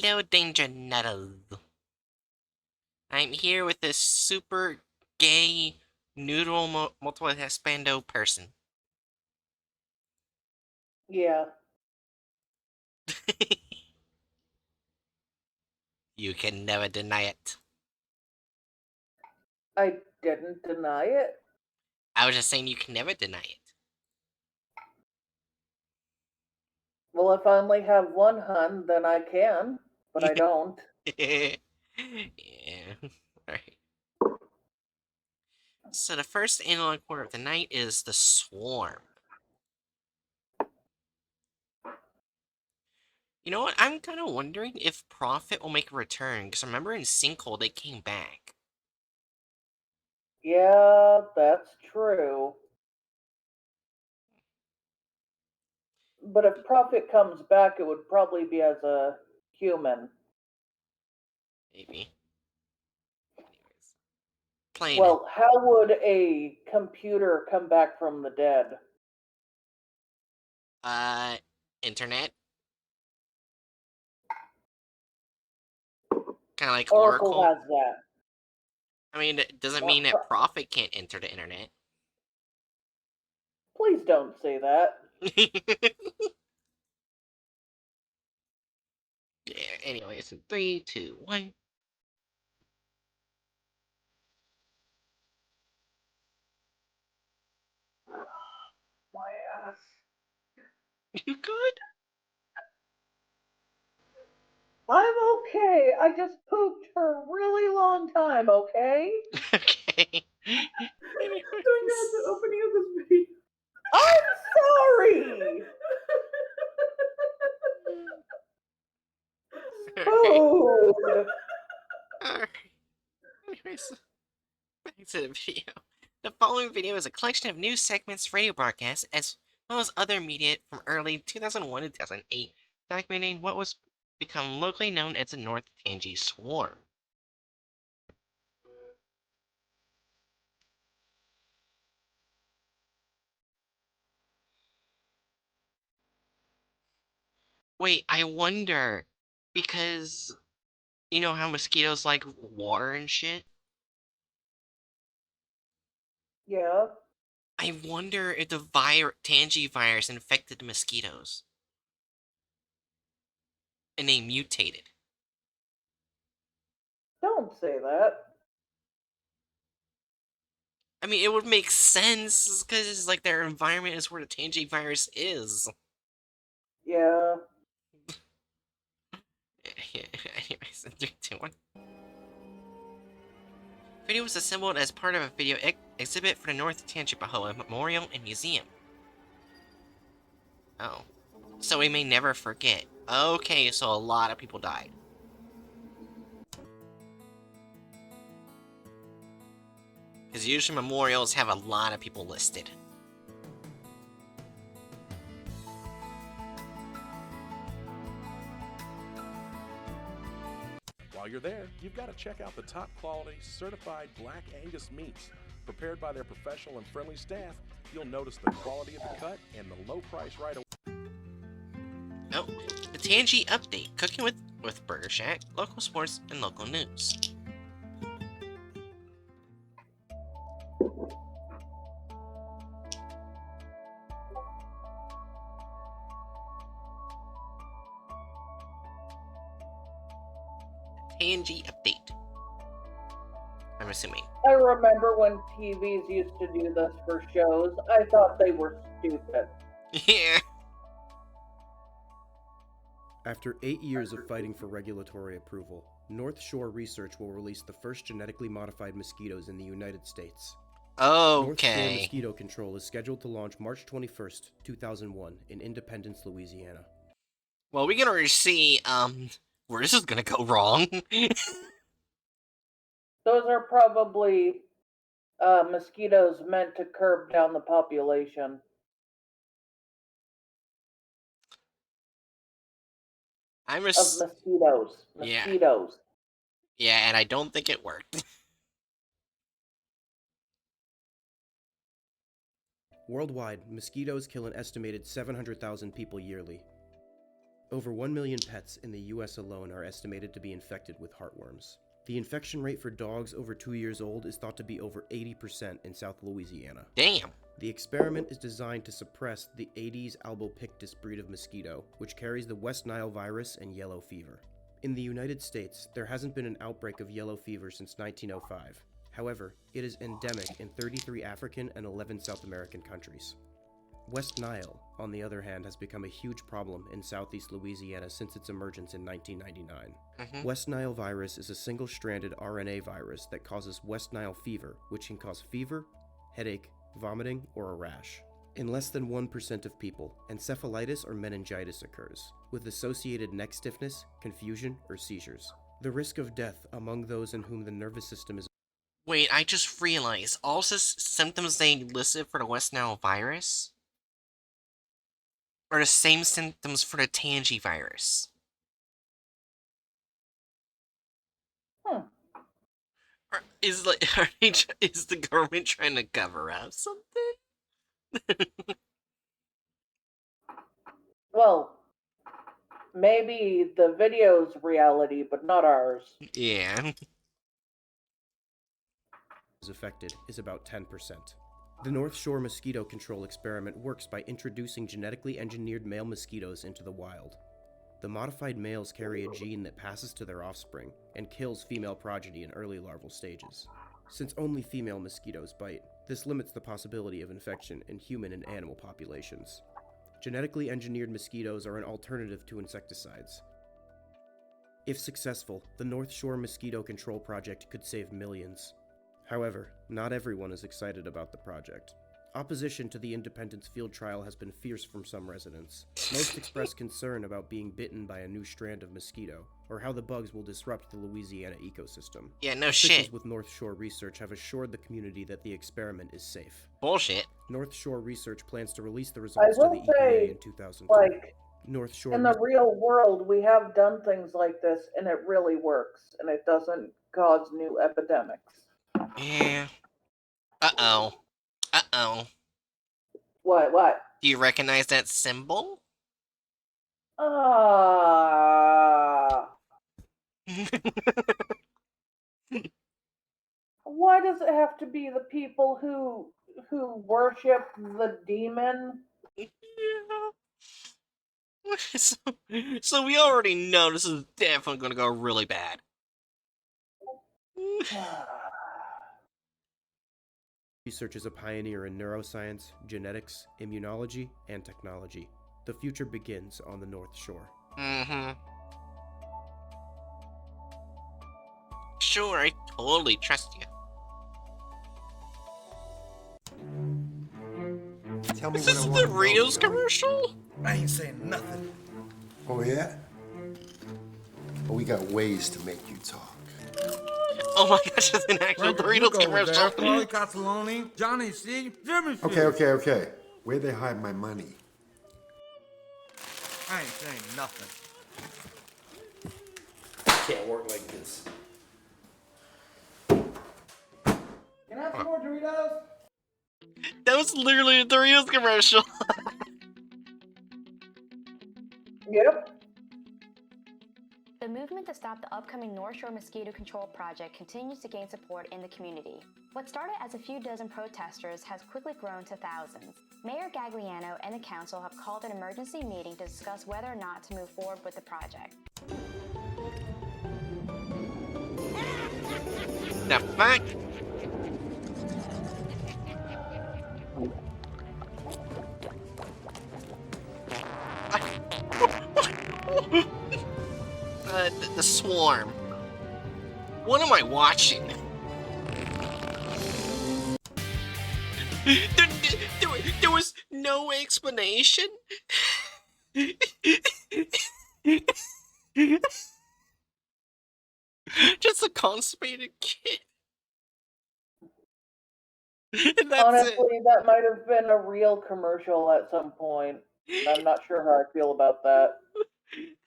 Hello, Danger Nuttles. I'm here with this super gay noodle multiple expando person. Yeah, You can never deny it. I didn't deny it. I was just saying you can never deny Well, if I only have one hun, then I can, but I it. don't. Yeah. Alright. So the first analog quarter of the night is the Swarm. You know what? I'm kind of wondering if Prophet will make a return, because remember in Sinkhole they came back. Yeah, that's true. But if Prophet comes back, it would probably be as a human. Maybe. Anyways. Playing it. Well, how would a computer come back from the dead? Uh, Internet? Kind of like Oracle Oracle. has that. I mean, it doesn't mean Not that Prophet can't enter the internet. Please don't say that. Yeah, anyways, 3, 2, 1. My ass. You good? I'm okay. I just pooped for a really long time, okay? Okay. Doing that at the opening of this video. I'm sorry! Alright. Food! Alright. Anyways, back to the video. The following video is a collection of news segments, radio broadcasts, as well as other media from early 2001 to 2008, documenting what was become locally known as the North Tangi Swarm. Wait, I wonder, because you know how mosquitoes like water and shit? Yeah. I wonder if the Tangy virus infected the mosquitoes and they mutated. Don't say that. I mean, it would make sense because like their environment is where the Tangy virus is. Yeah. Anyways, 3, 2, 1. Video was assembled as part of a video exhibit for the North Tangipahoa Memorial and Museum. Oh. So we may never forget. Okay, so a lot of people died. Because usually memorials have a lot of people listed. While you're there, you've got to check out the top quality, certified Black Angus meats. Prepared by their professional and friendly staff, you'll notice the quality of the cut and the low price right away. Oh, the Tangy Update. Cooking with Burger Shack, local sports, and local news. Tangy Update. I'm assuming. I remember when TVs used to do this for shows. I thought they were stupid. Yeah. After 8 years of fighting for regulatory approval, North Shore Research will release the first genetically modified mosquitoes in the United States. North Shore Okay. Mosquito Control is scheduled to launch March 21st, 2001 in Independence, Louisiana. Well, we can already see, where this is gonna go wrong. Those are probably mosquitoes meant to curb down the population. I'm Of just... mosquitoes. Yeah. Mosquitoes. Yeah, and I don't think it worked. Worldwide, mosquitoes kill an estimated 700,000 people yearly. Over 1 million pets in the US alone are estimated to be infected with heartworms. The infection rate for dogs over 2 years old is thought to be over 80% in South Louisiana. Damn. The experiment is designed to suppress the Aedes albopictus breed of mosquito, which carries the West Nile virus and yellow fever. In the United States, there hasn't been an outbreak of yellow fever since 1905. However, it is endemic in 33 African and 11 South American countries. West Nile, on the other hand, has become a huge problem in southeast Louisiana since its emergence in 1999. West Nile virus is a single-stranded RNA virus that causes West Nile fever, which can cause fever, headache, vomiting, or a rash. In less than 1% of people, encephalitis or meningitis occurs, with associated neck stiffness, confusion, or seizures. The risk of death among those in whom the nervous system is... Wait, I just realized, all symptoms they listed for the West Nile virus are the same symptoms for the Tangy virus. Is the government trying to cover up something? Well, maybe the video's reality, but not ours. Yeah. is affected is about 10%. The North Shore mosquito control experiment works by introducing genetically engineered male mosquitoes into the wild. The modified males carry a gene that passes to their offspring and kills female progeny in early larval stages. Since only female mosquitoes bite, this limits the possibility of infection in human and animal populations. Genetically engineered mosquitoes are an alternative to insecticides. If successful, the North Shore Mosquito Control Project could save millions. However, not everyone is excited about the project. Opposition to the Independence field trial has been fierce from some residents. Most express concern about being bitten by a new strand of mosquito, or how the bugs will disrupt the Louisiana ecosystem. Yeah, no Officials shit. with North Shore Research have assured the community that the experiment is safe. Bullshit. North Shore Research plans to release the results to will the EPA say, in 2002. Like, North Shore in the real world, we have done things like this, and it really works, and it doesn't cause new epidemics. Yeah. Uh-oh. Uh-oh. What? Do you recognize that symbol? Why does it have to be the people who worship the demon? Yeah. So we already know this is definitely going to go really bad. Research is a pioneer in neuroscience, genetics, immunology, and technology. The future begins on the North Shore. Mm-hmm. Sure, I totally trust you. Tell me Is what this I the want to know, Doritos Joey. commercial? I ain't saying nothing. Oh, yeah? Well, we got ways to make you talk. Oh my gosh, it's an actual Doritos commercial. Paulie Castelloni, Johnny C, Jimmy C. Okay. Where'd they hide my money? I ain't saying nothing. Can't work like this. Can I have some more Doritos? That was literally a Doritos commercial. Yep. The movement to stop the upcoming North Shore Mosquito Control Project continues to gain support in the community. What started as a few dozen protesters has quickly grown to thousands. Mayor Gagliano and the council have called an emergency meeting to discuss whether or not to move forward with the project. The fuck? The swarm. What am I watching? There was no explanation. Just a constipated kid. And that's Honestly, that might have been a real commercial at some point. I'm not sure how I feel about that.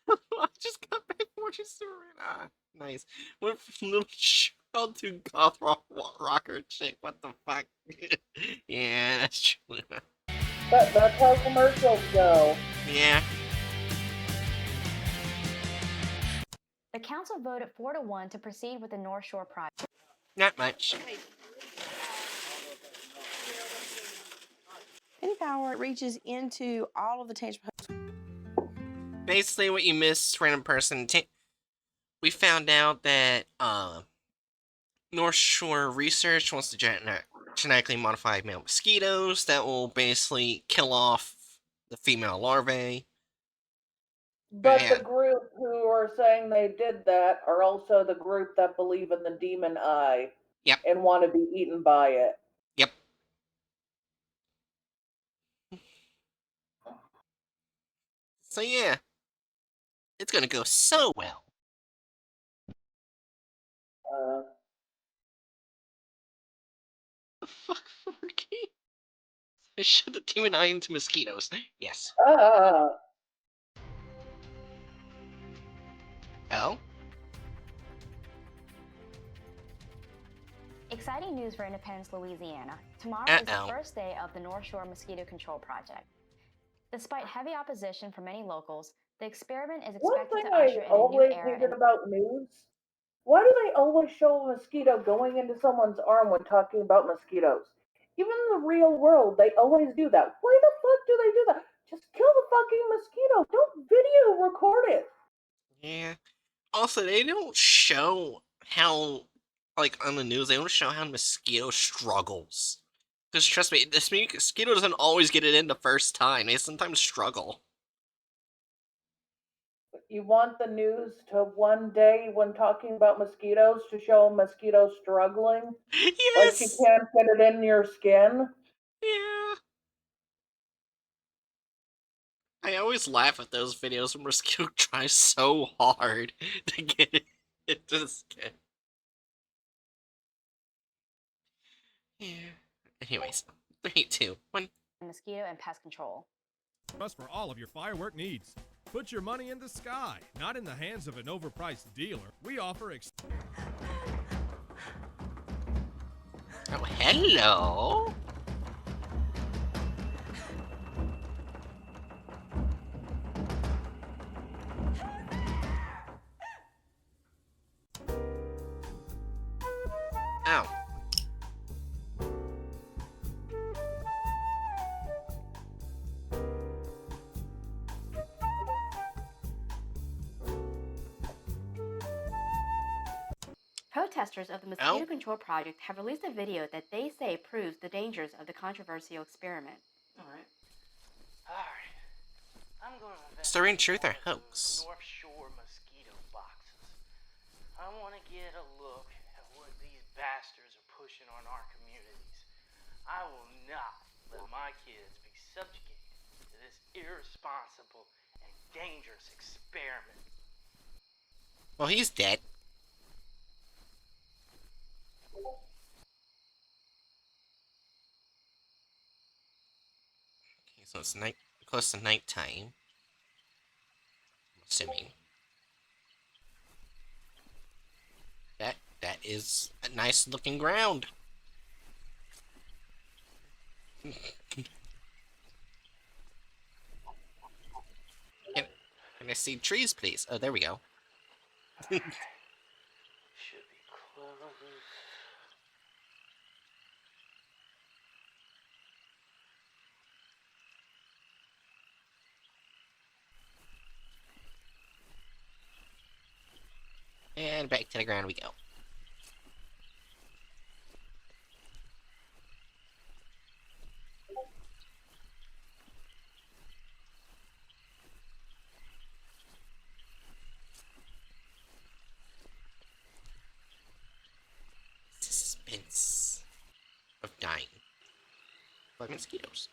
I just got back from watching Superman. Ah, nice. Went from little child to goth rocker chick. What the fuck? Yeah, that's true. That's how commercials go. Yeah. The council voted 4-1 to proceed with the North Shore project. Not much. Any power reaches into all of the tangible. Basically, what you missed, random person. We found out that North Shore Research wants to genetically modify male mosquitoes that will basically kill off the female larvae. But Yeah. the group who are saying they did that are also the group that believe in the demon eye Yep. and want to be eaten by it. Yep. So yeah, it's gonna go so well. The fuck, Forky? I shut the demon eye into mosquitoes. Yes. Oh? Exciting news for Independence, Louisiana. Tomorrow is the first day of the North Shore Mosquito Control Project. Despite heavy opposition from many locals, the experiment is One expected thing to I usher in a new always era hated in about news, why do they always show a mosquito going into someone's arm when talking about mosquitoes? Even in the real world, they always do that. Why the fuck do they do that? Just kill the fucking mosquito. Don't video record it. Yeah. Also, they don't show how, like, on the news, they don't show how mosquito struggles. Because trust me, this mosquito doesn't always get it in the first time. They sometimes struggle. You want the news to one day, when talking about mosquitoes, to show a mosquito struggling? Yes! Like she can't get it in your skin? Yeah. I always laugh at those videos where mosquito tries so hard to get it into the skin. Yeah. Anyways, 3, 2, 1. mosquito and pest control. Us for all of your firework needs. Put your money in the sky, not in the hands of an overpriced dealer. We offer Oh, hello. Ow. Protesters of the Mosquito Control Project have released a video that they say proves the dangers of the controversial experiment. Alright. I'm going to Story and truth or hoax? North Shore mosquito boxes. I want to get a look at what these bastards are pushing on our communities. I will not let my kids be subjugated to this irresponsible and dangerous experiment. Well, he's dead. Okay, so it's close to nighttime. I'm assuming. That is a nice looking ground. Can I see trees, please? Oh, there we go. Should be close. And back to the ground we go. Suspense of dying by mosquitoes.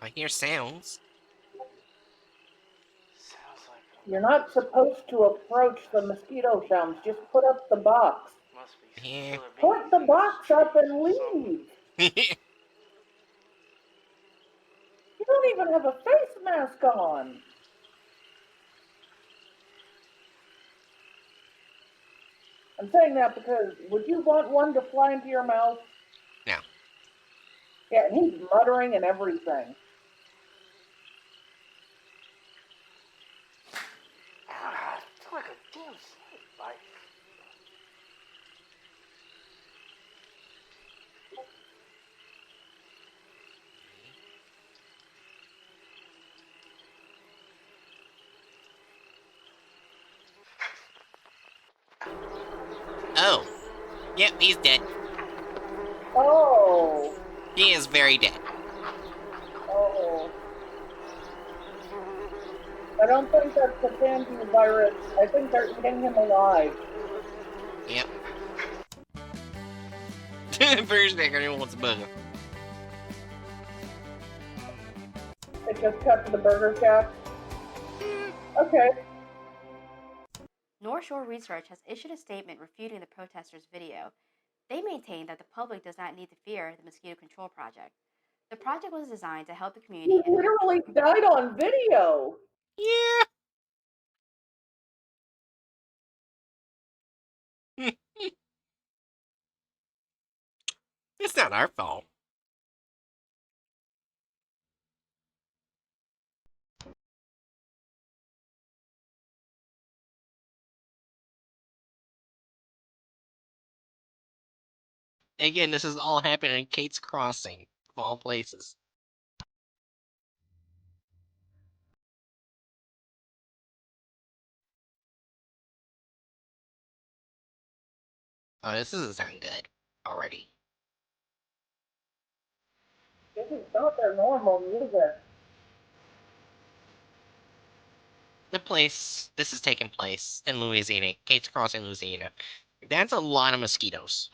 I hear sounds. Sounds like a You're not supposed to approach the mosquito sounds. Just put up the box. Must be some Yeah. killer Put bees the in box those up trees and or something. leave. You don't even have a face mask on. I'm saying that because would you want one to fly into your mouth? No. Yeah, and he's muttering and everything. Ah, I feel like a damn snake bite. Oh. Yep, he's dead. Oh. He is very dead. Oh. I don't think that's the Tangy virus. I think they're eating him alive. Yep. Burger's back, everyone wants a burger. It just cut to the Burger Shack. Okay. North Shore Research has issued a statement refuting the protesters' video. They maintain that the public does not need to fear the Mosquito Control Project. The project was designed to help the community. He literally died on video. Yeah. It's not our fault. Again, this is all happening in Kate's Crossing, of all places. Oh, this doesn't sound good already. This is not their normal music. This is taking place in Louisiana, Kate's Crossing, Louisiana. That's a lot of mosquitoes.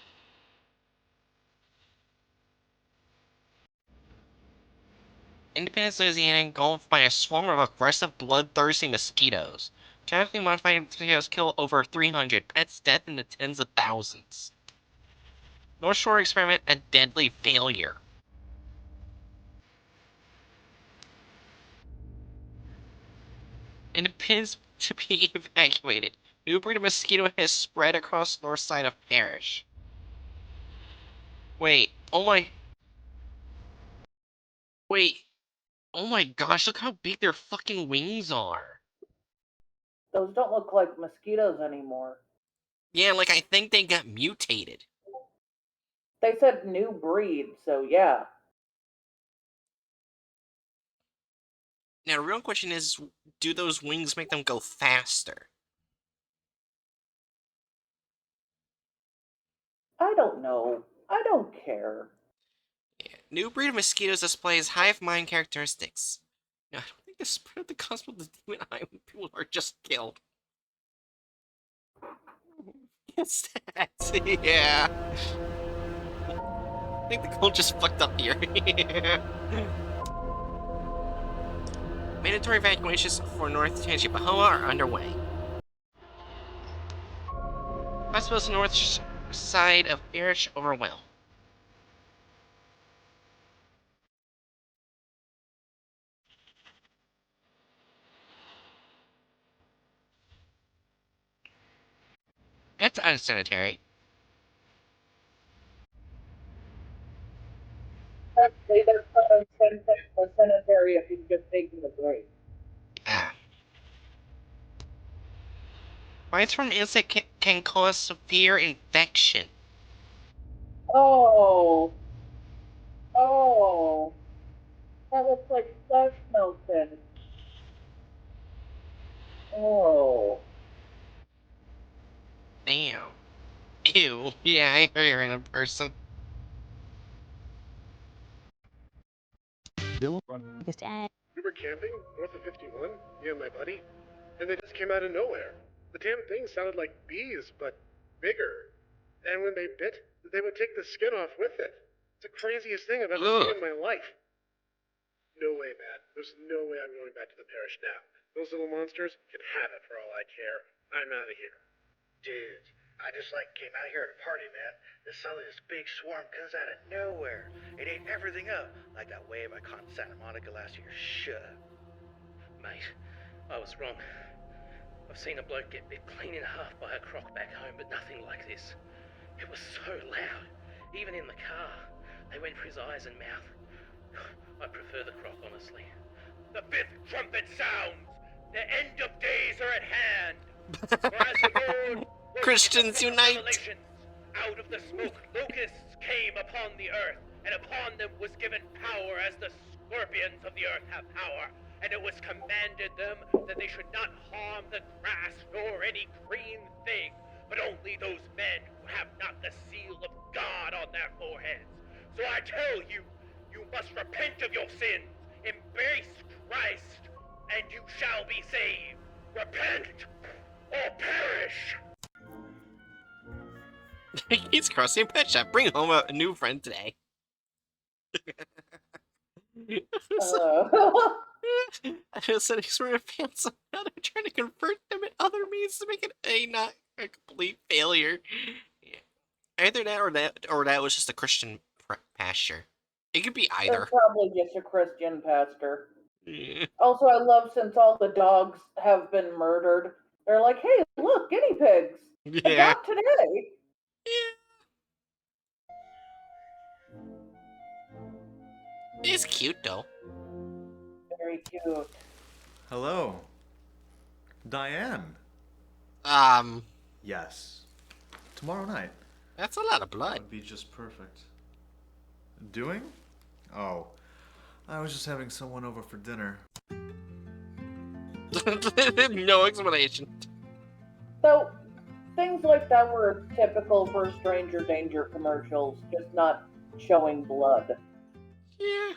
Independence, Louisiana, engulfed by a swarm of aggressive, bloodthirsty mosquitoes. Genetically modified mosquitoes kill over 300, pets death in the tens of thousands. North Shore experiment a deadly failure. And appears to be evacuated. New breed of mosquito has spread across the north side of parish. Wait, oh my... Wait, oh my gosh, look how big their fucking wings are. Those don't look like mosquitoes anymore. Yeah, like I think they got mutated. They said new breed, so yeah. Now, the real question is, do those wings make them go faster? I don't know. I don't care. Yeah. New breed of mosquitoes displays hive mind characteristics. Now, I don't think the spread of the gospel of the demon eye when people are just killed. Yes, that's... yeah. I think the code just fucked up here. Mandatory evacuations for North Tangipahoa are underway. Hospitals north side of Parish overwhelmed. That's unsanitary. That's unsanitary if you've just taken a break. Ah. Bites from insect can cause severe infection. Oh. Oh. That looks like flesh melted. Oh. Damn. Ew. Yeah, I heard you're in a person. We were camping north of 51, me and my buddy, and they just came out of nowhere. The damn thing sounded like bees, but bigger. And when they bit, they would take the skin off with it. It's the craziest thing I've ever seen in my life. No way, man. There's no way I'm going back to the parish now. Those little monsters can have it for all I care. I'm out of here. Dude, I just came out here at a party, man. Then suddenly this big swarm comes out of nowhere. It ate everything up, like that wave I caught in Santa Monica last year. Shut up. Mate, I was wrong. I've seen a bloke get bit clean in half by a croc back home, but nothing like this. It was so loud, even in the car. They went for his eyes and mouth. I prefer the croc, honestly. The fifth trumpet sounds! The end of days are at hand! For as the Lord Christians unite! Out of the smoke locusts came upon the earth, and upon them was given power as the scorpions of the earth have power. And it was commanded them that they should not harm the grass nor any green thing, but only those men who have not the seal of God on their foreheads. So I tell you, you must repent of your sins, embrace Christ, and you shall be saved. Repent or perish! He's crossing a pet shop. Bring home a new friend today. I just said he's wearing pants. Now they're trying to convert them in other means to make it not a complete failure. Yeah. Either that or that was just a Christian pasture. It could be either. It's probably just a Christian pastor. Yeah. Also, I love since all the dogs have been murdered, they're like, hey, look, guinea pigs. Yeah. Adopt today. It's cute though. Very cute. Hello. Diane. Yes. Tomorrow night. That's a lot of blood. Would be just perfect. Doing? Oh. I was just having someone over for dinner. No explanation. So, things like that were typical for stranger danger commercials, just not showing blood. Yeah.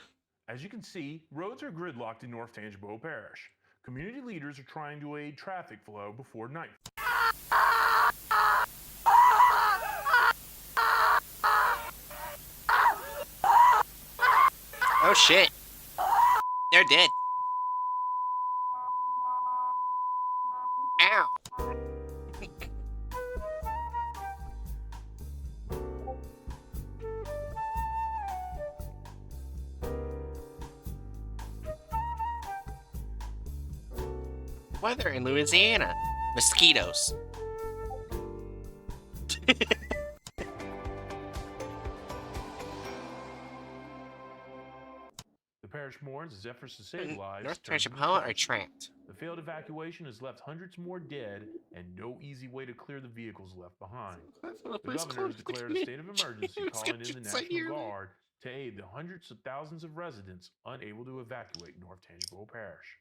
As you can see, roads are gridlocked in North Tangipahoa Parish. Community leaders are trying to aid traffic flow before night. Oh shit. They're dead. Ow. Weather in Louisiana. Mosquitoes. The parish mourns as efforts to save lives. North turn to Tangipahoa are disaster. trapped. The failed evacuation has left hundreds more dead and no easy way to clear the vehicles left behind. The governor has declared a state of emergency, calling in the National Guard to aid the hundreds of thousands of residents unable to evacuate North Tangipahoa Parish.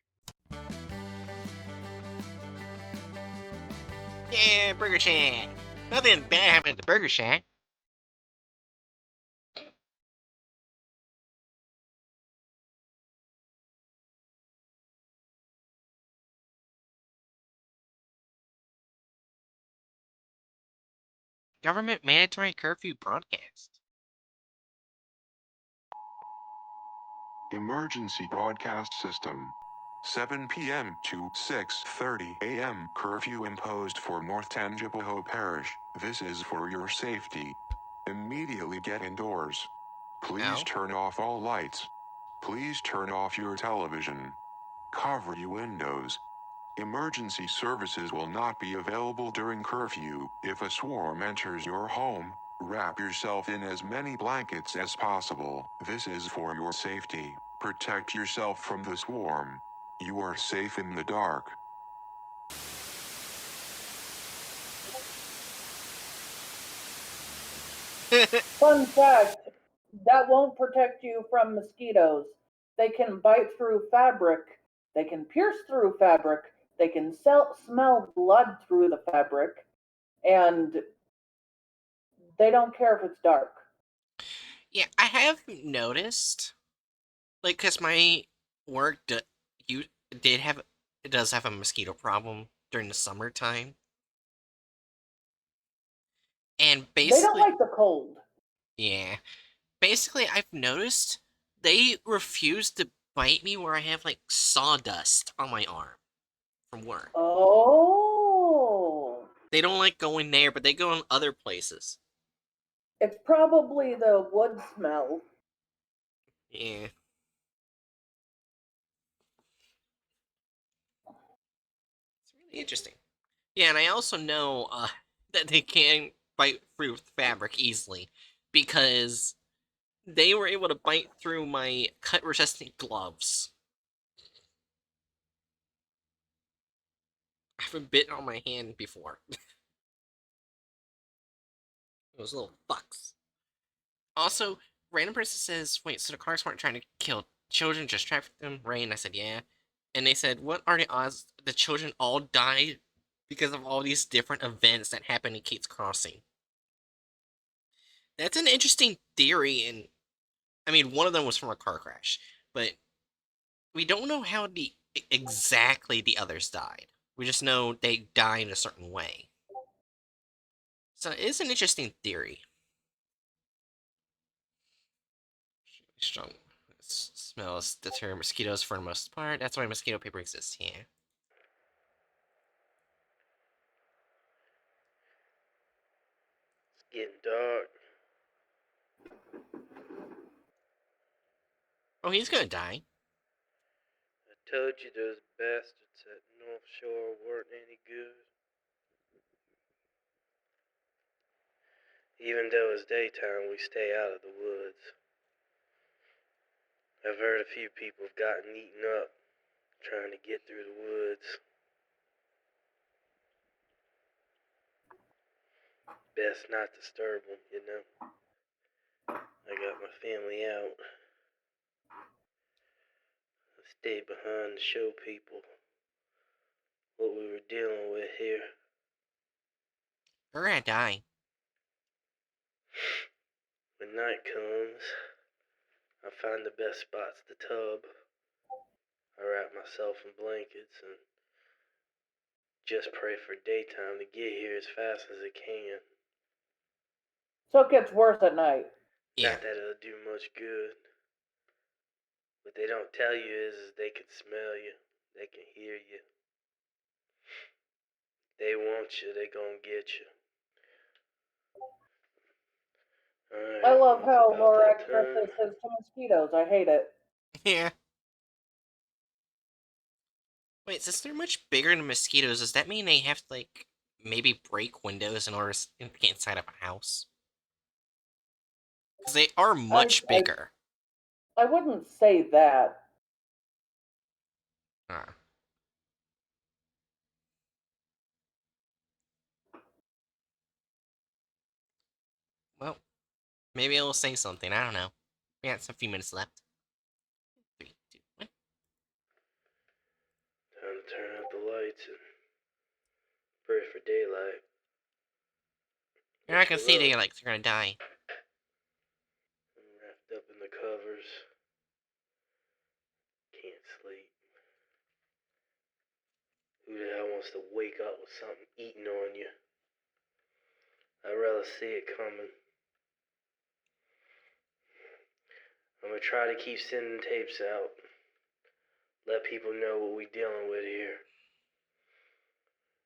Yeah, Burger Shack. Nothing bad happened at the Burger Shack. Government mandatory curfew broadcast. Emergency broadcast system. 7 p.m. to 6:30 a.m. curfew imposed for North Tangipahoa Parish. This is for your safety. Immediately get indoors. Please turn off all lights. Please turn off your television. Cover your windows. Emergency services will not be available during curfew. If a swarm enters your home, wrap yourself in as many blankets as possible. This is for your safety. Protect yourself from the swarm. You are safe in the dark. Fun fact, that won't protect you from mosquitoes. They can bite through fabric, they can pierce through fabric, they can smell blood through the fabric, and they don't care if it's dark. Yeah, I have noticed, like, cause my work does have a mosquito problem during the summertime, and basically they don't like the cold. Yeah, basically I've noticed they refuse to bite me where I have like sawdust on my arm. from work. Oh. They don't like going there, but they go in other places. It's probably the wood smell. Yeah. It's really interesting. Yeah, and I also know that they can bite through fabric easily because they were able to bite through my cut-resistant gloves. I haven't bitten on my hand before. Those little fucks. Also, random person says, wait, so the cars weren't trying to kill children, just traffic them? Right? And I said, yeah. And they said, what are the odds the children all died because of all these different events that happened in Kate's Crossing? That's an interesting theory, and I mean, one of them was from a car crash, but we don't know how exactly the others died. We just know they died in a certain way. So it's an interesting theory. Strong smells deter mosquitoes for the most part. That's why mosquito paper exists here. It's getting dark. Oh, he's gonna die. I told you those bastards at North Shore weren't any good. Even though it's daytime, we stay out of the woods. I've heard a few people have gotten eaten up trying to get through the woods. Best not disturb them, you know. I got my family out. I stayed behind to show people what we were dealing with here. We're gonna die. When night comes, I find the best spots to tub. I wrap myself in blankets and just pray for daytime to get here as fast as it can. So it gets worse at night. Yeah. Not that it'll do much good. What they don't tell you is they can smell you. They can hear you. They want you, they gonna get you. Alright, I love how about Laura that expresses time. his to mosquitoes. I hate it. Yeah. Wait, since they're much bigger than mosquitoes, does that mean they have to, like, maybe break windows in order to get inside of a house? Because they are much bigger. I wouldn't say that. Ah. Well, maybe it'll say something. I don't know. We got a few minutes left. 3, 2, 1. Time to turn out the lights and pray for daylight. You're not gonna see daylight, you're gonna die. I'm wrapped up in the covers. Can't sleep. Who the hell wants to wake up with something eating on you? I'd rather see it coming. I'm gonna try to keep sending tapes out. Let people know what we dealing with here.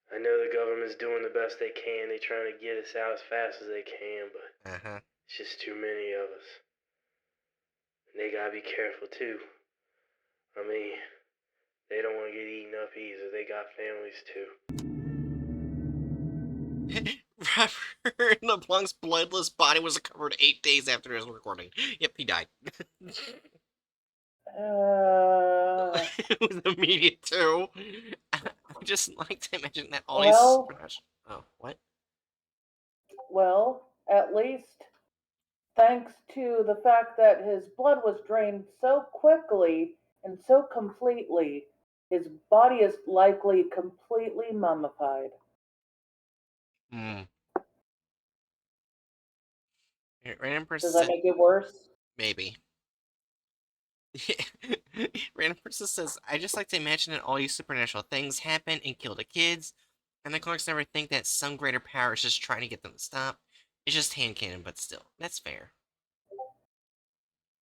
I know the government's doing the best they can. They're trying to get us out as fast as they can, but it's just too many of us. And they gotta be careful too. I mean, they don't want to get eaten up either. They got families too. Robert LeBlanc's bloodless body was recovered 8 days after his recording. Yep, he died. It was immediate too. I just like to imagine that all Well- these. Oh, what? Well, at least thanks to the fact that his blood was drained so quickly and so completely, his body is likely completely mummified. Hmm. Random person Does that said, make it worse? maybe. Random person says, I just like to imagine that all these supernatural things happen and kill the kids, and the clerks never think that some greater power is just trying to get them to stop. It's just hand cannon, but still, that's fair.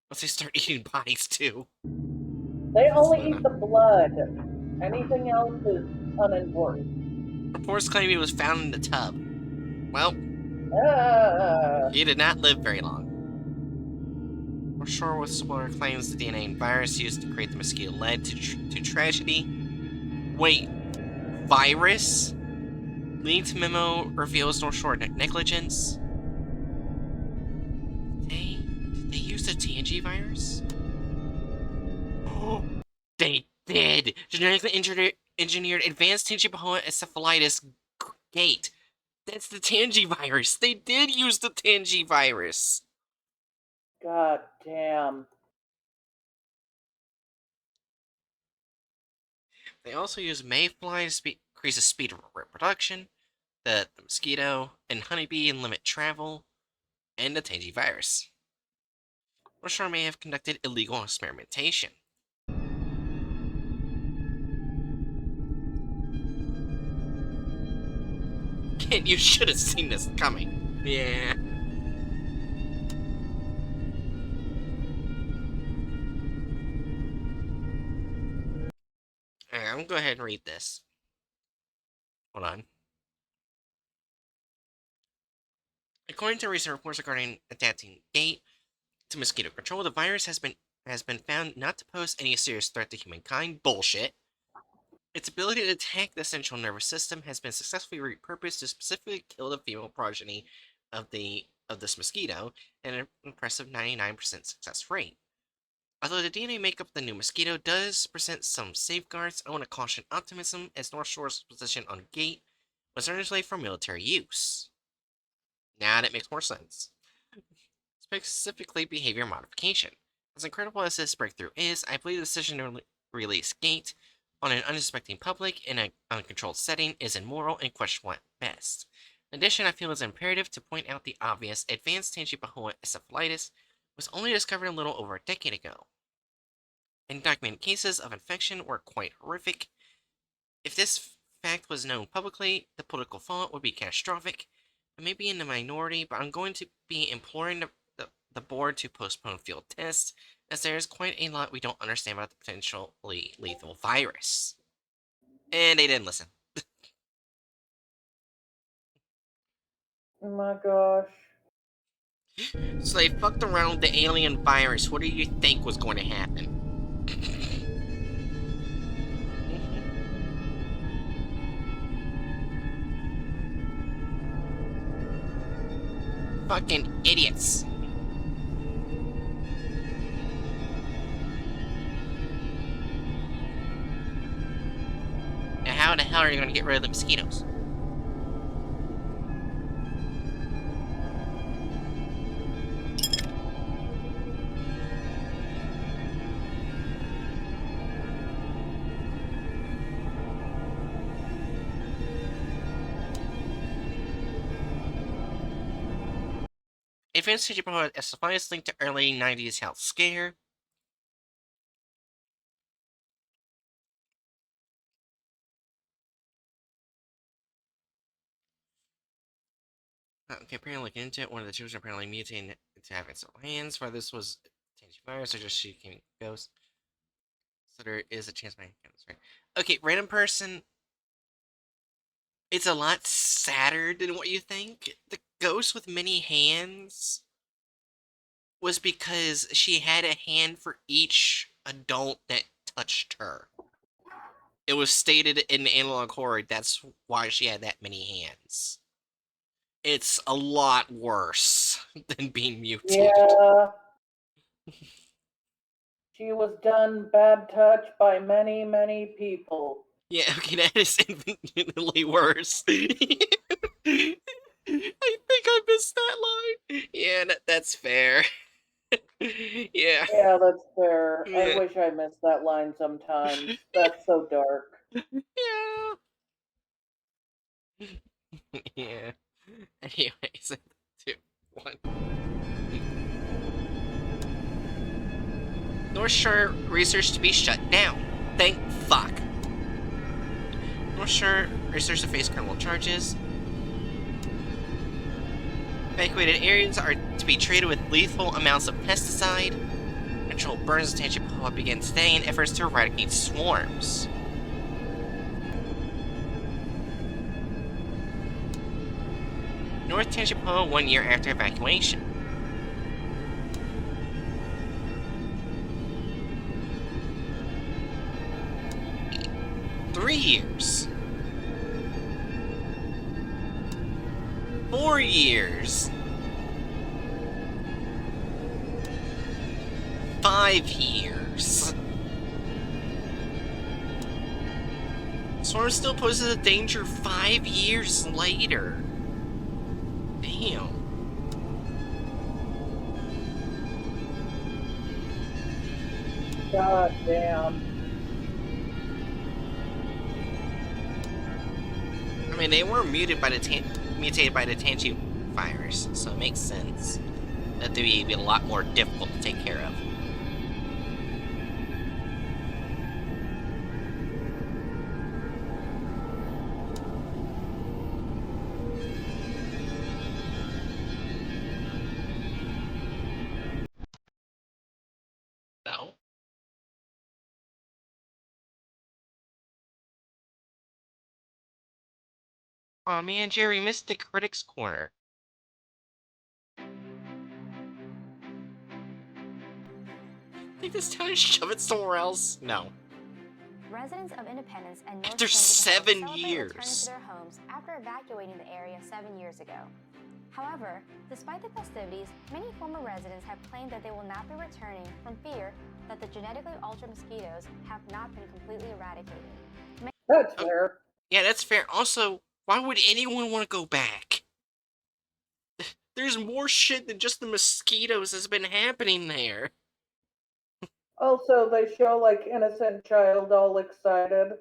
Once they start eating bodies too. They only eat the blood. Anything else is unimportant. Reports claim he was found in the tub. Well, he did not live very long. We're sure whistleblower claims the DNA virus used to create the mosquito led to tragedy. Wait, virus? Leaked memo reveals North Shore negligence. Did they use the TNG virus? They did! Genetically engineered advanced Tingipahoa encephalitis gate. That's the Tangi virus. They did use the Tangi virus. God damn. They also use mayfly to increase the speed of reproduction, the mosquito, and honeybee and limit travel, and the Tangi virus. Roshar may have conducted illegal experimentation. Kid, you should have seen this coming. Yeah. Alright, I'm gonna go ahead and read this. Hold on. According to recent reports regarding adapting gate to mosquito control, the virus has been found not to pose any serious threat to humankind. Bullshit. Its ability to attack the central nervous system has been successfully repurposed to specifically kill the female progeny of this mosquito at an impressive 99% success rate. Although the DNA makeup of the new mosquito does present some safeguards, I want to caution optimism as North Shore's position on gate was originally for military use. Now that makes more sense. Specifically, behavior modification. As incredible as this breakthrough is, I believe the decision to release gate on an unsuspecting public in an uncontrolled setting is immoral and questionable at best. In addition, I feel it's imperative to point out the obvious. Advanced Tangipahoa encephalitis was only discovered a little over a decade ago. And documented cases of infection were quite horrific. If this fact was known publicly, the political fallout would be catastrophic. I may be in the minority, but I'm going to be imploring the board to postpone field tests, as there is quite a lot we don't understand about the potentially lethal virus. And they didn't listen. Oh my gosh. So they fucked around with the alien virus. What do you think was going to happen? Fucking idiots. Now how the hell are you going to get rid of the mosquitoes? Advanced Tangipahoa encephalitis linked to early 90s health scare. Okay, apparently looking into it, one of the children apparently mutated to have its own hands. Whether this was Tangi virus or just she became a ghost. So there is a chance my right. Okay, random person. It's a lot sadder than what you think. The ghost with many hands was because she had a hand for each adult that touched her. It was stated in Analog Horror that's why she had that many hands. It's a lot worse than being mutated. Yeah. She was done bad touch by many, many people. Yeah, okay, that is infinitely worse. I think I missed that line. Yeah, that's fair. Yeah. Yeah, that's fair. Yeah. I wish I missed that line sometimes. That's so dark. Yeah. Yeah. Anyways, 2, 1. North Shore research to be shut down. Thank fuck. North Shore research to face criminal charges. Evacuated areas are to be treated with lethal amounts of pesticide. Control burns in Tangipahoa begin today in efforts to eradicate swarms. North Tangipahoa 1 year after evacuation. Three years. 4 years. 5 years. Swarm still poses a danger 5 years later. Damn. God damn. I mean, they were mutated by the Tangy virus, so it makes sense that they'd be a lot more difficult to take care of. No. Aw, man, Jerry missed the critics' corner. Think this town and shove it somewhere else? No. Residents of Independence and North After Tangipahoa 7 celebrate returning years. to their homes after evacuating the area 7 years ago. However, despite the festivities, many former residents have claimed that they will not be returning from fear that the genetically altered mosquitoes have not been completely eradicated. That's fair. Yeah, that's fair. Also, why would anyone want to go back? There's more shit than just the mosquitoes that's been happening there. Also, they show like innocent child all excited,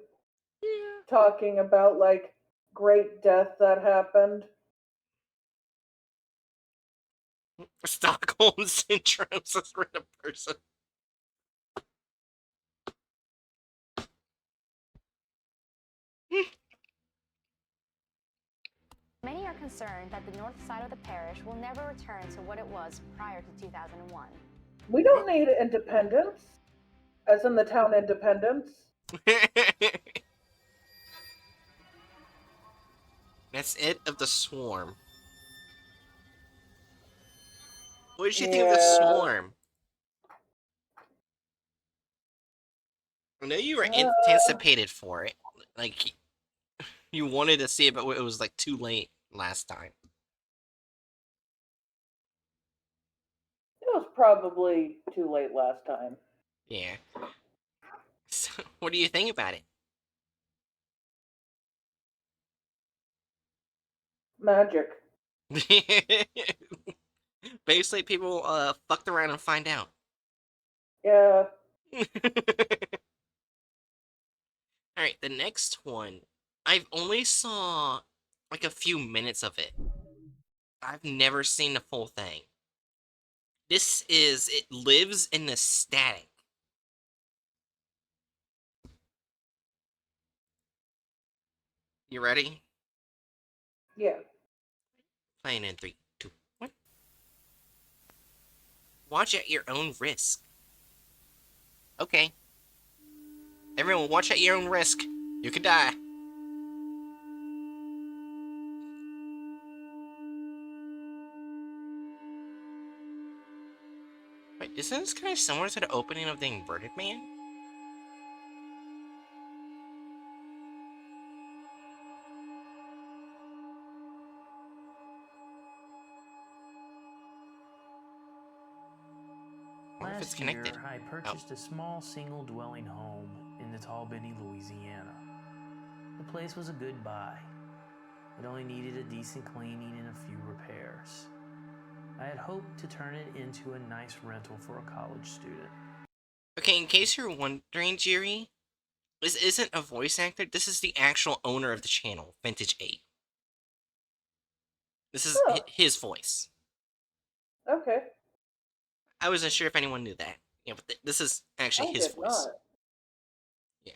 talking about like great death that happened. Stockholm Syndrome says random person. Many are concerned that the north side of the parish will never return to what it was prior to 2001. We don't need independence, as in the town Independence. That's it of the swarm. What did you think of the swarm? I know you were anticipated for it. Like, you wanted to see it, but it was like too late last time. It was probably too late last time. Yeah. So, what do you think about it? Magic. Basically, people fucked around and find out. Yeah. Alright, the next one. I've only saw like a few minutes of it. I've never seen the full thing. It lives in the static. You ready? Yeah. Playing in 3, 2, 1. Watch at your own risk. Okay. Everyone, watch at your own risk. You could die. Wait, isn't this kind of similar to the opening of The Inverted Man? I wonder if it's connected. Last year, I purchased a small single-dwelling home in Natalbany, Louisiana. The place was a good buy. It only needed a decent cleaning and a few repairs. I had hoped to turn it into a nice rental for a college student. Okay, in case you're wondering, Jerry, this isn't a voice actor. This is the actual owner of the channel, Vintage 8. This is his voice. Okay. I wasn't sure if anyone knew that. Yeah, but this is actually his voice. Not. Yeah.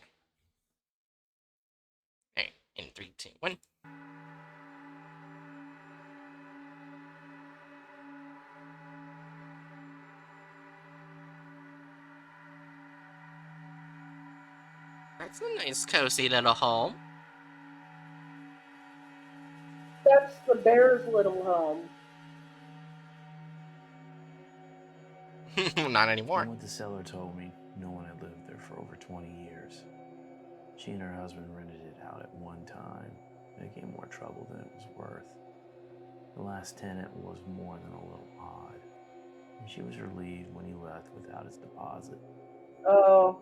Alright, in 3, 2, 1. That's a nice cozy little home. that's the bear's little home. Not anymore. From what the seller told me, no one had lived there for over 20 years. She and her husband rented it out at one time, making more trouble than it was worth. The last tenant was more than a little odd, and she was relieved when he left without his deposit. Oh,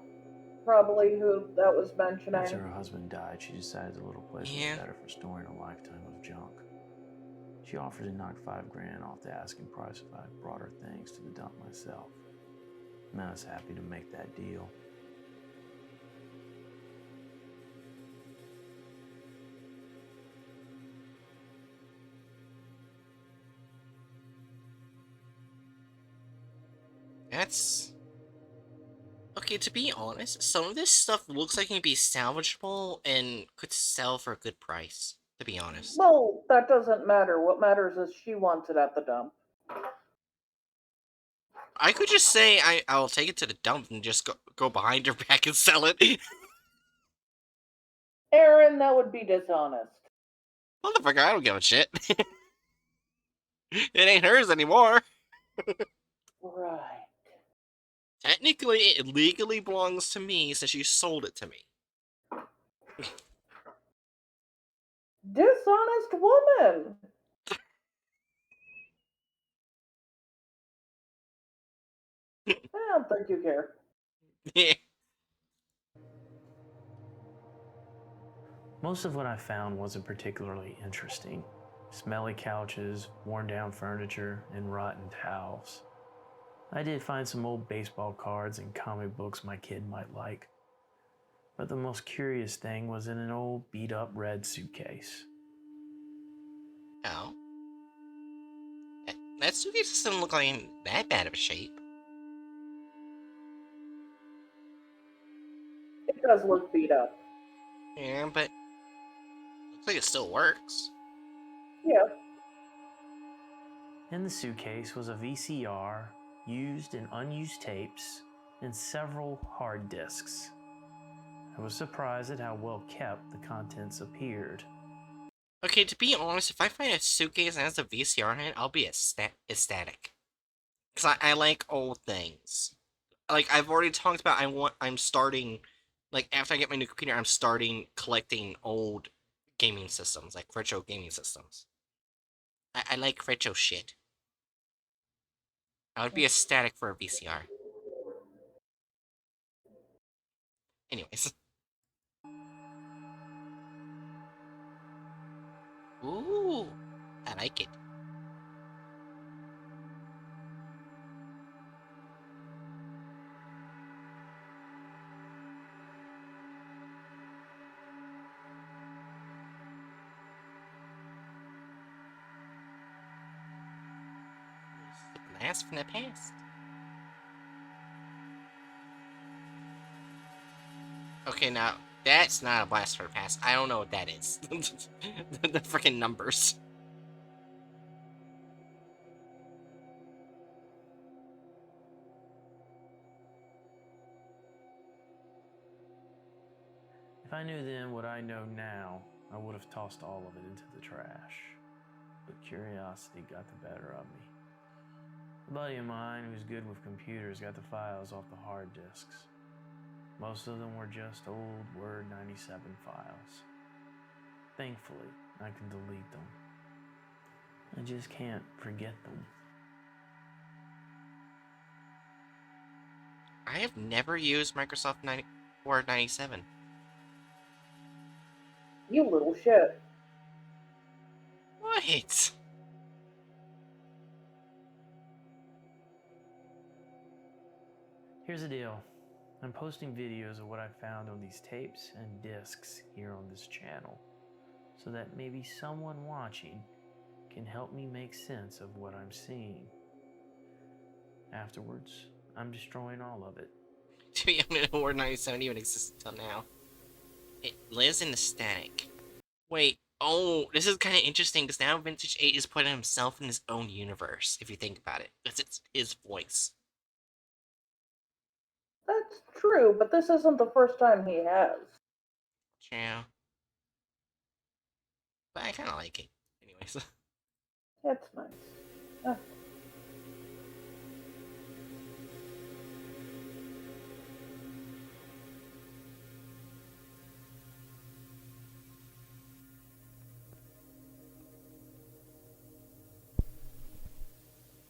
probably who that was mentioning. After her husband died, she decided the little place was better for storing a lifetime of junk. She offered to knock $5,000 off the asking price if I brought her things to the dump myself. And I was happy to make that deal. That's... Okay, to be honest, some of this stuff looks like it can be salvageable and could sell for a good price, to be honest. Well, that doesn't matter. What matters is she wants it at the dump. I could just say I'll take it to the dump and just go behind her back and sell it. Aaron, that would be dishonest. Motherfucker, I don't give a shit. It ain't hers anymore. Right. Technically, it legally belongs to me since you sold it to me. Dishonest woman. I don't think you care. Yeah. Most of what I found wasn't particularly interesting. Smelly couches, worn down furniture, and rotten towels. I did find some old baseball cards and comic books my kid might like. But the most curious thing was in an old beat-up red suitcase. Oh. That suitcase doesn't look like in that bad of a shape. It does look beat up. Yeah, but looks like it still works. Yeah. In the suitcase was a VCR, used and unused tapes, and several hard disks. I was surprised at how well kept the contents appeared. Okay, to be honest, if I find a suitcase that has a VCR in it, I'll be ecstatic. Because I like old things. Like, I've already talked about, I'm starting, like, after I get my new computer, I'm starting collecting old gaming systems, like retro gaming systems. I like retro shit. I would be ecstatic for a VCR. Anyways. Ooh, I like it. Blast from the past. Okay, now, that's not a blast from the past. I don't know what that is. The freaking numbers. If I knew then what I know now, I would have tossed all of it into the trash. But curiosity got the better of me. A buddy of mine who's good with computers got the files off the hard disks. Most of them were just old Word 97 files. Thankfully, I can delete them. I just can't forget them. I have never used Microsoft Word 97. You little shit. What? Here's the deal. I'm posting videos of what I found on these tapes and discs here on this channel, so that maybe someone watching can help me make sense of what I'm seeing. Afterwards, I'm destroying all of it. To be honest, Word 97 even exists until now. It lives in the static. Wait, oh, this is kind of interesting because now Vintage 8 is putting himself in his own universe, if you think about it. Because it's his voice. That's true, but this isn't the first time he has. Yeah. But I kind of like it. Anyways. nice. That's nice.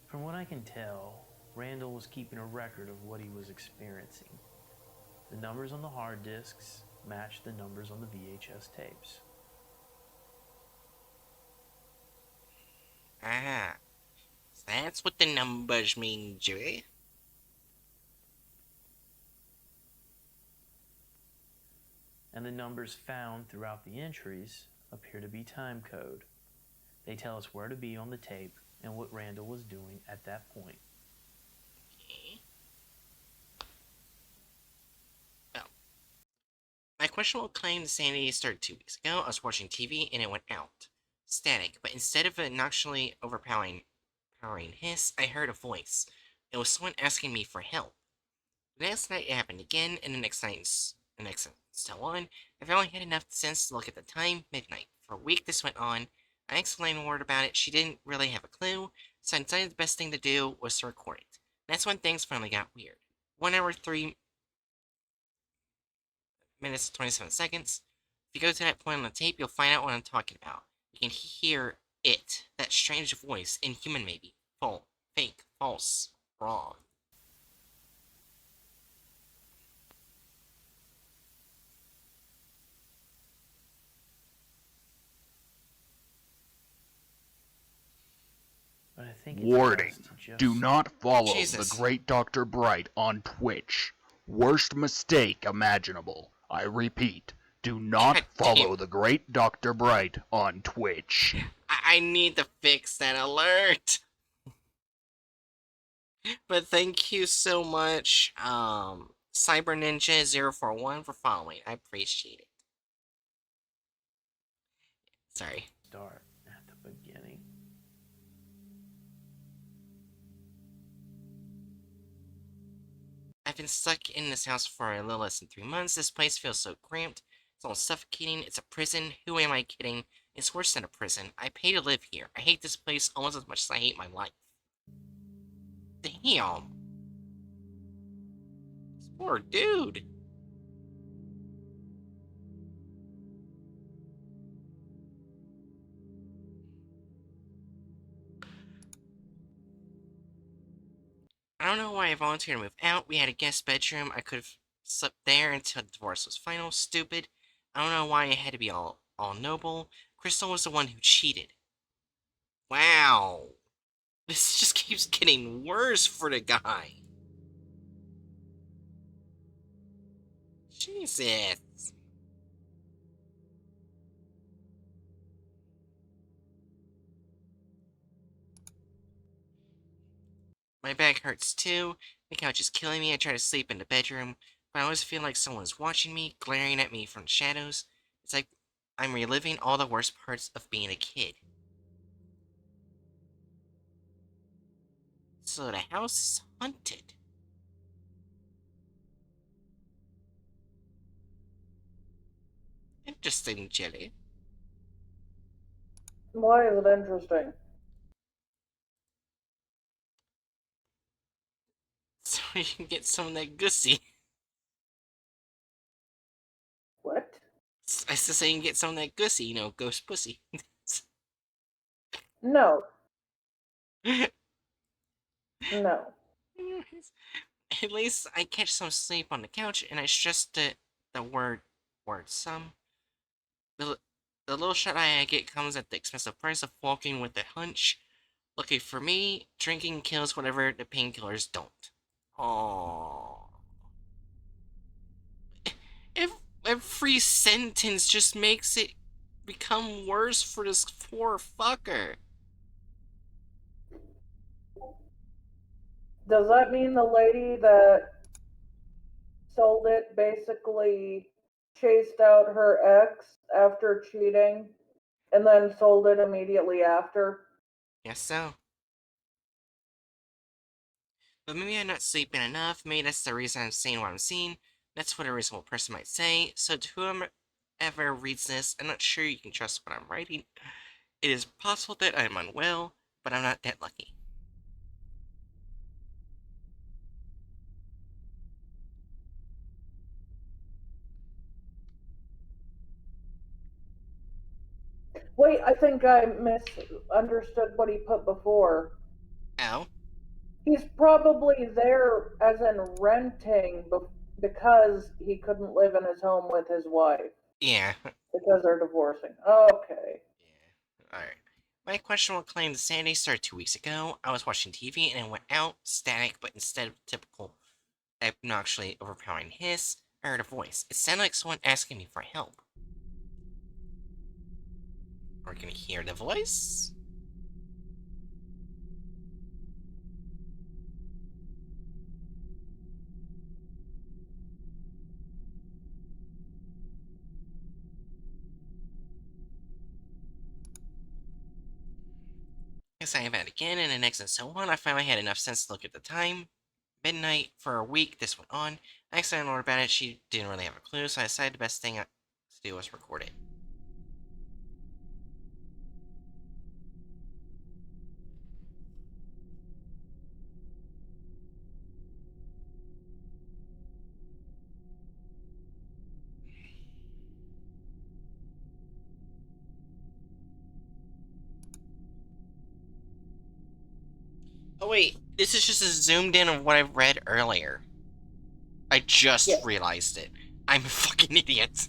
From what I can tell, Randall was keeping a record of what he was experiencing. The numbers on the hard disks matched the numbers on the VHS tapes. Ah, that's what the numbers mean, Joey. And the numbers found throughout the entries appear to be time code. They tell us where to be on the tape and what Randall was doing at that point. Okay. Well, my questionable claim to sanity started 2 weeks ago. I was watching TV and it went out. Static, but instead of an actually overpowering hiss, I heard a voice. It was someone asking me for help. The next night it happened again, and the next night, so on. I finally had enough sense to look at the time, midnight. For a week this went on. I explained a word about it, she didn't really have a clue, so I decided the best thing to do was to record it. That's when things finally got weird. 1 hour, 3 minutes, 27 seconds. If you go to that point on the tape, you'll find out what I'm talking about. You can hear it, that strange voice, inhuman maybe. Fake, false, wrong. But I think Warning. Do not follow Jesus. the great Dr. Bright on Twitch. Worst mistake imaginable. I repeat, do not follow the great Dr. Bright on Twitch. I need to fix that alert. But thank you so much, Cyber Ninja 041 for following. I appreciate it. Sorry. Start at the beginning. I've been stuck in this house for a little less than 3 months. This place feels so cramped. It's almost suffocating. It's a prison. Who am I kidding? It's worse than a prison. I pay to live here. I hate this place almost as much as I hate my life. Damn. This poor dude. I don't know why I volunteered to move out. We had a guest bedroom. I could have slept there until the divorce was final. Stupid. I don't know why it had to be all noble. Crystal was the one who cheated. Wow. This just keeps getting worse for the guy. Jesus. My back hurts too. The couch is killing me. I try to sleep in the bedroom, but I always feel like someone's watching me, glaring at me from the shadows. It's like I'm reliving all the worst parts of being a kid. So the house is haunted. Interesting, Jelly. Why is it interesting? So you can get some of that gussy. What? I said so you can get some of that gussy, you know, ghost pussy. No. No. At least I catch some sleep on the couch, and I stress the word some. The little shot I get comes at the expensive price of walking with a hunch. Lucky for me, drinking kills whatever the painkillers don't. Aww. If every sentence just makes it become worse for this poor fucker. Does that mean the lady that sold it basically chased out her ex after cheating and then sold it immediately after? Guess so. But maybe I'm not sleeping enough. Maybe that's the reason I'm seeing what I'm seeing. That's what a reasonable person might say. So to whoever reads this, I'm not sure you can trust what I'm writing. It is possible that I'm unwell, but I'm not that lucky. Wait, I think I misunderstood what he put before. Oh? He's probably there as in renting because he couldn't live in his home with his wife. Yeah. Because they're divorcing. Okay. Alright. My questionable claim to sanity started 2 weeks ago. I was watching TV and it went out, static, but instead of typical obnoxiously overpowering hiss, I heard a voice. It sounded like someone asking me for help. Are we gonna hear the voice? Guess I have it again, and the next and so on. I finally had enough sense to look at the time. Midnight. For a week, this went on. I asked Eleanor about it. She didn't really have a clue, so I decided the best thing to do was record it. Oh wait, this is just a zoomed in of what I read earlier. I just realized it. I'm a fucking idiot.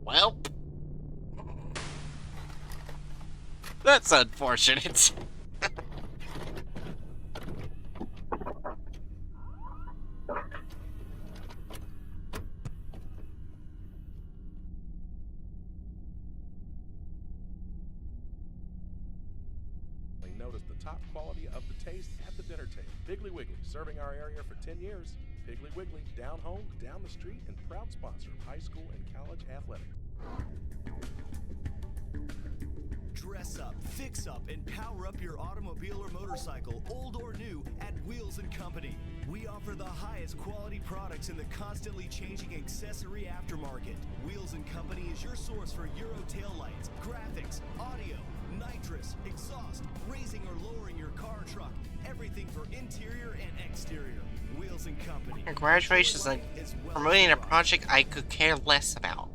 Well, that's unfortunate. Notice the top quality of the taste at the dinner table. Piggly Wiggly, serving our area for 10 years. Piggly Wiggly, down home, down the street, and proud sponsor of high school and college athletics. Dress up, fix up, and power up your automobile or motorcycle, old or new, at Wheels & Company. We offer the highest quality products in the constantly changing accessory aftermarket. Wheels & Company is your source for Euro taillights, graphics, audio, nitrous, exhaust, raising or lowering your car or truck, everything for interior and exterior. Wheels & Company. Congratulations on promoting a project I could care less about.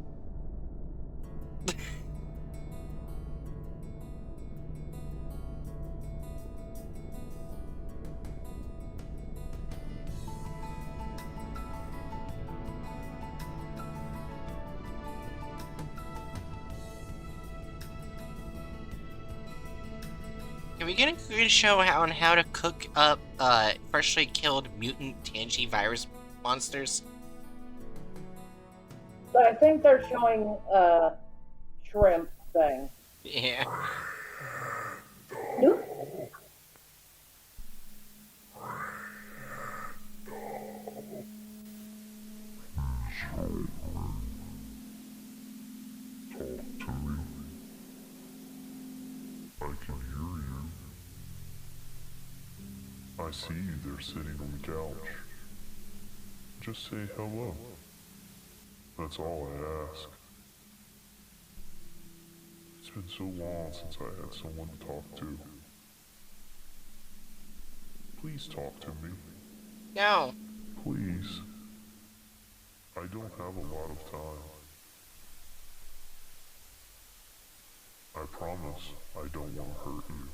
Can we get a good show on how to cook up freshly killed mutant tangy-virus monsters? I think they're showing a shrimp thing. Yeah. Nope. Talk to me. I can hear you. I see you there sitting on the couch. Just say hello. That's all I ask. It's been so long since I had someone to talk to. Please talk to me. No. Please. I don't have a lot of time. I promise I don't want to hurt you.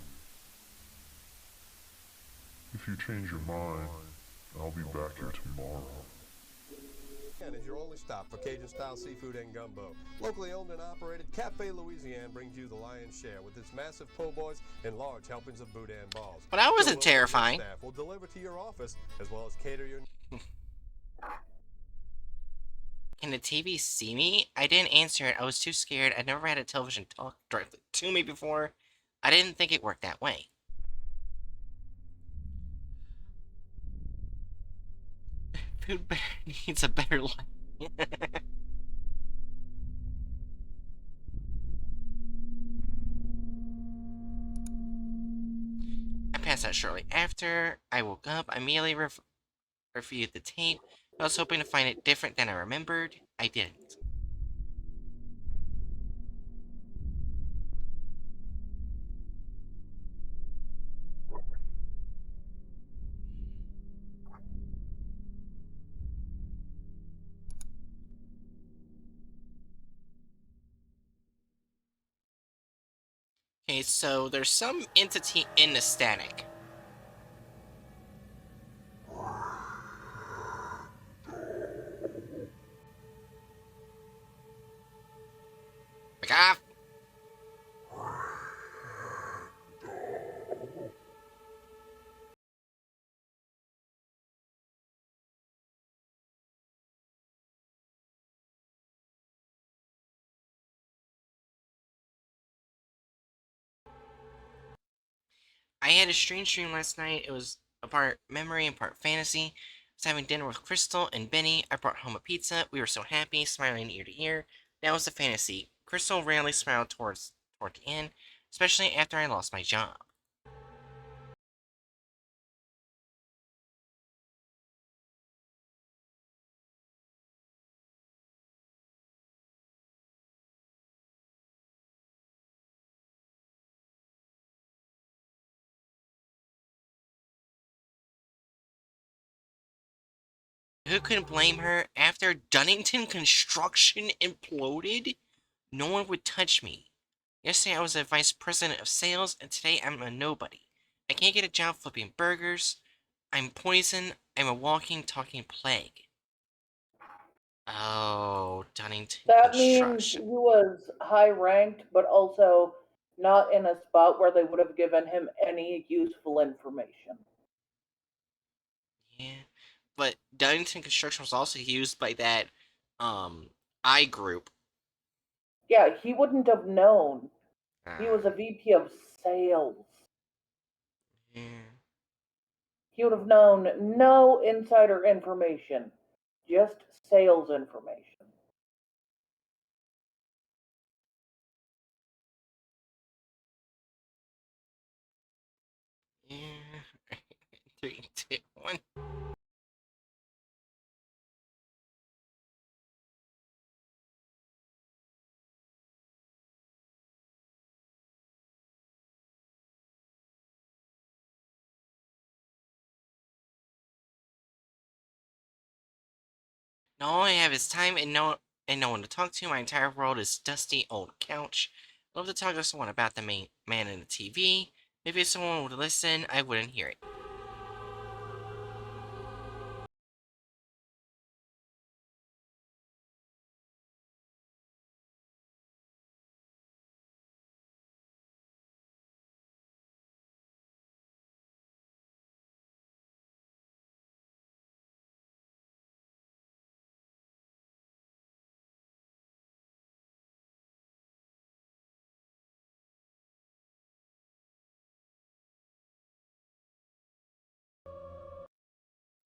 If you change your mind, I'll be back here tomorrow. And is your only stop for Cajun-style seafood and gumbo. Locally owned and operated, Cafe Louisiane brings you the lion's share with its massive po' boys and large helpings of boudin balls. But that wasn't terrifying. Staff will deliver to your office as well as cater your. Can the TV see me? I didn't answer it. I was too scared. I'd never had a television talk directly to me before. I didn't think it worked that way. Food Bear needs a better life. I passed out shortly after. I woke up. I immediately reviewed the tape. I was hoping to find it different than I remembered. I didn't. Okay, so there's some entity in the static. Back off! I had a strange dream last night. It was a part memory and part fantasy. I was having dinner with Crystal and Benny. I brought home a pizza. We were so happy, smiling ear to ear. That was the fantasy. Crystal rarely smiled toward the end, especially after I lost my job. Who can blame her? After Dunnington Construction imploded, no one would touch me. Yesterday I was a vice president of sales, and today I'm a nobody. I can't get a job flipping burgers. I'm poison. I'm a walking, talking plague. Oh, Dunnington That means he Construction. was high ranked, but also not in a spot where they would have given him any useful information. Yeah. But Dunnington Construction was also used by that, I group. Yeah, he wouldn't have known. He was a VP of sales. Yeah. He would have known no insider information, just sales information. Yeah. 3, 2, 1. Now all I have is time and no one to talk to. My entire world is dusty old couch. I love to talk to someone about the main man in the TV. Maybe if someone would listen, I wouldn't hear it.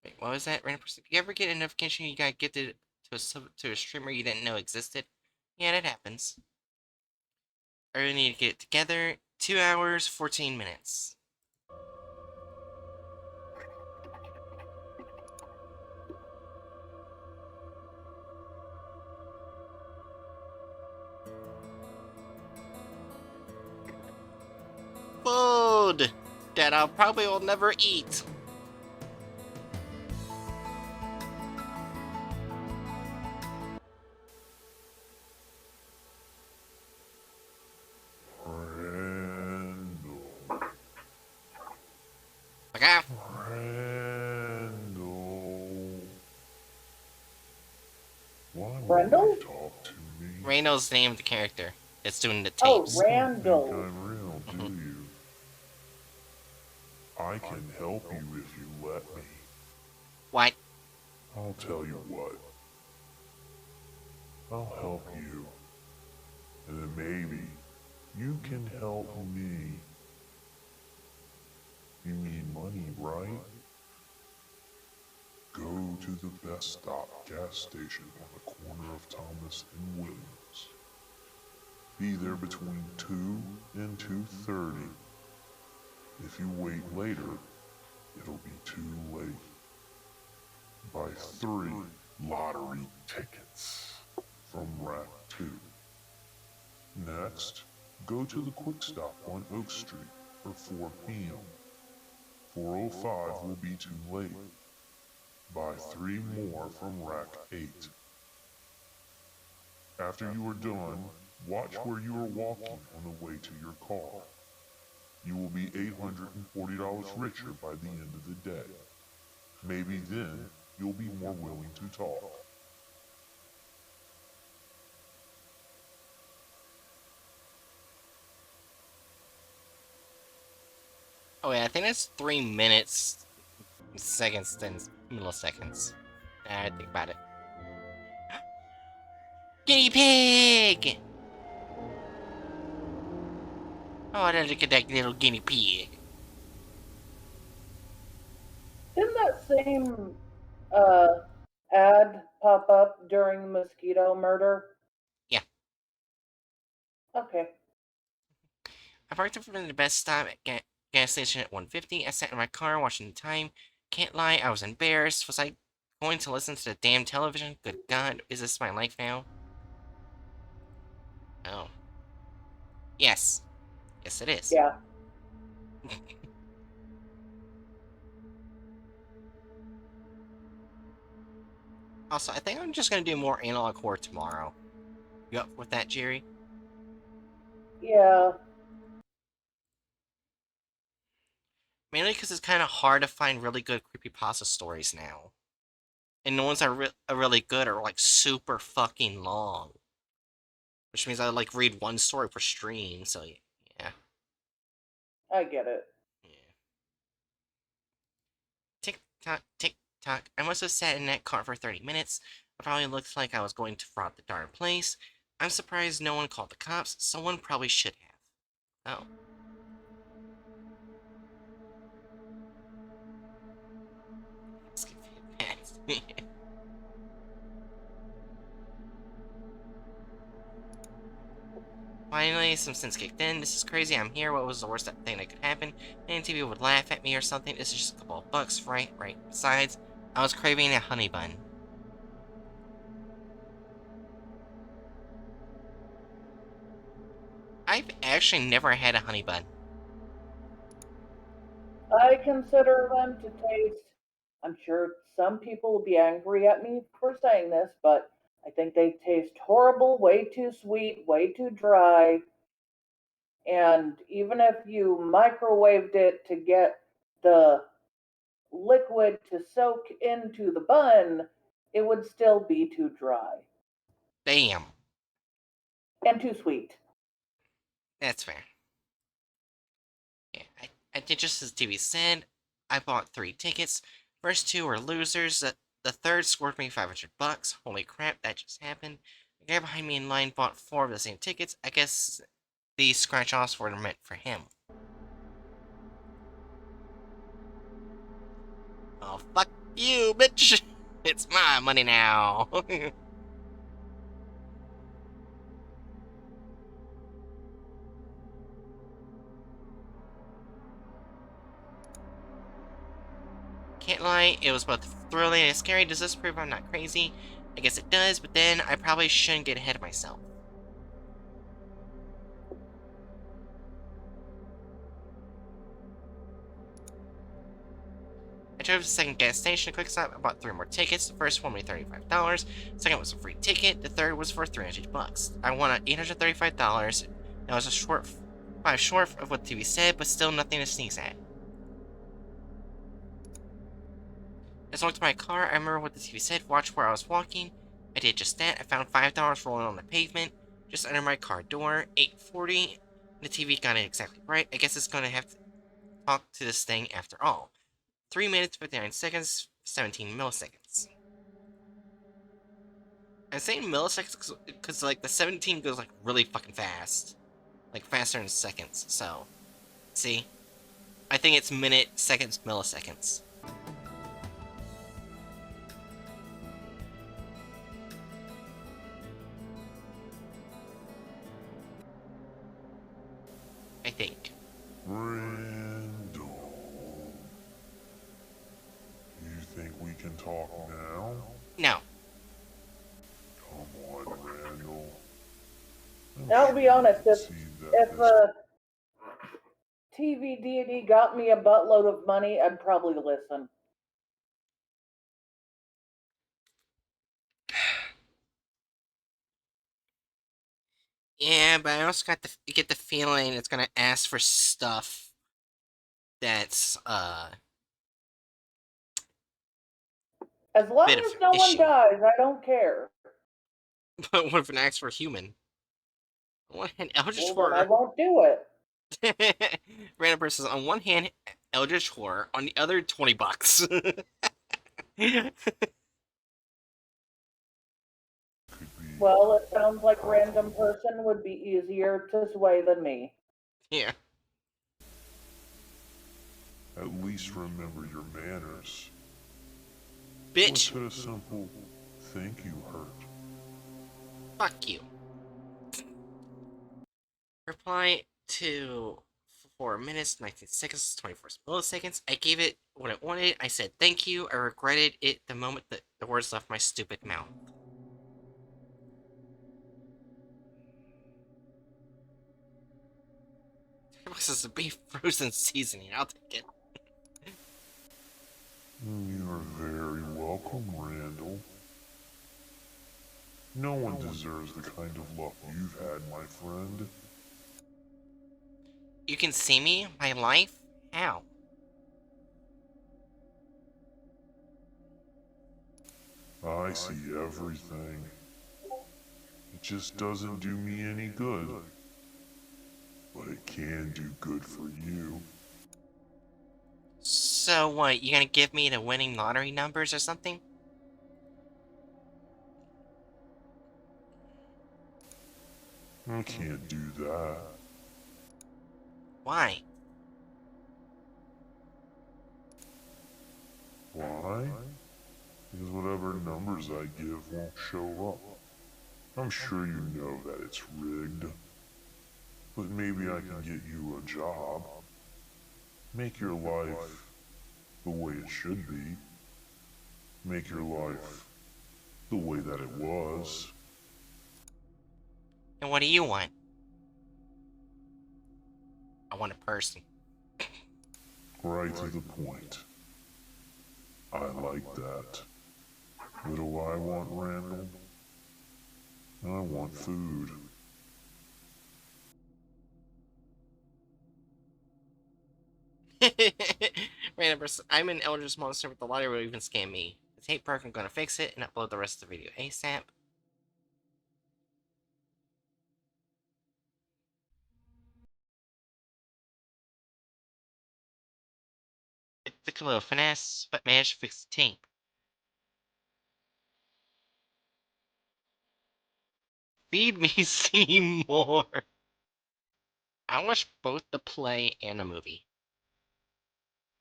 Wait, what was that? Random person. You ever get a notification you got gifted to a streamer you didn't know existed? Yeah, that happens. I really need to get it together. 2 hours, 14 minutes. Food that I probably will never eat. Okay. Brendel? Randall's named the character that's doing the Oh, tapes. Randall. I'm real, do you? I can help you if you let me. What? I'll tell you what. I'll help you. And then maybe you can help me. You need money, right? Go to the Best Stop gas station on the corner of Thomas and Williams. Be there between 2 and 2:30. If you wait later, it'll be too late. Buy 3 lottery tickets from Rack 2. Next, go to the Quick Stop on Oak Street for 4 p.m. 4:05 will be too late. Buy 3 more from Rack 8. After you are done, watch where you are walking on the way to your car. You will be $840 richer by the end of the day. Maybe then you'll be more willing to talk. Oh yeah, I think that's 3 minutes, seconds, then milliseconds. I think about it. Guinea pig! Oh, look at that little guinea pig. Didn't that same ad pop up during the mosquito murder? Yeah. Okay. I parked up for the best stop at gas station at 150. I sat in my car watching the time. Can't lie, I was embarrassed. Was I going to listen to the damn television? Good God, is this my life now? Oh. Yes. Yes, it is. Yeah. Also, I think I'm just gonna do more analog horror tomorrow. You up with that, Jerry? Yeah. Mainly because it's kind of hard to find really good creepypasta stories now. And the ones that are really good are like super fucking long. Which means I like read one story per stream, so yeah. I get it. Tick tock, tick tock. I must have sat in that car for 30 minutes. It probably looked like I was going to rob the darn place. I'm surprised no one called the cops. Someone probably should have. Oh. Finally, some sense kicked in. This is crazy. I'm here. What was the worst thing that could happen? Any TV would laugh at me or something. This is just a couple of bucks, right? Right. Besides, I was craving a honey bun. I've actually never had a honey bun. I consider them to taste. I'm sure some people will be angry at me for saying this, but I think they taste horrible, way too sweet, way too dry. And even if you microwaved it to get the liquid to soak into the bun, it would still be too dry. Damn. And too sweet. That's fair. Yeah, I did just as TV said. I bought 3 tickets. First 2 were losers. The third scored me $500. Holy crap, that just happened. The guy behind me in line bought 4 of the same tickets. I guess these scratch-offs were meant for him. Oh, fuck you, bitch! It's my money now! Can't lie, it was both thrilling and scary. Does this prove I'm not crazy? I guess it does, but then I probably shouldn't get ahead of myself. I drove to the second gas station, quick stop. I bought 3 more tickets. The first one made $35. The second was a free ticket. The third was for $300. I won $835. That was a short 5 short of what the TV said, but still nothing to sneeze at. As I walked to my car, I remember what the TV said. Watch where I was walking. I did just that. I found $5 rolling on the pavement, just under my car door. 8:40. The TV got it exactly right. I guess it's gonna have to talk to this thing after all. 3 minutes, 59 seconds, 17 milliseconds. I'm saying milliseconds because, like, the 17 goes, like, really fucking fast. Like, faster than seconds, so. See? I think it's minute, seconds, milliseconds. I think. Randall, you think we can talk now? No. Come on, Randall. I'll be honest, if this TV deity got me a buttload of money, I'd probably listen. Yeah, but I also get the feeling it's gonna ask for stuff that's As long bit of as no one issue. dies, I don't care. But what if it asks for human? On one hand, Eldritch Well, then I Horror. won't do it. Random person on one hand, Eldritch Horror. On the other, $20. Well, it sounds like random person would be easier to sway than me. Yeah. At least remember your manners. Bitch. What could a simple thank you hurt? Fuck you. Reply to 4 minutes, 19 seconds, 24 milliseconds. I gave it what it wanted. I said thank you. I regretted it the moment that the words left my stupid mouth. This is a beef frozen seasoning. I'll take it. You are very welcome, Randall. No one deserves the kind of luck you've had, my friend. You can see me? My life? How? I see everything. It just doesn't do me any good. But it can do good for you. So what, you gonna give me the winning lottery numbers or something? I can't do that. Why? Why? Because whatever numbers I give won't show up. I'm sure you know that it's rigged. But maybe I can get you a job. Make your life the way it should be. Make your life the way that it was. And what do you want? I want a person. Right to the point. I like that. What do I want, Randall? I want food. Random person. I'm an Eldritch monster, but the lottery will even scam me. The tape perk, I'm gonna fix it and upload the rest of the video ASAP. It took a little finesse, but managed to fix the tape. Feed me Seymour! I watched both the play and the movie.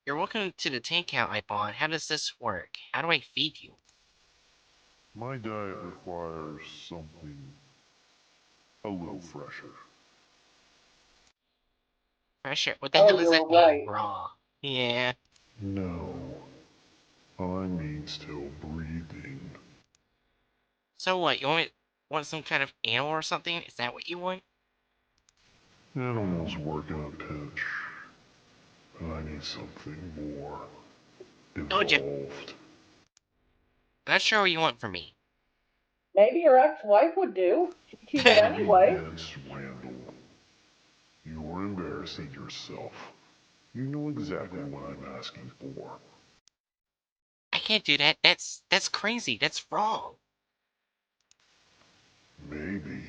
You're welcome to the takeout I bought. How does this work? How do I feed you? My diet requires something a little fresher. Fresher? What the hell does that mean? Right. Raw. Yeah. No. I mean still breathing. So what, you want some kind of animal or something? Is that what you want? Animals work in a pinch. But I need something more Told you. evolved. Not sure what you want from me. Maybe your ex-wife would do. She'd keep it anyway. Yes, Randall. You're embarrassing yourself. You know exactly what I'm asking for. I can't do that. That's crazy. That's wrong. Maybe.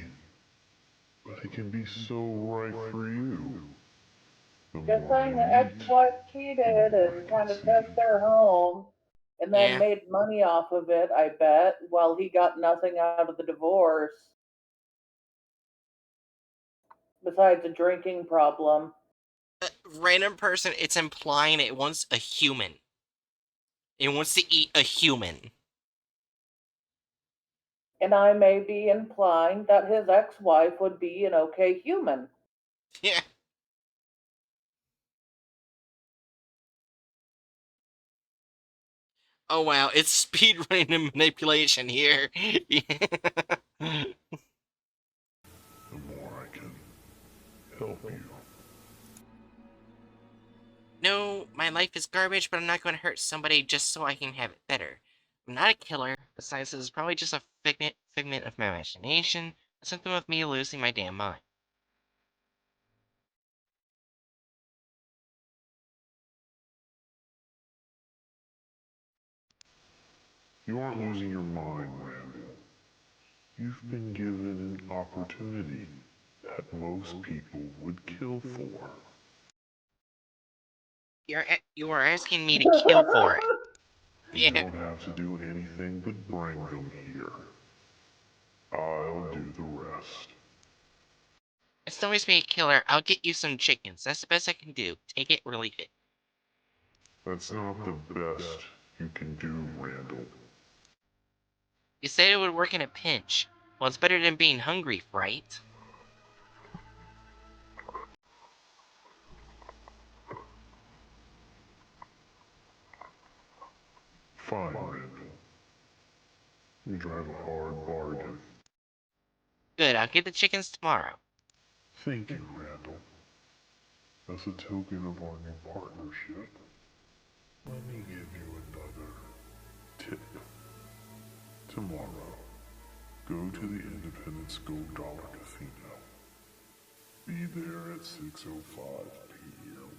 But it can be so right for you. Just saying the ex-wife cheated and kind of took their home and then Yeah. made money off of it, I bet, while he got nothing out of the divorce. Besides a drinking problem. Random person, it's implying it wants a human. It wants to eat a human. And I may be implying that his ex-wife would be an okay human. Yeah. Oh wow, it's speedrunning and manipulation here. The more I can help you. No, my life is garbage, but I'm not going to hurt somebody just so I can have it better. I'm not a killer. Besides, this is probably just a figment of my imagination, a symptom of me losing my damn mind. You aren't losing your mind, Randall. You've been given an opportunity that most people would kill for. You are asking me to kill for it. You don't have to do anything but bring them here. I'll do the rest. It's always be a killer. I'll get you some chickens. That's the best I can do. Take it or leave it. That's not the best you can do, Randall. You said it would work in a pinch. Well, it's better than being hungry, right? Fine, Randall. You drive a hard bargain. Good, I'll get the chickens tomorrow. Thank you, Randall. As a token of our new partnership, let me give you another tip. Tomorrow, go to the Independence Gold Dollar Casino. Be there at 6:05 p.m.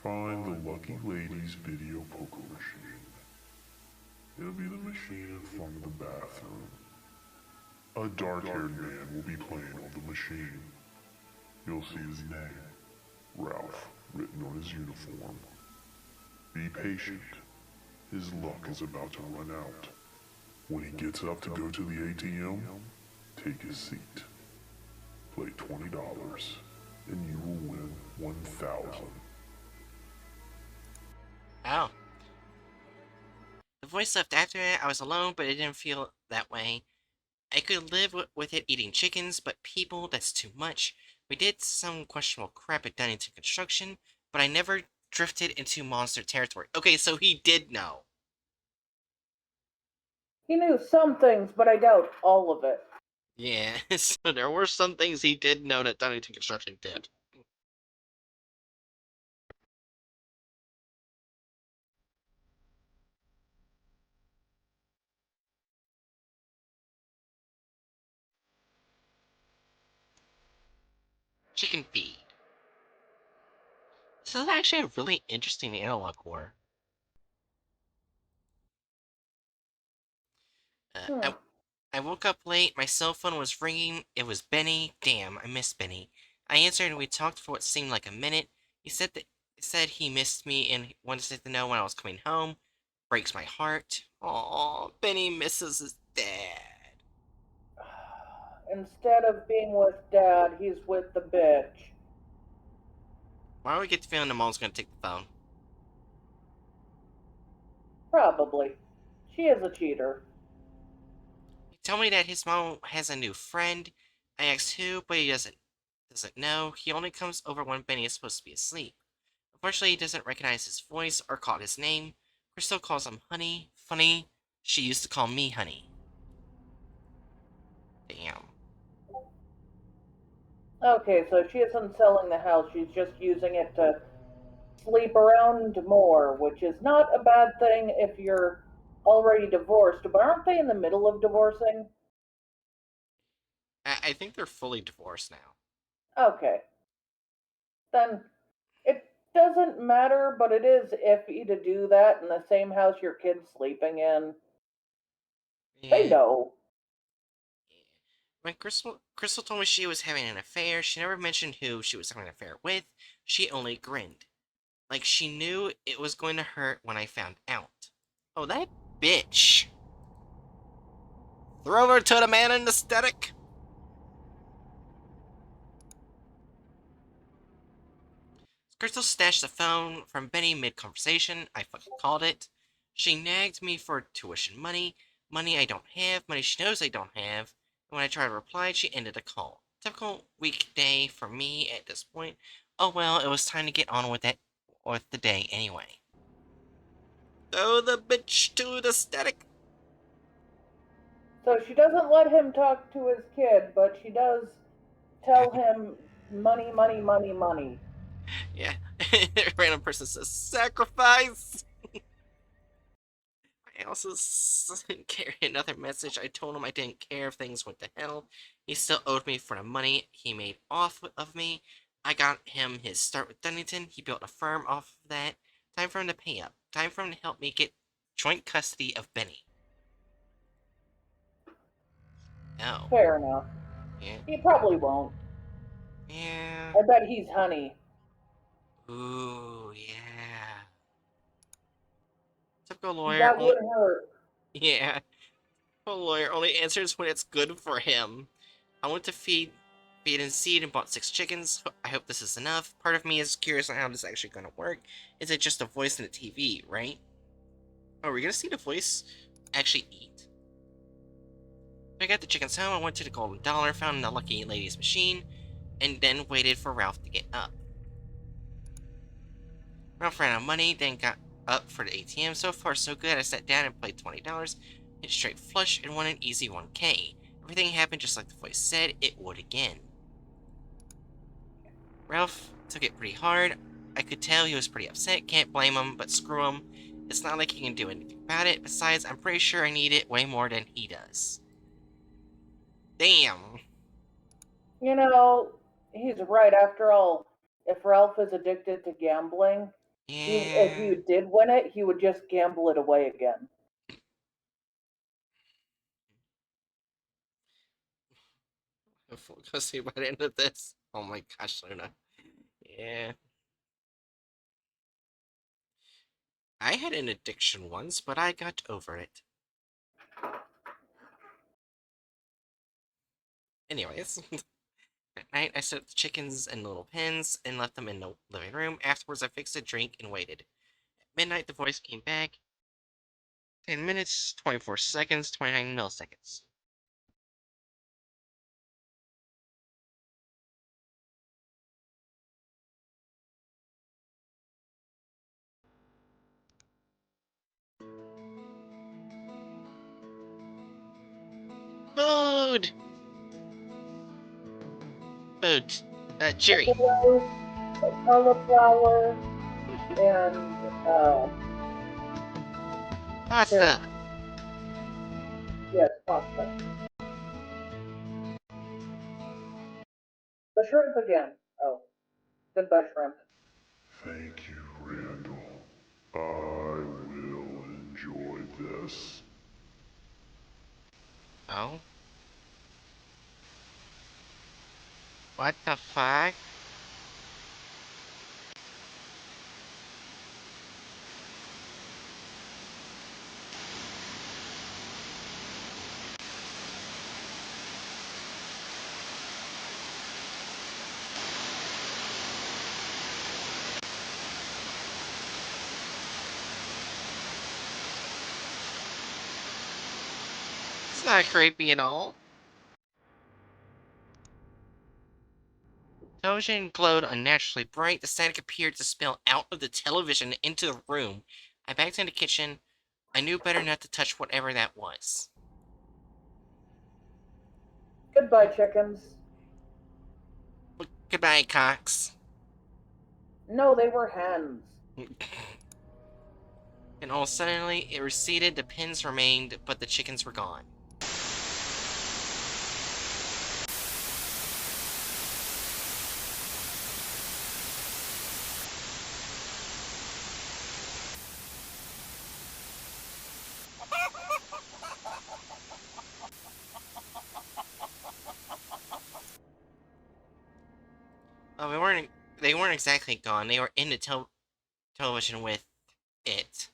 Find the Lucky Lady's video poker machine. It'll be the machine in front of the bathroom. A dark-haired man will be playing on the machine. You'll see his name, Ralph, written on his uniform. Be patient. His luck is about to run out. When he gets up to go to the ATM, take his seat. Play $20, and you will win 1,000. Oh. The voice left after it. I was alone, but it didn't feel that way. I could live with it eating chickens, but people, that's too much. We did some questionable crap at Dunnington Construction, but I never drifted into monster territory. Okay, so he did know. He knew some things, but I doubt all of it. Yeah, so there were some things he did know that Dunnington Construction did. Chicken feed. This is actually a really interesting analog war. I woke up late, my cell phone was ringing, it was Benny. Damn, I miss Benny. I answered and we talked for what seemed like a minute. He said he missed me and wanted to know when I was coming home. Breaks my heart. Aw, Benny misses his dad. Instead of being with Dad, he's with the bitch. Why do we get the feeling the mom's gonna take the phone? Probably. She is a cheater. He told me that his mom has a new friend. I asked who, but he doesn't know. He only comes over when Benny is supposed to be asleep. Unfortunately, he doesn't recognize his voice or call his name. Crystal calls him Honey. Funny, she used to call me Honey. Damn. Okay, so she isn't selling the house, she's just using it to sleep around more, which is not a bad thing if you're already divorced, but aren't they in the middle of divorcing? I think they're fully divorced now. Okay. Then it doesn't matter, but it is iffy to do that in the same house your kid's sleeping in. They know. When Crystal told me she was having an affair, she never mentioned who she was having an affair with. She only grinned. Like she knew it was going to hurt when I found out. Oh, that bitch. Throw her to the man in the aesthetic. Crystal snatched the phone from Benny mid-conversation. I fucking called it. She nagged me for tuition money I don't have, money she knows I don't have. And when I tried to reply, she ended the call. Typical weekday for me at this point. Oh well, it was time to get on with it, with the day anyway. Throw the bitch to the static. So she doesn't let him talk to his kid, but she does tell him money, money, money, money. Yeah. Random person says sacrifice. I also carried another message. I told him I didn't care if things went to hell. He still owed me for the money he made off of me. I got him his start with Dunnington. He built a firm off of that. Time for him to pay up. Time for him to help me get joint custody of Benny. No. Fair enough. Yeah. He probably won't. Yeah. I bet he's honey. Ooh, yeah. Typical lawyer. That wouldn't hurt. Yeah. Typical lawyer only answers when it's good for him. I went to feed and seed and bought 6 chickens. I hope this is enough. Part of me is curious on how this is actually going to work. Is it just a voice in the TV, right? Oh, are we going to see the voice actually eat? I got the chickens home, I went to the Golden Dollar, found the Lucky Lady's machine, and then waited for Ralph to get up. Ralph ran out of money, then got up for the ATM. So far, so good. I sat down and played $20, hit straight flush, and won an easy 1K. Everything happened just like the voice said it would again. Ralph took it pretty hard. I could tell he was pretty upset. Can't blame him, but screw him. It's not like he can do anything about it. Besides, I'm pretty sure I need it way more than he does. Damn. You know, he's right. After all, if Ralph is addicted to gambling, if he did win it, he would just gamble it away again. Full custody by the end of this. Oh my gosh, Luna. Yeah. I had an addiction once, but I got over it. Anyways. At night, I set up the chickens in little pens and left them in the living room. Afterwards, I fixed a drink and waited. At midnight, the voice came back. 10 minutes, 24 seconds, 29 milliseconds. Food! Food. Jerry. Cauliflower and pasta. Yes, pasta. The shrimp again. Oh, goodbye shrimp. Thank you, Randall. I will enjoy this. Oh? What the fuck? It's not creepy at all. Television glowed unnaturally bright. The static appeared to spill out of the television into the room. I backed in the kitchen. I knew better not to touch whatever that was. Goodbye, chickens. Goodbye, cocks. No, they were hens. And all suddenly, it receded, the pins remained, but the chickens were gone. Oh, they weren't exactly gone. They were in the television with it.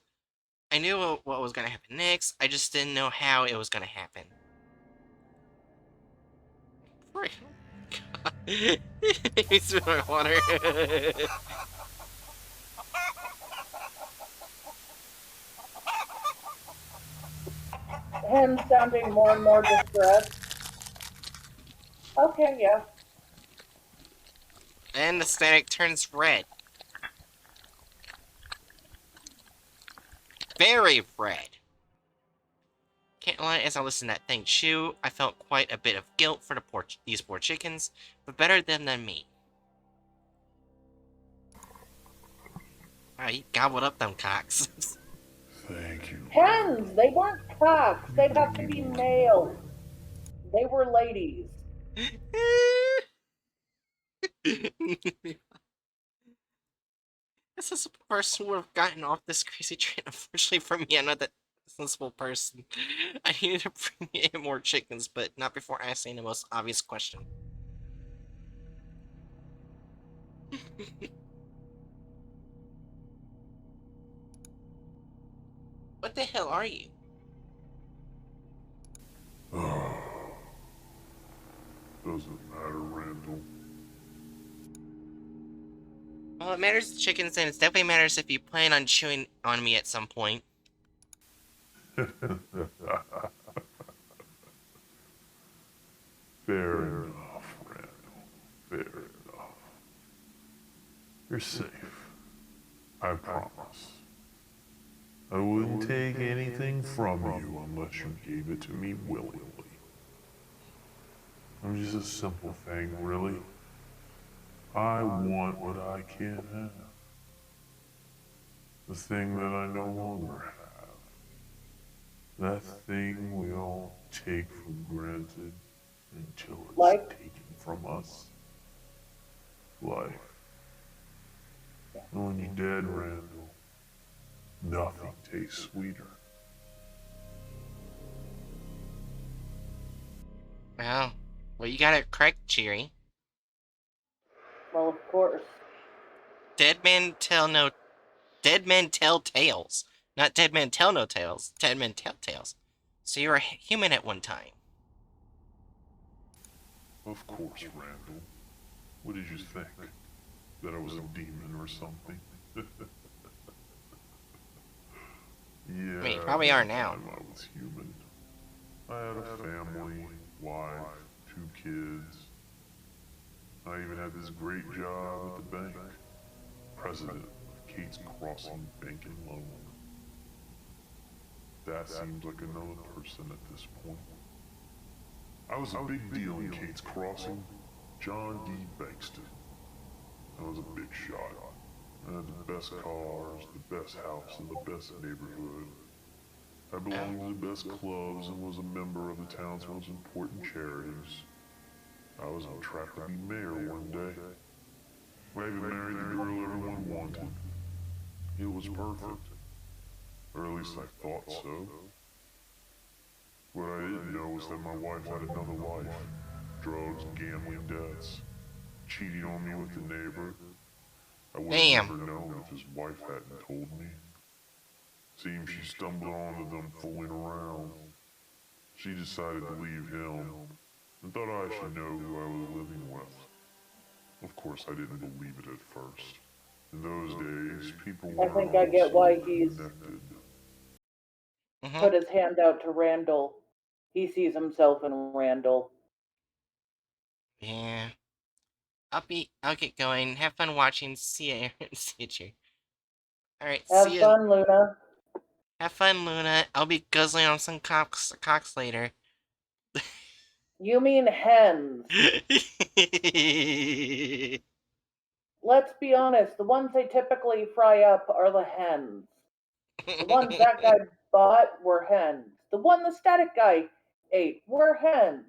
I knew what was going to happen next. I just didn't know how it was going to happen. He's my water. Hens sounding more and more distressed. Okay, yeah. And the static turns red. very red. Can't lie, as I listened to that thing chew, I felt quite a bit of guilt for these poor chickens, but better them than me. He gobbled up them cocks. Thank you. Hens! They weren't cocks. They'd have to be male. They were ladies. A sensible person would have gotten off this crazy train. Unfortunately for me, I'm not that sensible person. I needed to bring in more chickens, but not before asking the most obvious question. What the hell are you? Doesn't matter, Randall. Well, it matters to chickens, and it definitely matters if you plan on chewing on me at some point. Fair enough, Randall. Fair enough. You're safe. I promise. I wouldn't take anything from you unless you gave it to me willingly. I'm just a simple thing, really. I want what I can't have. The thing that I no longer have. That thing we all take for granted until it's taken from us. Life. And when you're dead, Randall, nothing tastes sweeter. Well, you got it correct, Cheery. Well, of course. Dead men tell tales. Not dead men tell no tales. Dead men tell tales. So you were a human at one time. Of course, Randall. What did you think? That I was a demon or something? Yeah. I mean, you probably are now. I was human. I had a family, wife, 2 kids. I even had this great job at the bank. President of Kate's Crossing Bank and Loan. That seems like another person at this point. I was a big deal in Kate's Crossing. John D. Bankston. I was a big shot. I had the best cars, the best house, and the best neighborhood. I belonged to the best clubs and was a member of the town's most important charities. I was on track to be mayor one day. I even married the girl everyone wanted. It was perfect. Or at least I thought so. What I didn't know was that my wife had another life. Drugs, gambling debts. Cheating on me with the neighbor. I would have never known if his wife hadn't told me. Seems she stumbled onto them fooling around. She decided to leave him and thought I should know who I was living with. Of course, I didn't believe it at first. In those days, people I weren't think I all get so why he's connected. put his hand out to Randall. He sees himself in Randall. Yeah. I'll get going. Have fun watching. See you. See you. Alright, Have see fun, Luna. Have fun, Luna. I'll be guzzling on some cocks later. You mean hens. Let's be honest, the ones they typically fry up are the hens. The ones that guy bought were hens. The one the static guy ate were hens.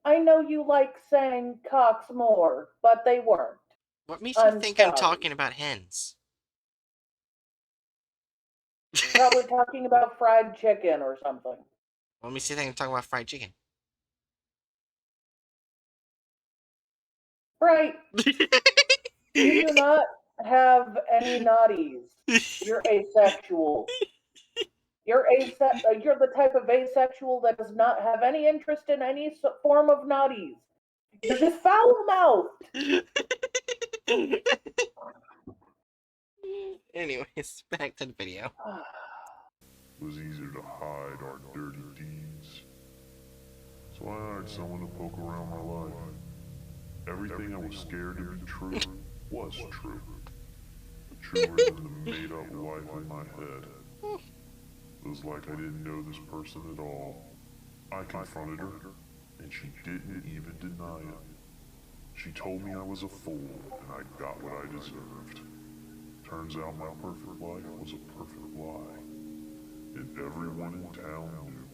I know you like saying cocks more, but they weren't. What makes you think I'm talking about hens? Probably talking about fried chicken or something. Let me see if I can talk about fried chicken. Right. You do not have any naughties. You're asexual. You're the type of asexual that does not have any interest in any form of naughties. You're just foul-mouthed. Anyways, back to the video. It was easier to hide our dirty deeds. So I hired someone to poke around my life. Everything I was scared to be true was true. Truer than the made-up life in my head. It was like I didn't know this person at all. I confronted her, and she didn't even deny it. She told me I was a fool, and I got what I deserved. Turns out my perfect life was a perfect lie, and everyone in town knew.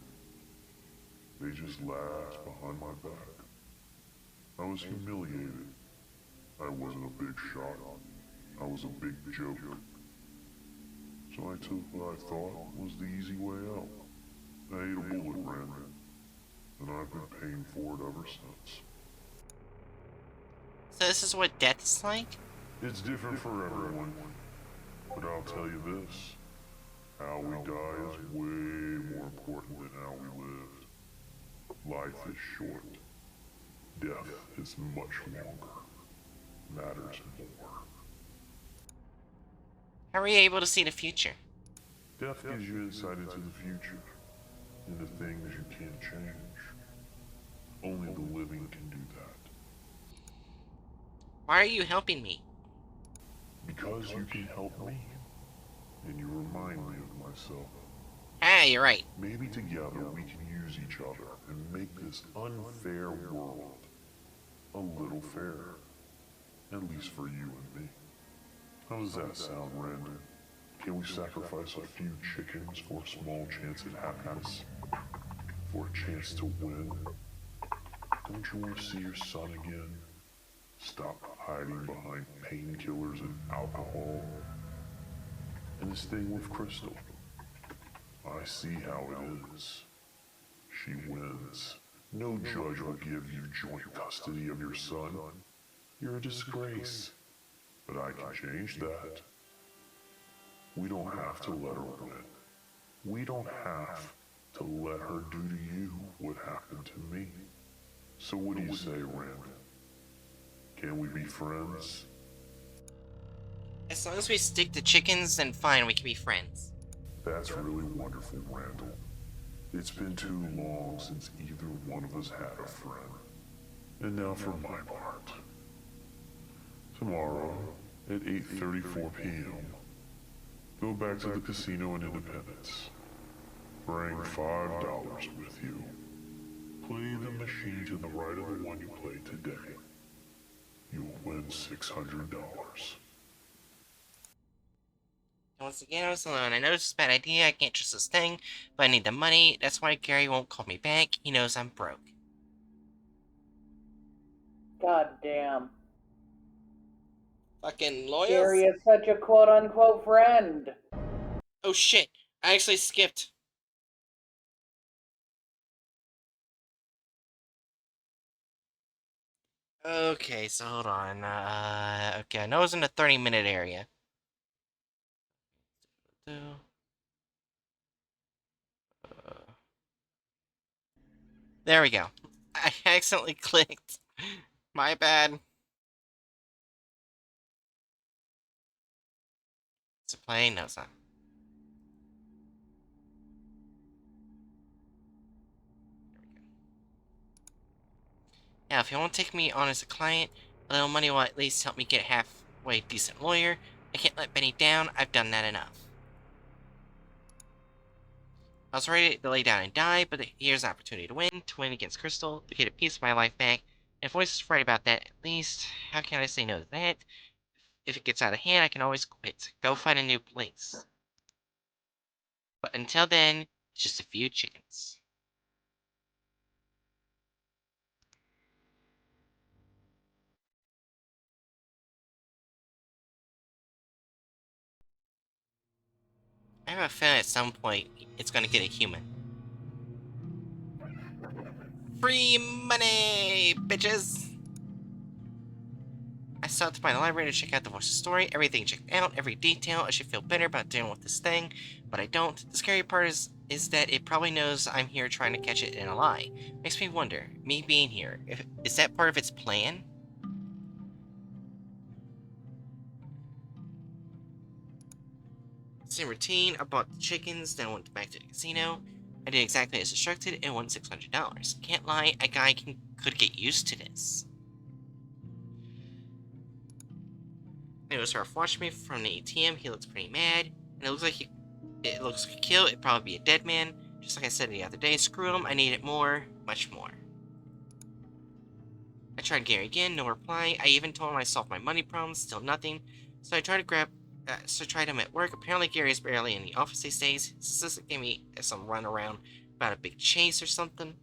They just laughed behind my back. I was humiliated. I wasn't a big shot. I was a big joke. So I took what I thought was the easy way out. I ate a bullet, Randall, and I've been paying for it ever since. So this is what death is like? It's different for everyone, but I'll tell you this. How we die is way more important than how we lived. Life is short. Death is much longer. Matters more. How are you able to see the future? Death gives you insight into the future, into things you can't change. Only the living can do that. Why are you helping me? Because you can help me, and you remind me of myself. Ah, you're right. Maybe together we can use each other and make this unfair world a little fairer. At least for you and me. How does that sound, Randall? Can we sacrifice a few chickens for a small chance at happiness? For a chance to win? Don't you want to see your son again? Stop hiding behind painkillers and alcohol? And this thing with Crystal. I see how it is. She wins. No judge will give you joint custody of your son. You're a disgrace. But I can change that. We don't have to let her win. We don't have to let her do to you what happened to me. So what do you say, Randall? Can we be friends? As long as we stick to chickens, then fine, we can be friends. That's really wonderful, Randall. It's been too long since either one of us had a friend. And now for my part. Tomorrow, at 8:34 p.m., go back to the casino in Independence. Bring $5 with you. Play the machine to the right of the one you played today. You will win $600. Once again, I was alone. I know this is a bad idea. I can't trust this thing, but I need the money. That's why Gary won't call me back. He knows I'm broke. God damn. Fucking lawyers? Gary is such a quote-unquote friend. Oh shit, I actually skipped. Okay, so hold on. Okay, I know it was in the 30-minute area. There we go. I accidentally clicked. My bad. Is it playing? No, it's not. Now, if you won't take me on as a client, a little money will at least help me get a halfway decent lawyer. I can't let Benny down. I've done that enough. I was ready to lay down and die, but here's an opportunity to win against Crystal, to get a piece of my life back. And if Voice is right about that, at least, how can I say no to that? If it gets out of hand, I can always quit. Go find a new place. But until then, it's just a few chickens. I have a feeling at some point, it's gonna get a human. Free money, bitches! I stopped by the library to check out the Voice's story. Everything checked out, every detail. I should feel better about dealing with this thing, but I don't. The scary part is that it probably knows I'm here trying to catch it in a lie. Makes me wonder, me being here, is that part of its plan? Same routine, I bought the chickens, then went back to the casino. I did exactly as instructed and won $600. Can't lie, a guy could get used to this. It was Ralph watched me from the ATM. He looks pretty mad, and it looks like It looks like a kill, it'd probably be a dead man. Just like I said the other day, screw him, I need it more, much more. I tried Gary again, no reply. I even told him I solved my money problems, still nothing. So I tried him at work. Apparently Gary is barely in the office these days. His assistant gave me some runaround about a big chase or something.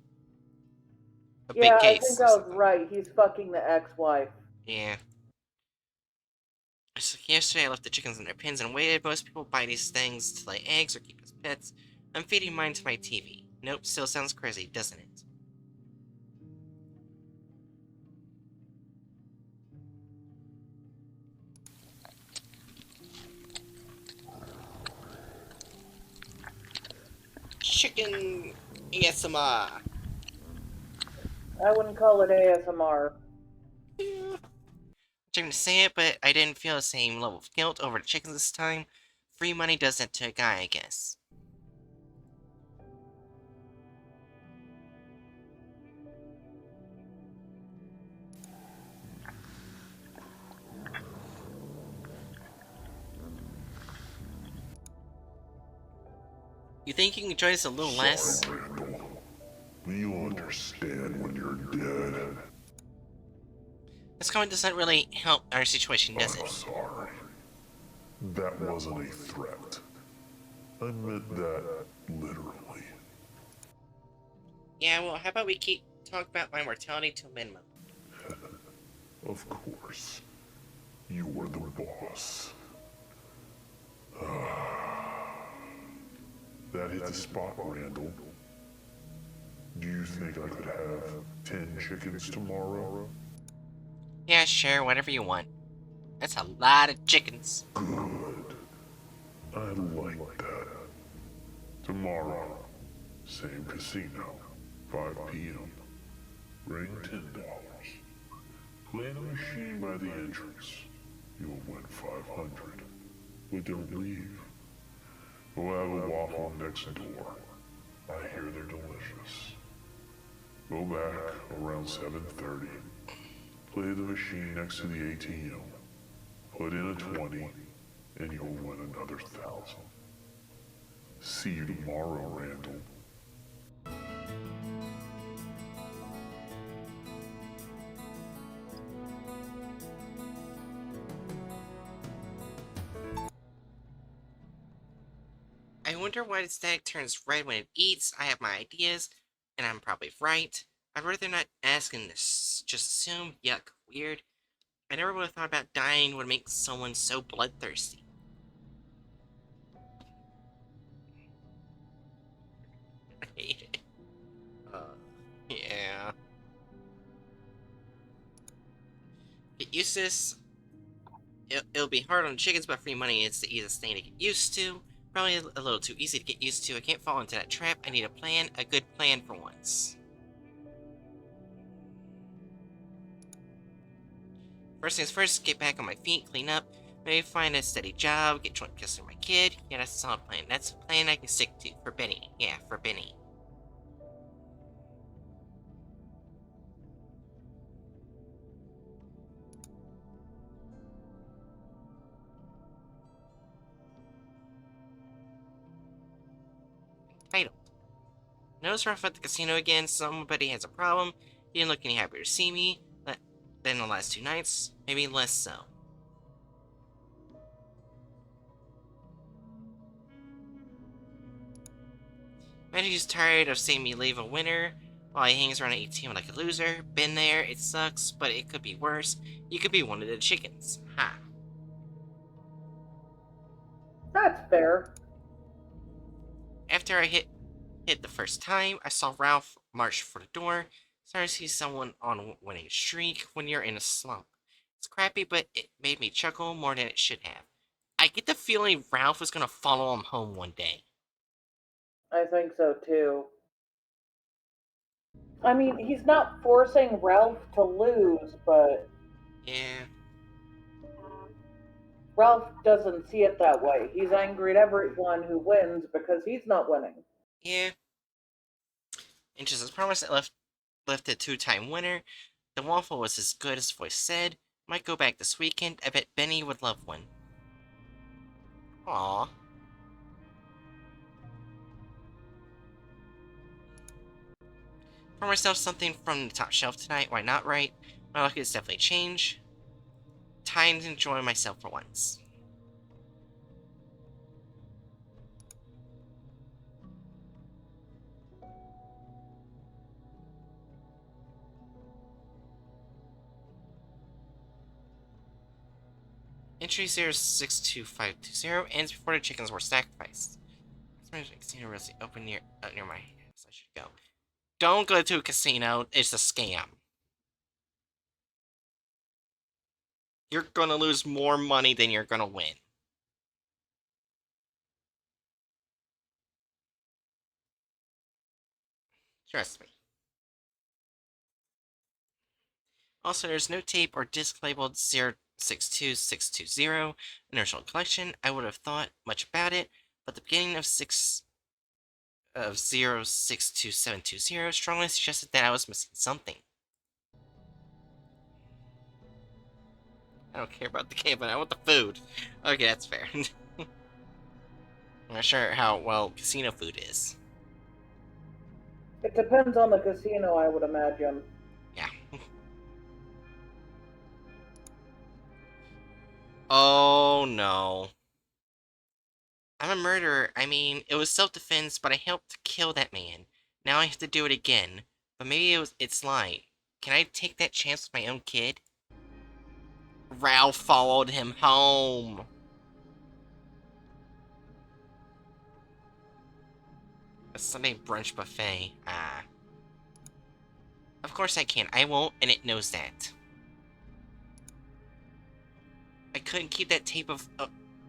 Yeah, I think I was right. He's fucking the ex-wife. Yeah. So yesterday I left the chickens in their pens and waited. Most people buy these things to lay eggs or keep as pets. I'm feeding mine to my TV. Nope, still sounds crazy, doesn't it? Chicken ASMR. I wouldn't call it ASMR. I'm trying to say it, but I didn't feel the same level of guilt over the chickens this time. Free money does that to a guy, I guess. You think you can join us a little less? Sorry, Randall. But you'll understand when you're dead. This comment doesn't really help our situation, does it? I'm sorry. That wasn't a threat. I meant that literally. Yeah, well, how about we keep talking about my mortality to a minimum? Of course. You were the boss. That hit the spot, Randall. Do you think I could have 10 chickens tomorrow? Yeah, sure, whatever you want. That's a lot of chickens. Good. I like that. Tomorrow, same casino, 5 p.m. Bring $10. Play the machine by the entrance. You'll win 500. But don't leave. We'll have a waffle next door. I hear they're delicious. Go back around 7:30. Play the machine next to the ATM. Put in a 20, and you'll win another 1,000. See you tomorrow, Randall. I wonder why the static turns red when it eats. I have my ideas, and I'm probably right. I'd rather not ask and just assume. Yuck, weird. I never would have thought about dying would make someone so bloodthirsty. I hate it. Yeah. Get used to this. It'll be hard on chickens, but free money is the easiest thing to get used to. Probably a little too easy to get used to. I can't fall into that trap. I need a plan, a good plan for once. First things first, get back on my feet, clean up, maybe find a steady job, get joint custody of my kid. Yeah, that's a solid plan. That's a plan I can stick to. For Benny. Yeah, for Benny. Title. Notice Ralph at the casino again. Somebody has a problem. He didn't look any happier to see me than the last 2 nights. Maybe less so. Imagine he's tired of seeing me leave a winner while he hangs around an ATM like a loser. Been there, it sucks, but it could be worse. You could be one of the chickens. Ha. That's fair. After I hit the first time, I saw Ralph march for the door. Sorry to see someone on a winning streak when you're in a slump. It's crappy, but it made me chuckle more than it should have. I get the feeling Ralph was gonna follow him home one day. I think so too. I mean, he's not forcing Ralph to lose, but Yeah. Ralph doesn't see it that way. He's angry at everyone who wins because he's not winning. Yeah. And just as promised, I left a 2-time winner. The waffle was as good as the voice said. Might go back this weekend. I bet Benny would love one. Aww. Pour myself something from the top shelf tonight, why not, right? My luck has definitely changed. Time to enjoy myself for once. Entry 062520 ends before the chickens were sacrificed. Casino really open near my house. I should go. Don't go to a casino. It's a scam. You're gonna lose more money than you're gonna win. Trust me. Also, there's no tape or disc labeled 062620 Inertial Collection. I would have thought much about it, but the beginning of 062720 strongly suggested that I was missing something. I don't care about the game, but I want the food. Okay, that's fair. I'm not sure how well casino food is. It depends on the casino, I would imagine. Yeah. Oh no. I'm a murderer. I mean, it was self-defense, but I helped to kill that man. Now I have to do it again. But maybe it's lying. Can I take that chance with my own kid? Ralph followed him home. A Sunday brunch buffet. Ah. Of course I can. I won't, and it knows that. I couldn't keep that tape of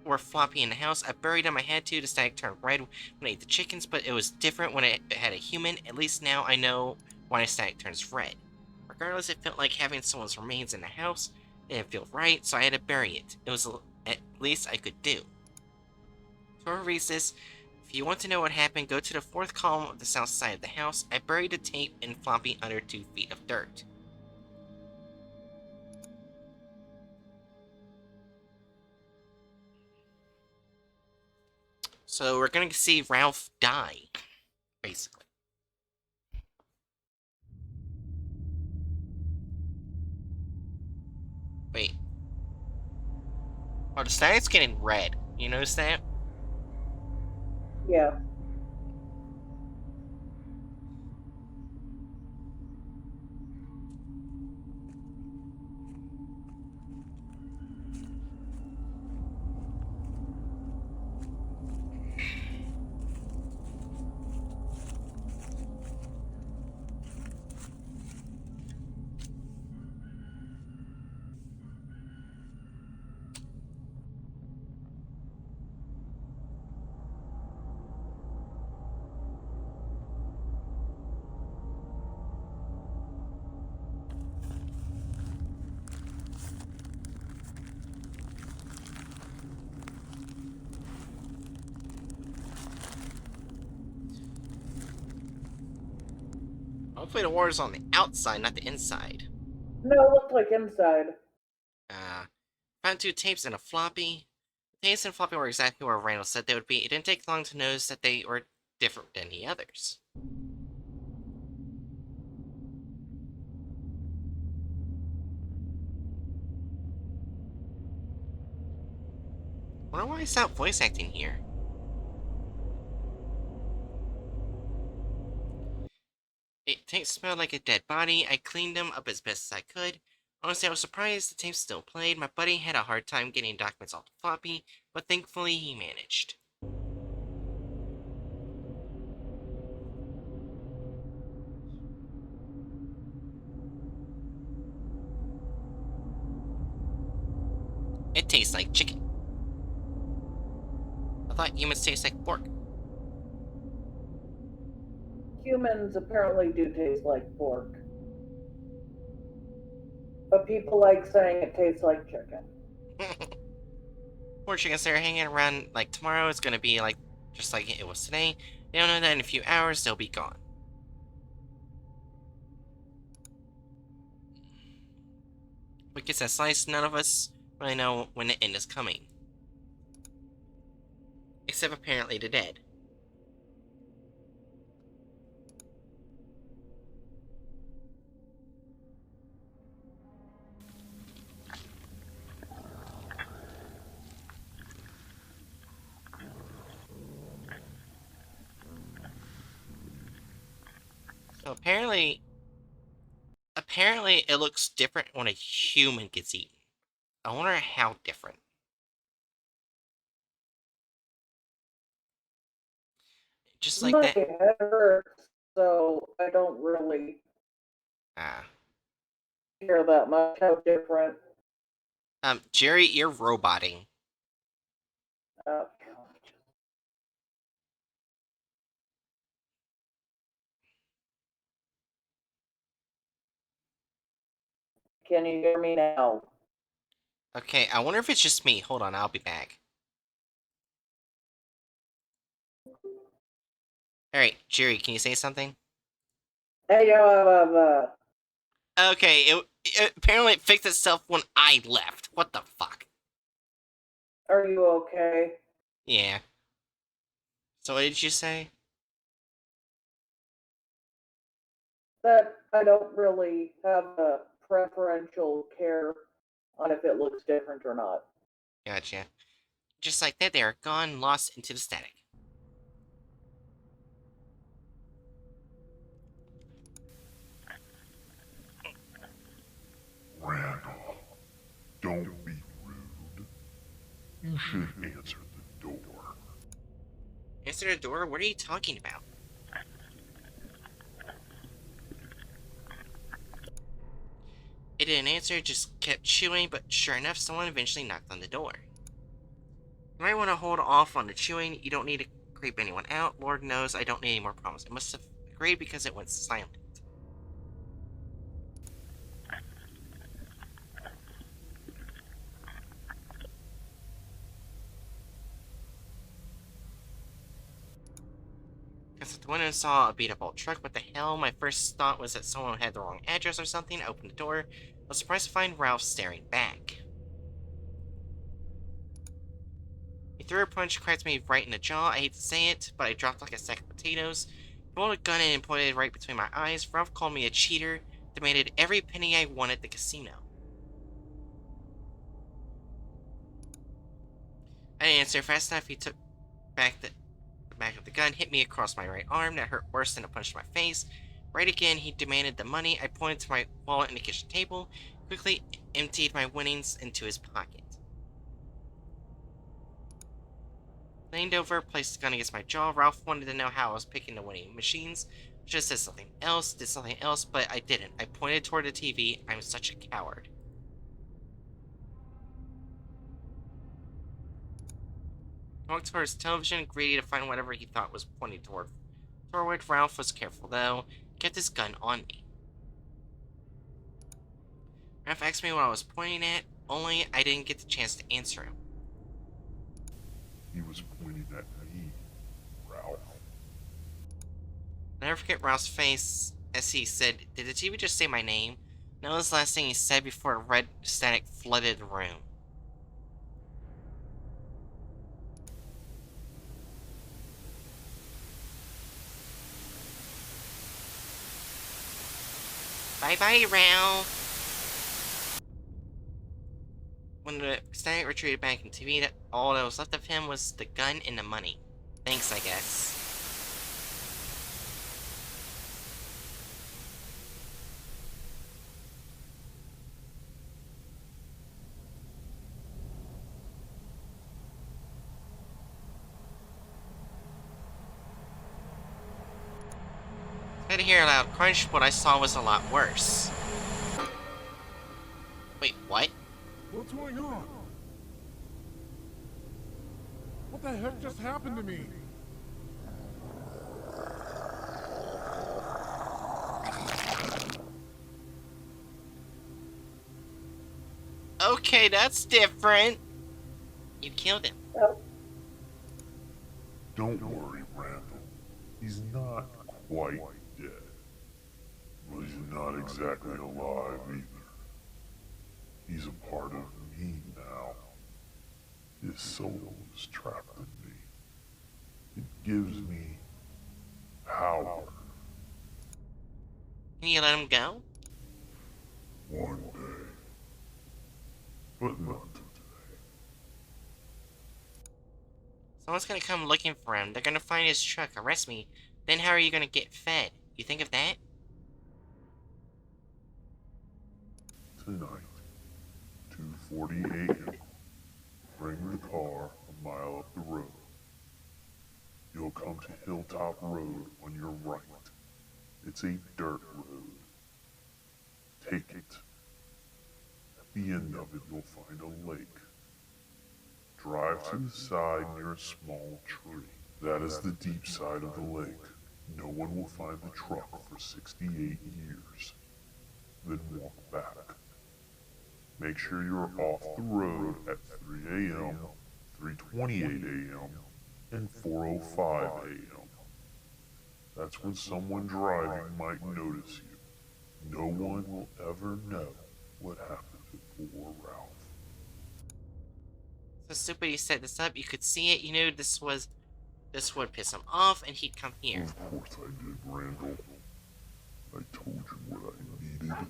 or floppy in the house. I buried them. I had to. The static turned red when I ate the chickens, but it was different when it had a human. At least now I know why the static turns red. Regardless, it felt like having someone's remains in the house. It didn't feel right, so I had to bury it. It was at least I could do. To reads this, if you want to know what happened, go to the fourth column of the south side of the house. I buried the tape and floppy under 2 feet of dirt. So we're gonna see Ralph die, basically. Wait. Oh, the static's getting red. You notice that? Yeah. Hopefully the water's on the outside, not the inside. No, it looked like inside. Found 2 tapes and a floppy. The tapes and floppy were exactly where Randall said they would be. It didn't take long to notice that they were different than the others. Wonder why I stopped voice acting here. Tapes smelled like a dead body. I cleaned them up as best as I could. Honestly, I was surprised the tapes still played. My buddy had a hard time getting documents off the floppy, but thankfully he managed. It tastes like chicken. I thought humans taste like pork. Humans apparently do taste like pork. But people like saying it tastes like chicken. Poor chickens, they're hanging around like tomorrow is gonna be like just like it was today. They don't know that in a few hours they'll be gone. What gets that slice, none of us really know when the end is coming. Except apparently the dead. So apparently it looks different when a human gets eaten. I wonder how different. Just like My that. head hurts, so I don't really care that much how different. Jerry, you're roboting. Can you hear me now? Okay, I wonder if it's just me. Hold on, I'll be back. Alright, Jerry, can you say something? Hey, Okay, it apparently it fixed itself when I left. What the fuck? Are you okay? Yeah. So what did you say? That I don't really have a preferential care on if it looks different or not. Gotcha. Just like that, they are gone, lost into the static. Randall, don't be rude. You should answer the door. Answer the door? What are you talking about? It didn't answer, just kept chewing, but sure enough, someone eventually knocked on the door. You might want to hold off on the chewing. You don't need to creep anyone out. Lord knows I don't need any more problems. I must have agreed because it went silent. Because at the window saw a beat-up old truck. What the hell? My first thought was that someone had the wrong address or something. I opened the door. I was surprised to find Ralph staring back. He threw a punch, cracked me right in the jaw. I hate to say it, but I dropped like a sack of potatoes. He pulled a gun in and pointed it right between my eyes. Ralph called me a cheater, demanded every penny I won at the casino. I didn't answer fast enough. He took back the back of the gun, hit me across my right arm. That hurt worse than a punch to my face. Right again, he demanded the money. I pointed to my wallet in the kitchen table, quickly emptied my winnings into his pocket. Leaned over, placed the gun against my jaw. Ralph wanted to know how I was picking the winning machines. Should have said something else, did something else, but I didn't. I pointed toward the TV. I'm such a coward. He walked towards television, greedy to find whatever he thought was pointing toward. Ralph was careful, though. Kept his gun on me. Ralph asked me what I was pointing at, only I didn't get the chance to answer him. He was pointing at me, Ralph. I'll never forget Ralph's face as he said, "Did the TV just say my name?" That was the last thing he said before a red static flooded the room. Bye-bye, Ralph. When the static retreated back in TV, all that was left of him was the gun and the money. Thanks, I guess. I could hear a loud crunch. What I saw was a lot worse. Wait, what? What's going on? What the heck just happened to me? Okay, that's different. You killed him. Don't worry, Randall. He's not quite dead. But he's not exactly alive either. He's a part of me now. His soul is trapped in me. It gives me power. Can you let him go? One day. But not today. Someone's gonna come looking for him. They're gonna find his truck, arrest me. Then how are you gonna get fed? You think of that? tonight, 2:40 a.m. Bring the car a mile up the road. You'll come to Hilltop Road on your right. It's a dirt road. Take it. At the end of it, you'll find a lake. Drive to the side near a small tree. That is the deep side of the lake. No one will find the truck for 68 years. Then walk back. Make sure you're off the road at 3 a.m., 3:28 a.m., and 4:05 a.m. That's when someone driving might notice you. No one will ever know what happened to poor Ralph. So stupid he set this up. You could see it. You knew this would piss him off, and he'd come here. Of course I did, Randall. I told you what I needed.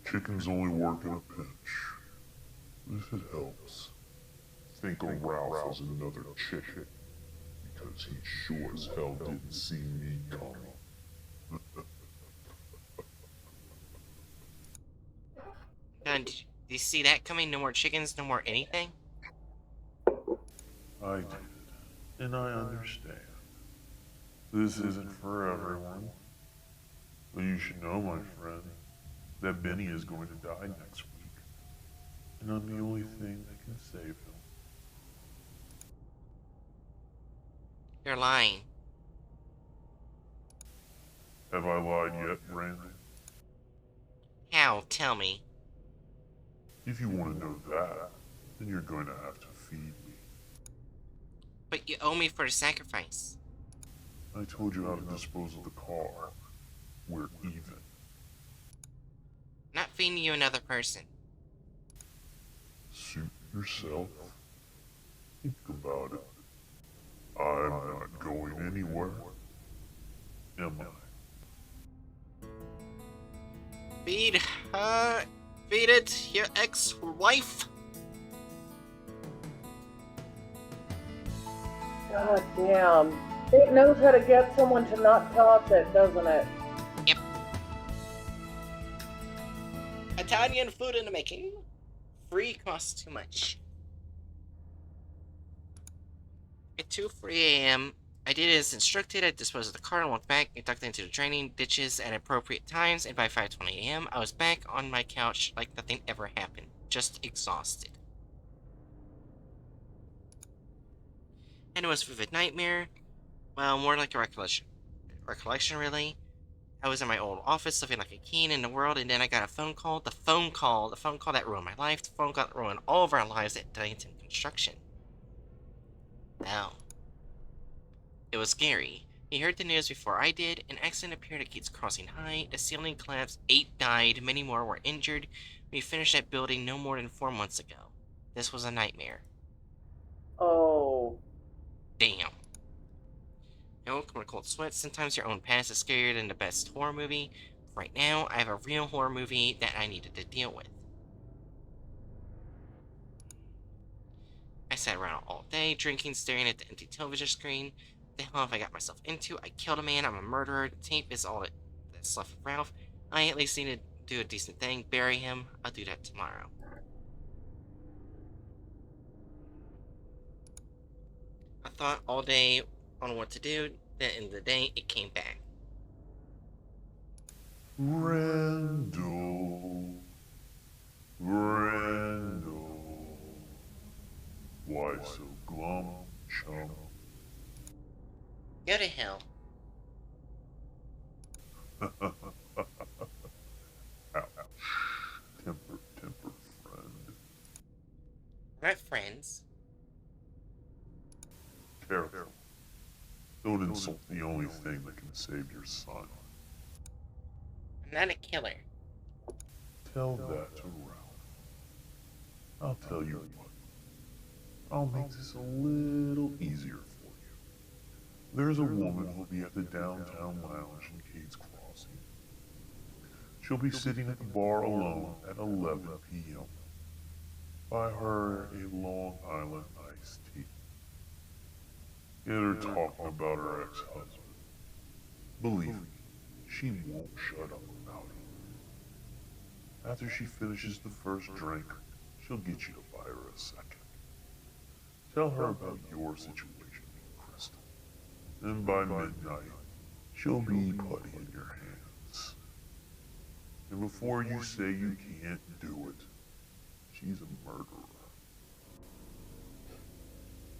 Chickens only work in a pinch. If it helps, think of Ralph as another chicken, because he sure as hell didn't see me coming. Did you see that coming? No more chickens, no more anything? I did, and I understand. This isn't for everyone. But you should know, my friend, that Benny is going to die next week. And I'm the only thing that can save him. You're lying. Have I lied yet, Randy? How? Tell me. If you want to know that, then you're going to have to feed me. But you owe me for the sacrifice. I told you how to dispose of the car. We're even. Not feeding you another person. Suit yourself. Think about it. I'm not going anywhere. Am I? Feed her. Feed it, your ex-wife. God damn. It knows how to get someone to not toss it, doesn't it? Yep. Italian food in the making. Free costs too much. At 2:40 a.m., I did as instructed. I disposed of the car and walked back. I ducked into the draining ditches at appropriate times, and by 5:20 a.m., I was back on my couch like nothing ever happened. Just exhausted. And it was a vivid nightmare. Well, more like a recollection. Recollection, really. I was in my old office living like a king in the world, and then I got a phone call. The phone call that ruined my life. The phone call that ruined all of our lives at Dunnington Construction. Wow. It was scary. He heard the news before I did. An accident appeared at Keats Crossing High. The ceiling collapsed. 8 died. Many more were injured. We finished that building no more than 4 months ago. This was a nightmare. Oh. Damn. No, come on, cold sweat. Sometimes your own past is scarier than the best horror movie. Right now, I have a real horror movie that I needed to deal with. I sat around all day, drinking, staring at the empty television screen. The hell have I got myself into? I killed a man, I'm a murderer, the tape is all that's left of Ralph. I at least need to do a decent thing, bury him. I'll do that tomorrow. I thought all day on what to do, then in the day, it came back. Randall. Randall. Why so glum, chum? Go to hell. Ouch. Temper, friend. We're not friends. Careful. Don't insult the only thing that can save your son. I'm not a killer. Tell that to Ralph. I'll tell you what. I'll make this a little easier for you. There's a woman who'll be at the downtown lounge in Cades Crossing. She'll be sitting at the bar alone at 11 p.m. Buy her a Long Island iced tea. Get her talking about her ex-husband. Believe me, she won't shut up about it. After she finishes the first drink, she'll get you to buy her a second. Tell her about your situation, Crystal. And by midnight, she'll be putty in your hands. And before you say you can't do it, she's a murderer.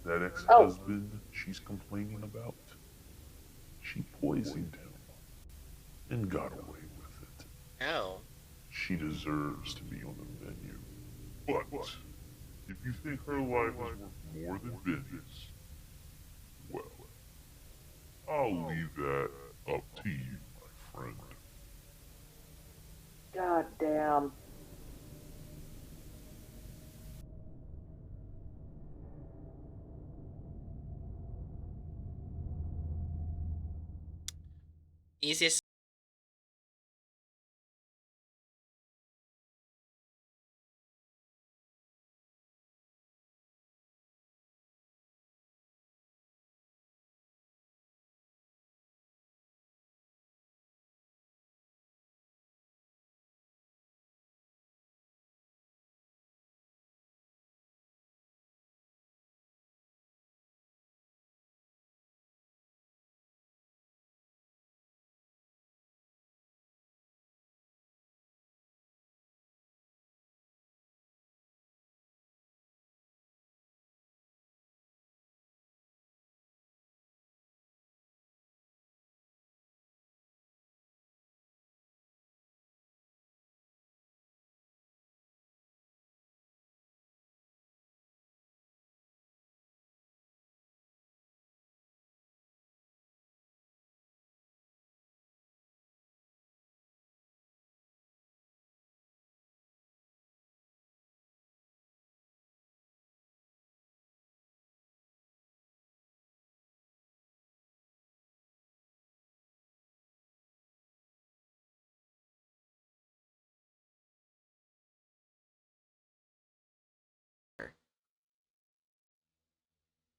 That ex-husband she's complaining about, she poisoned him and got away with it. Oh. She deserves to be on the menu. But if you think her life is worth more than Benny's, well, I'll leave that up to you, my friend. God damn. Easiest.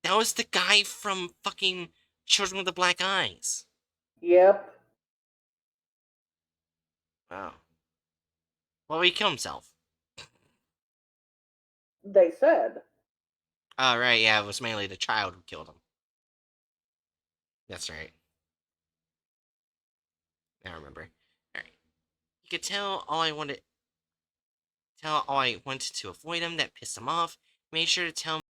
That was the guy from fucking Children with the Black Eyes. Yep. Wow. Well, he killed himself. They said. Oh, right, yeah, it was mainly the child who killed him. That's right. I remember. Alright. You could tell all I wanted to avoid him that pissed him off. Made sure to tell him.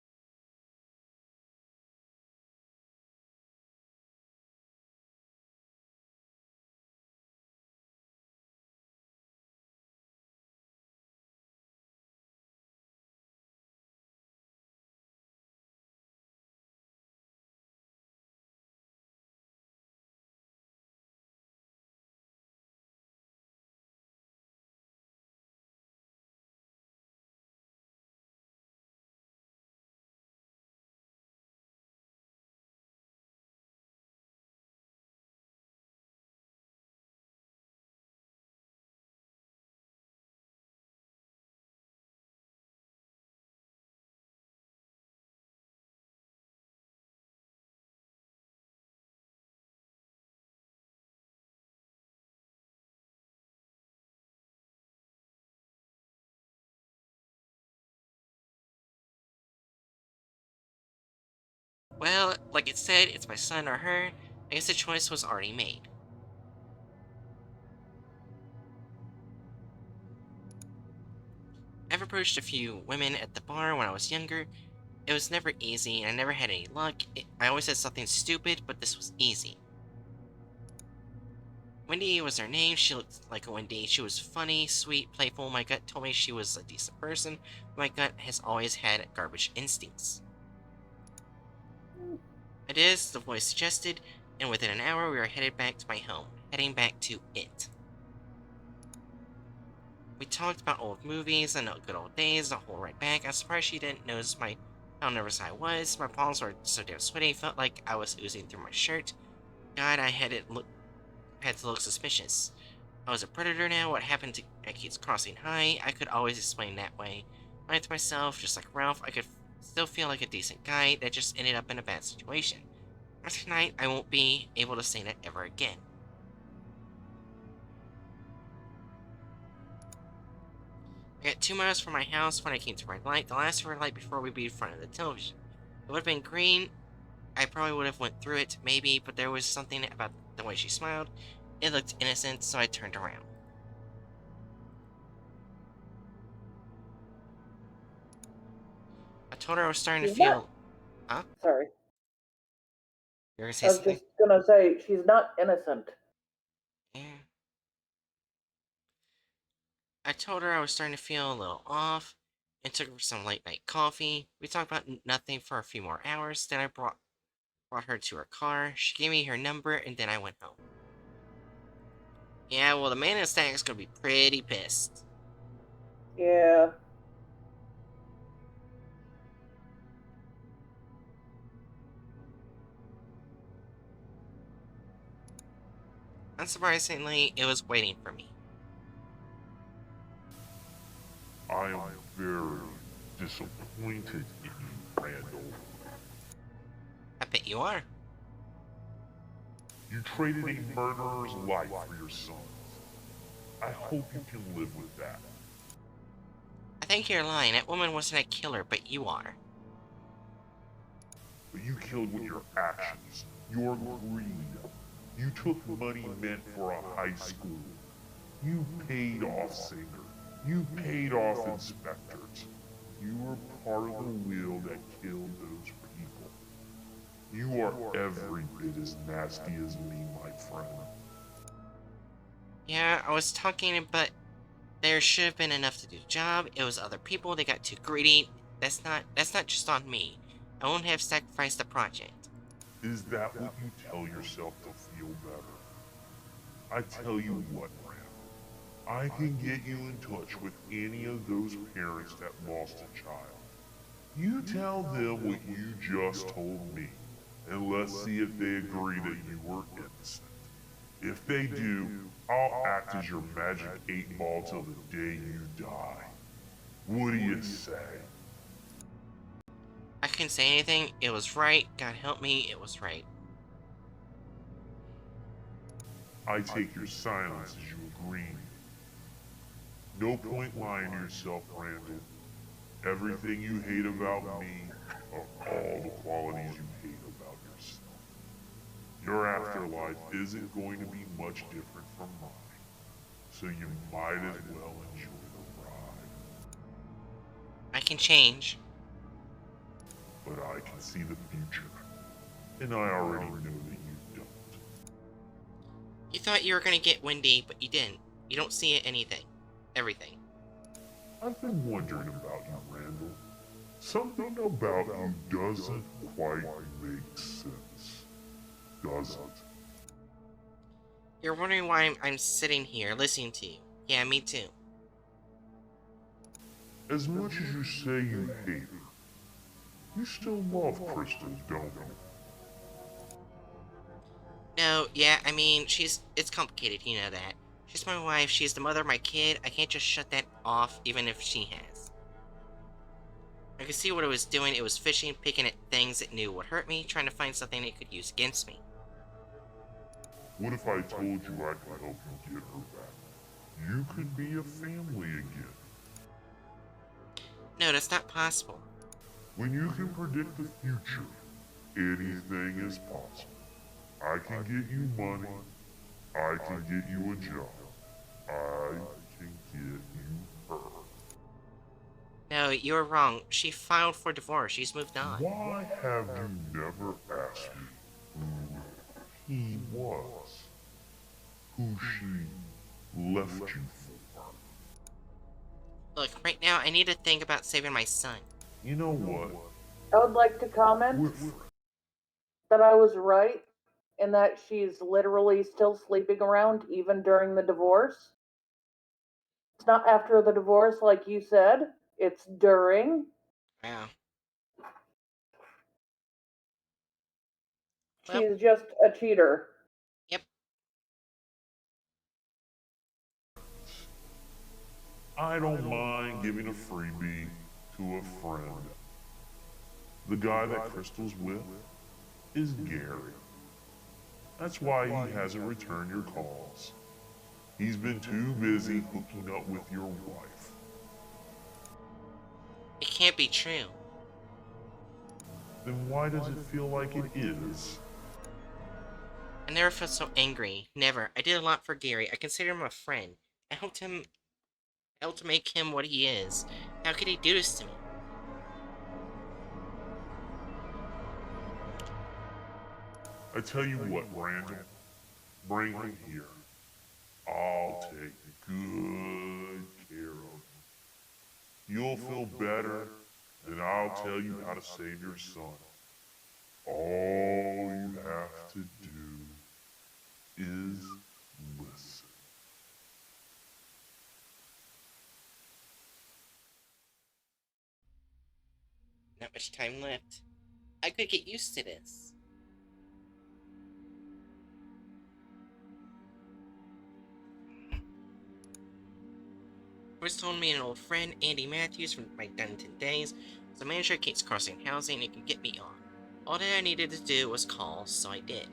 Well, like it said, it's my son or her. I guess the choice was already made. I've approached a few women at the bar when I was younger. It was never easy, and I never had any luck. I always said something stupid, but this was easy. Wendy was her name. She looked like a Wendy. She was funny, sweet, playful. My gut told me she was a decent person. My gut has always had garbage instincts. I did as the voice suggested, and within an hour we were headed back to my home. Heading back to it. We talked about old movies and good old days, the whole ride back. I'm surprised she didn't notice how nervous I was. My palms were so damn sweaty, felt like I was oozing through my shirt. God, I had to look suspicious. I was a predator now. What happened to Kids Crossing High? I could always explain that way. I to myself, just like Ralph, I could still feel like a decent guy that just ended up in a bad situation. After tonight, I won't be able to say that ever again. I got 2 miles from my house when I came to red light, the last red light before we'd be in front of the television. If it would have been green, I probably would have went through it, maybe, but there was something about the way she smiled. It looked innocent, so I turned around. I told her I was starting to feel... Huh? Sorry. You're gonna say I was something? just gonna say, she's not innocent. Yeah. I told her I was starting to feel a little off, and took her for some late night coffee. We talked about nothing for a few more hours, then I brought her to her car. She gave me her number, and then I went home. Yeah, well, the man in the stack is gonna be pretty pissed. Yeah. Unsurprisingly, it was waiting for me. I am very disappointed in you, Randall. I bet you are. You traded a murderer's life for your son's. I hope you can live with that. I think you're lying. That woman wasn't a killer, but you are. But you killed with your actions, your greed. You took money meant for a high school. You paid off Singer. You paid off inspectors. You were part of the wheel that killed those people. You are every bit as nasty as me, my friend. Yeah, I was talking, but there should have been enough to do the job. It was other people, they got too greedy. That's not just on me. I won't have sacrificed the project. Is that what you tell yourself to feel better? I tell you what, Ram. I can get you in touch with any of those parents that lost a child. You tell them what you just told me, and let's see if they agree that you were innocent. If they do, I'll act as your magic 8-ball till the day you die. What do you say? I couldn't say anything. It was right. God help me, it was right. I take your silence as you agreeing. No point lying to yourself, Randall. Everything you hate about me are all the qualities you hate about yourself. Your afterlife isn't going to be much different from mine, so you might as well enjoy the ride. I can change. But I can see the future, and I already know that you don't. You thought you were gonna get Wendy, but you didn't. You don't see anything. Everything. I've been wondering about you, Randall. Something about you doesn't quite make sense, does it? You're wondering why I'm sitting here listening to you. Yeah, me too. As much as you say you hate her, you still love Crystal, don't you? No, yeah, I mean, it's complicated, you know that. She's my wife, she's the mother of my kid, I can't just shut that off, even if she has. I could see what it was doing, it was fishing, picking at things it knew would hurt me, trying to find something it could use against me. What if I told you I could help you get her back? You could be a family again. No, that's not possible. When you can predict the future, anything is possible. I can get you money. I can get you a job. I can get you her. No, you're wrong. She filed for divorce. She's moved on. Why have you never asked me who he was? Who she left you for? Look, right now I need to think about saving my son. You know what? I would like to comment that I was right in that she's literally still sleeping around even during the divorce. It's not after the divorce like you said, it's during. Wow. She's just a cheater. Yep. I don't mind giving a freebie to a friend. The guy that Crystal's with is Gary. That's why he hasn't returned your calls. He's been too busy hooking up with your wife. can't be true. Then why does it feel like it is? I never felt so angry. Never. I did a lot for Gary. I consider him a friend. I helped to make him what he is. How could he do this to me? I tell you what, Randall. Bring him here. I'll take good care of him. You'll feel better, and I'll tell you how to save your son. All you have to do is listen. Not much time left. I could get used to this. First told me an old friend, Andy Matthews, from my Dunton days, was a manager at Kate's Crossing Housing and could get me on. All that I needed to do was call, so I did.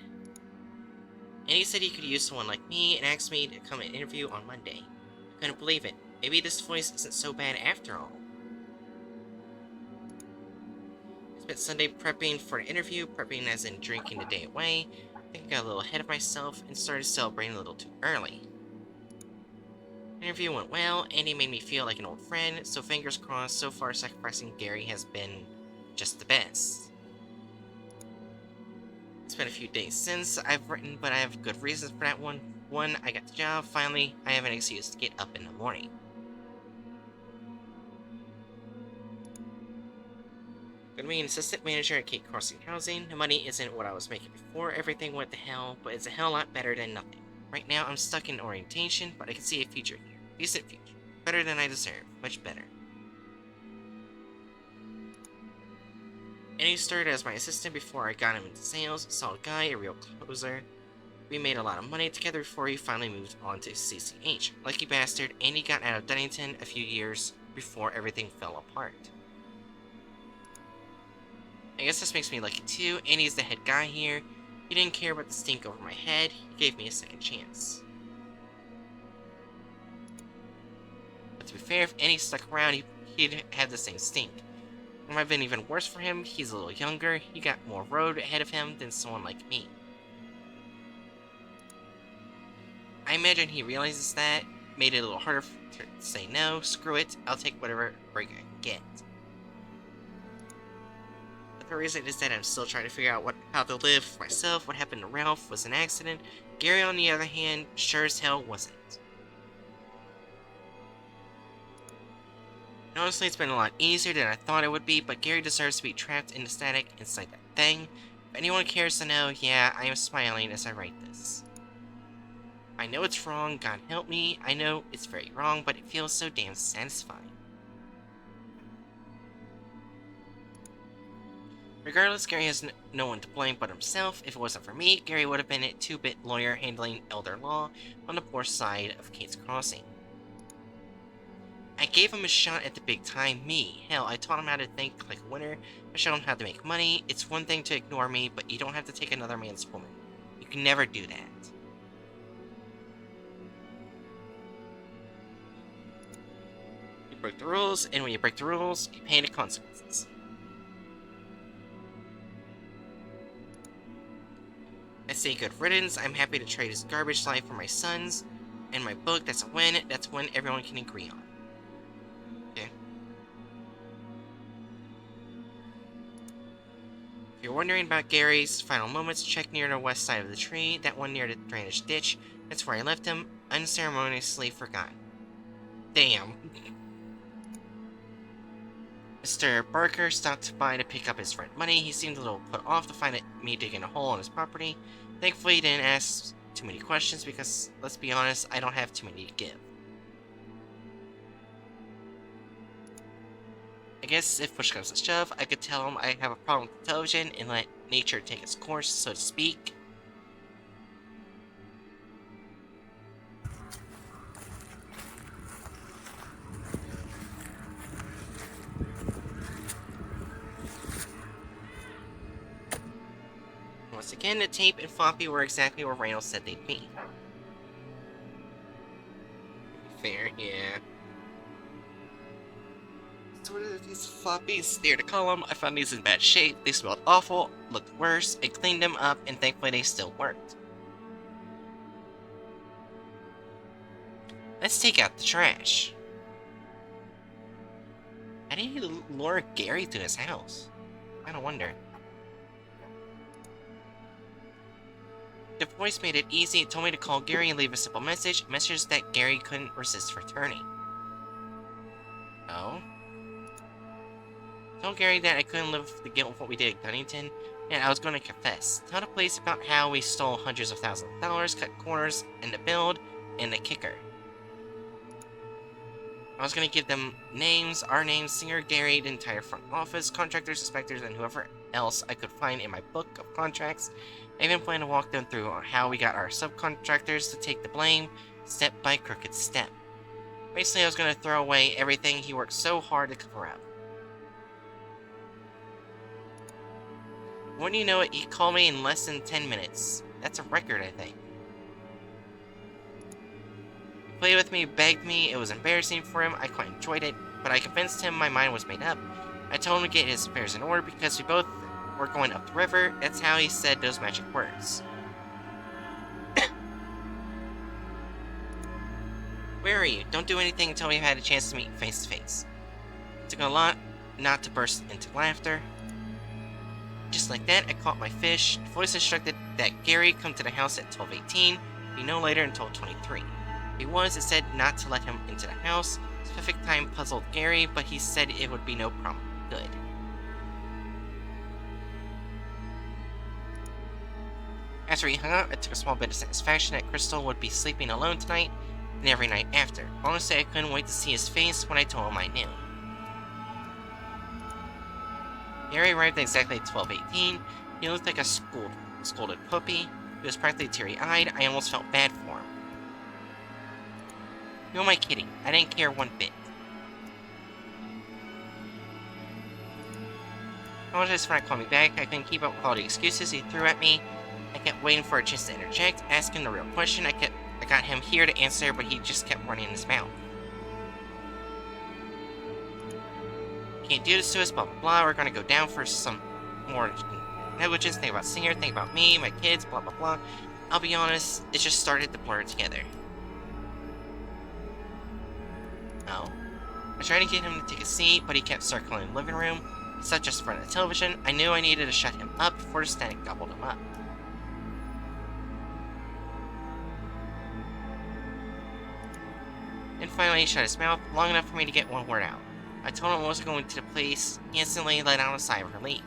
Andy said he could use someone like me and asked me to come and interview on Monday. I couldn't believe it. Maybe this voice isn't so bad after all. I spent Sunday prepping for an interview, prepping as in drinking the day away. I think I got a little ahead of myself and started celebrating a little too early. The interview went well. Andy made me feel like an old friend, so fingers crossed. So far, sacrificing Gary has been just the best. It's been a few days since I've written, but I have good reasons for that one. One, I got the job. Finally, I have an excuse to get up in the morning. I'm gonna be an assistant manager at Kate Crossing Housing. The money isn't what I was making before. Everything went to hell, but it's a hell lot better than nothing. Right now, I'm stuck in orientation, but I can see a future here. Decent future. Better than I deserve. Much better. And he started as my assistant before I got him into sales. Solid guy, a real closer. We made a lot of money together before he finally moved on to CCH. Lucky bastard, Andy got out of Dunnington a few years before everything fell apart. I guess this makes me lucky too. Andy's the head guy here. He didn't care about the stink over my head. He gave me a second chance. But to be fair, if Andy stuck around, he'd have the same stink. It might have been even worse for him. He's a little younger. He got more road ahead of him than someone like me. I imagine he realizes that. Made it a little harder to say no. Screw it. I'll take whatever break I can get. The reason is that I'm still trying to figure out how to live for myself. What happened to Ralph was an accident. Gary, on the other hand, sure as hell wasn't. And honestly, it's been a lot easier than I thought it would be, but Gary deserves to be trapped in the static inside that thing. If anyone cares to know, yeah, I am smiling as I write this. I know it's wrong, God help me. I know it's very wrong, but it feels so damn satisfying. Regardless, Gary has no one to blame but himself. If it wasn't for me, Gary would have been a 2-bit lawyer handling elder law on the poor side of Kate's Crossing. I gave him a shot at the big time me. Hell, I taught him how to think like a winner. I showed him how to make money. It's one thing to ignore me, but you don't have to take another man's woman. You can never do that. You break the rules, and when you break the rules, you pay the consequences. I say good riddance. I'm happy to trade his garbage life for my son's. And my book, that's a win. That's one everyone can agree on. Okay. If you're wondering about Gary's final moments, check near the west side of the tree. That one near the drainage ditch. That's where I left him, unceremoniously forgotten. Damn. Mr. Barker stopped by to pick up his rent money. He seemed a little put off to find me digging a hole on his property. Thankfully, he didn't ask too many questions because, let's be honest, I don't have too many to give. I guess if push comes to shove, I could tell him I have a problem with television and let nature take its course, so to speak. Once again, the tape and floppy were exactly where Reynolds said they'd be. Fair, yeah. What are these floppies? They're to column. I found these in bad shape. They smelled awful, looked worse. I cleaned them up, and thankfully they still worked. Let's take out the trash. How did he lure Gary to his house? I don't wonder. The voice made it easy. It told me to call Gary and leave a simple message. A message that Gary couldn't resist returning. Oh? Told Gary that I couldn't live with the guilt of what we did at Dunnington, and I was going to confess. Tell the police about how we stole hundreds of thousands of dollars, cut corners in the build, and the kicker. I was going to give them names, our names, Singer, Gary, the entire front office, contractors, inspectors, and whoever else I could find in my book of contracts. I even plan to walk them through how we got our subcontractors to take the blame, step by crooked step. Basically, I was going to throw away everything he worked so hard to cover up. Wouldn't you know it, he called me in less than 10 minutes. That's a record, I think. He played with me, begged me, it was embarrassing for him, I quite enjoyed it, but I convinced him my mind was made up. I told him to get his affairs in order because we both were going up the river. That's how he said those magic words. Where are you? Don't do anything until we've had a chance to meet face to face. It took a lot not to burst into laughter. Just like that, I caught my fish. The voice instructed that Gary come to the house at 12:18, be no later until 23. If he was, it said not to let him into the house. Specific time puzzled Gary, but he said it would be no problem. Good. After he hung up, I took a small bit of satisfaction that Crystal would be sleeping alone tonight and every night after. Honestly, I couldn't wait to see his face when I told him I knew. Gary arrived at exactly 12:18. He looked like a scolded puppy. He was practically teary-eyed. I almost felt bad for him. Who am I kidding? I didn't care one bit. I apologized for not calling me back. I couldn't keep up with all the excuses he threw at me. I kept waiting for a chance to interject, asking the real question. I got him here to answer, but he just kept running his mouth. Can't do this to us, blah blah blah. We're gonna go down for some more negligence. Think about Singer, think about me, my kids, blah blah blah. I'll be honest, it just started to blur together. Oh. I tried to get him to take a seat, but he kept circling the living room. He sat just in front of the television. I knew I needed to shut him up before the static gobbled him up. And finally, he shut his mouth long enough for me to get one word out. I told him I wasn't going to the police. He instantly let out a sigh of relief.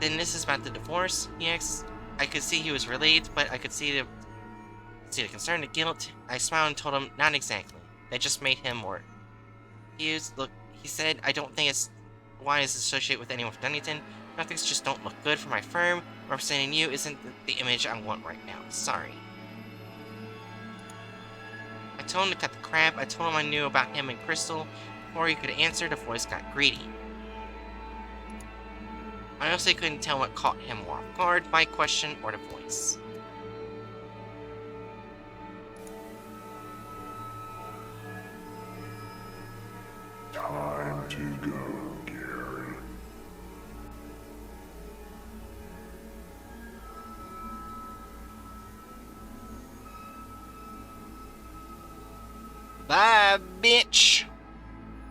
Then this is about the divorce, he asked. I could see he was relieved, but I could see the concern, the guilt. I smiled and told him, not exactly. That just made him more confused. Look, he said, I don't think it's wise to associate with anyone from Dunnington. Things just don't look good for my firm. Representing you isn't the image I want right now. Sorry. I told him to cut the crap. I told him I knew about him and Crystal. Before he could answer, the voice got greedy. I honestly couldn't tell what caught him more off guard, my question or the voice. Time to go, Gary. Bye, bitch!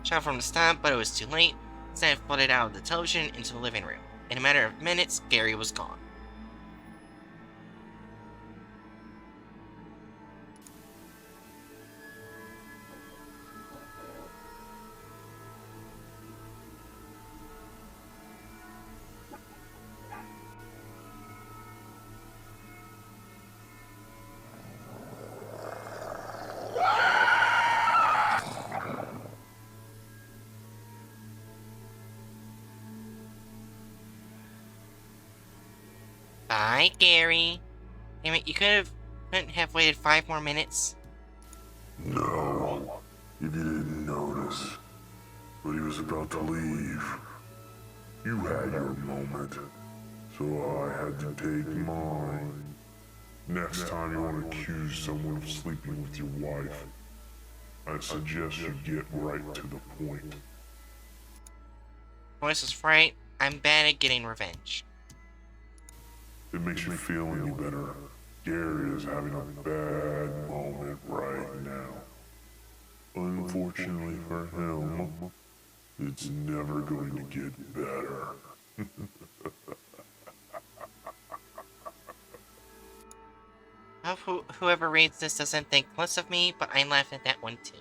Shouted from the stump, but it was too late. Instead, I flooded out of the television into the living room. In a matter of minutes, Gary was gone. Bye, Gary. Damn it, you couldn't have waited 5 more minutes? No, if you didn't notice. But he was about to leave. You had your moment, so I had to take mine. Next time you want to accuse someone of sleeping with your wife, I suggest you get right to the point. Voice is right. I'm bad at getting revenge. If it makes you feel any better, Gary is having a bad moment right now. Unfortunately for him, it's never going to get better. I hope whoever reads this doesn't think less of me, but I laugh at that one too.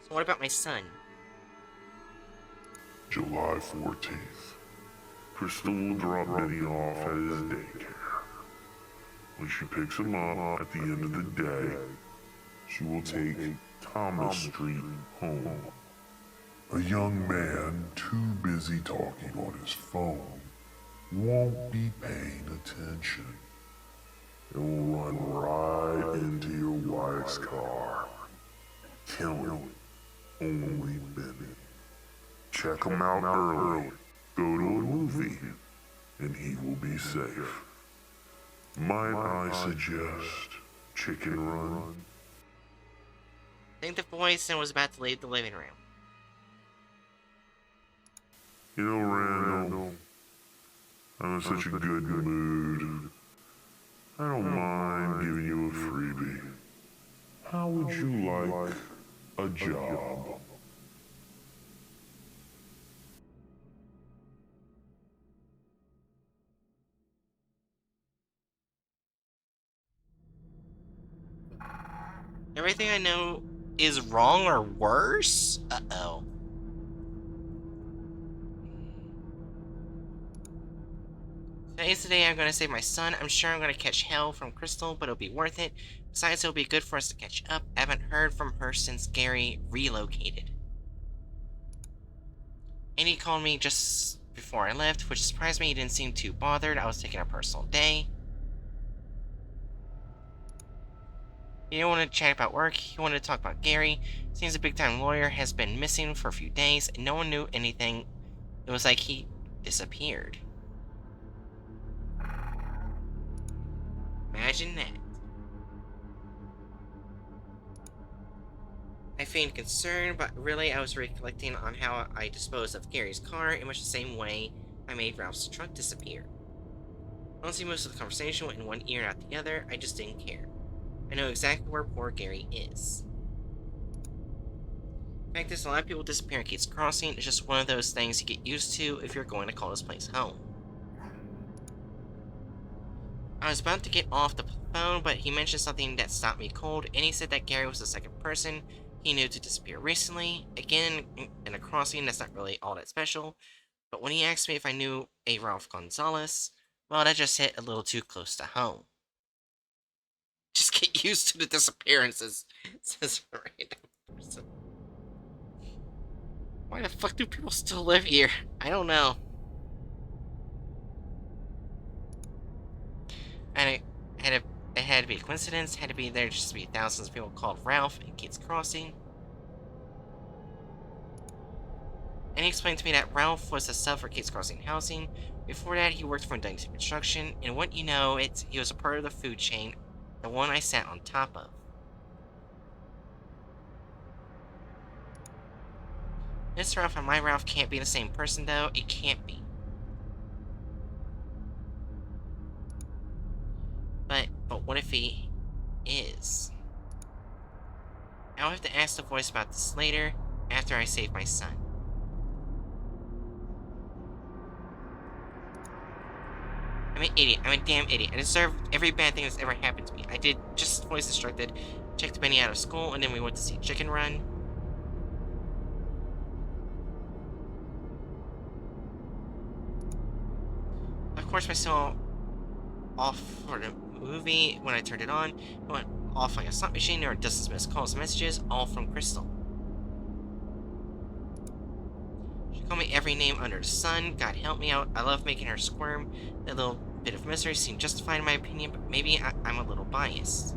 So what about my son? July 14th. Crystal will drop Benny off at his daycare. When she picks him up at the end of the day, she will take Thomas Street home. A young man too busy talking on his phone won't be paying attention. It will run right into your wife's car, killing only Benny. Check him out early. Go to a movie, and he will be safe. Might I suggest Chicken Run? I think the voice was about to leave the living room. You know, Randall, I'm in such a good mood. I don't mind giving you a freebie. How would you like a job? Everything I know is wrong or worse? Uh-oh. Today's the day I'm gonna save my son. I'm sure I'm gonna catch hell from Crystal, but it'll be worth it. Besides, it'll be good for us to catch up. I haven't heard from her since Gary relocated. And he called me just before I left, which surprised me. He didn't seem too bothered. I was taking a personal day. He didn't want to chat about work. He wanted to talk about Gary. Seems a big-time lawyer has been missing for a few days, and no one knew anything. It was like he disappeared. Imagine that. I feigned concern, but really I was reflecting on how I disposed of Gary's car in much the same way I made Ralph's truck disappear. Honestly, most of the conversation went in one ear and out the other. I just didn't care. I know exactly where poor Gary is. In fact, there's a lot of people disappearing at Kate's Crossing. It's just one of those things you get used to if you're going to call this place home. I was about to get off the phone, but he mentioned something that stopped me cold, and he said that Gary was the second person he knew to disappear recently. Again, in a crossing, that's not really all that special, but when he asked me if I knew a Ralph Gonzalez, well, that just hit a little too close to home. Just get used to the disappearances, says a random person. Why the fuck do people still live here? I don't know. And it had to be a coincidence, had to be there just to be thousands of people called Ralph in Kate's Crossing. And he explained to me that Ralph was a sub for Kate's Crossing Housing. Before that, he worked for Inductive Construction, and what you know, he was a part of the food chain, the one I sat on top of. This Ralph and my Ralph can't be the same person, though. It can't be. But what if he is? I'll have to ask the voice about this later, after I save my son. I'm an idiot. I'm a damn idiot. I deserve every bad thing that's ever happened to me. I did just as the voice instructed, checked Benny out of school, and then we went to see Chicken Run. Of course, my son off for the movie when I turned it on. It went off like a slot machine. There were dozens of missed calls and messages, all from Crystal. She called me every name under the sun. God help me out. I love making her squirm. That little bit of misery seemed justified in my opinion, but maybe I'm a little biased.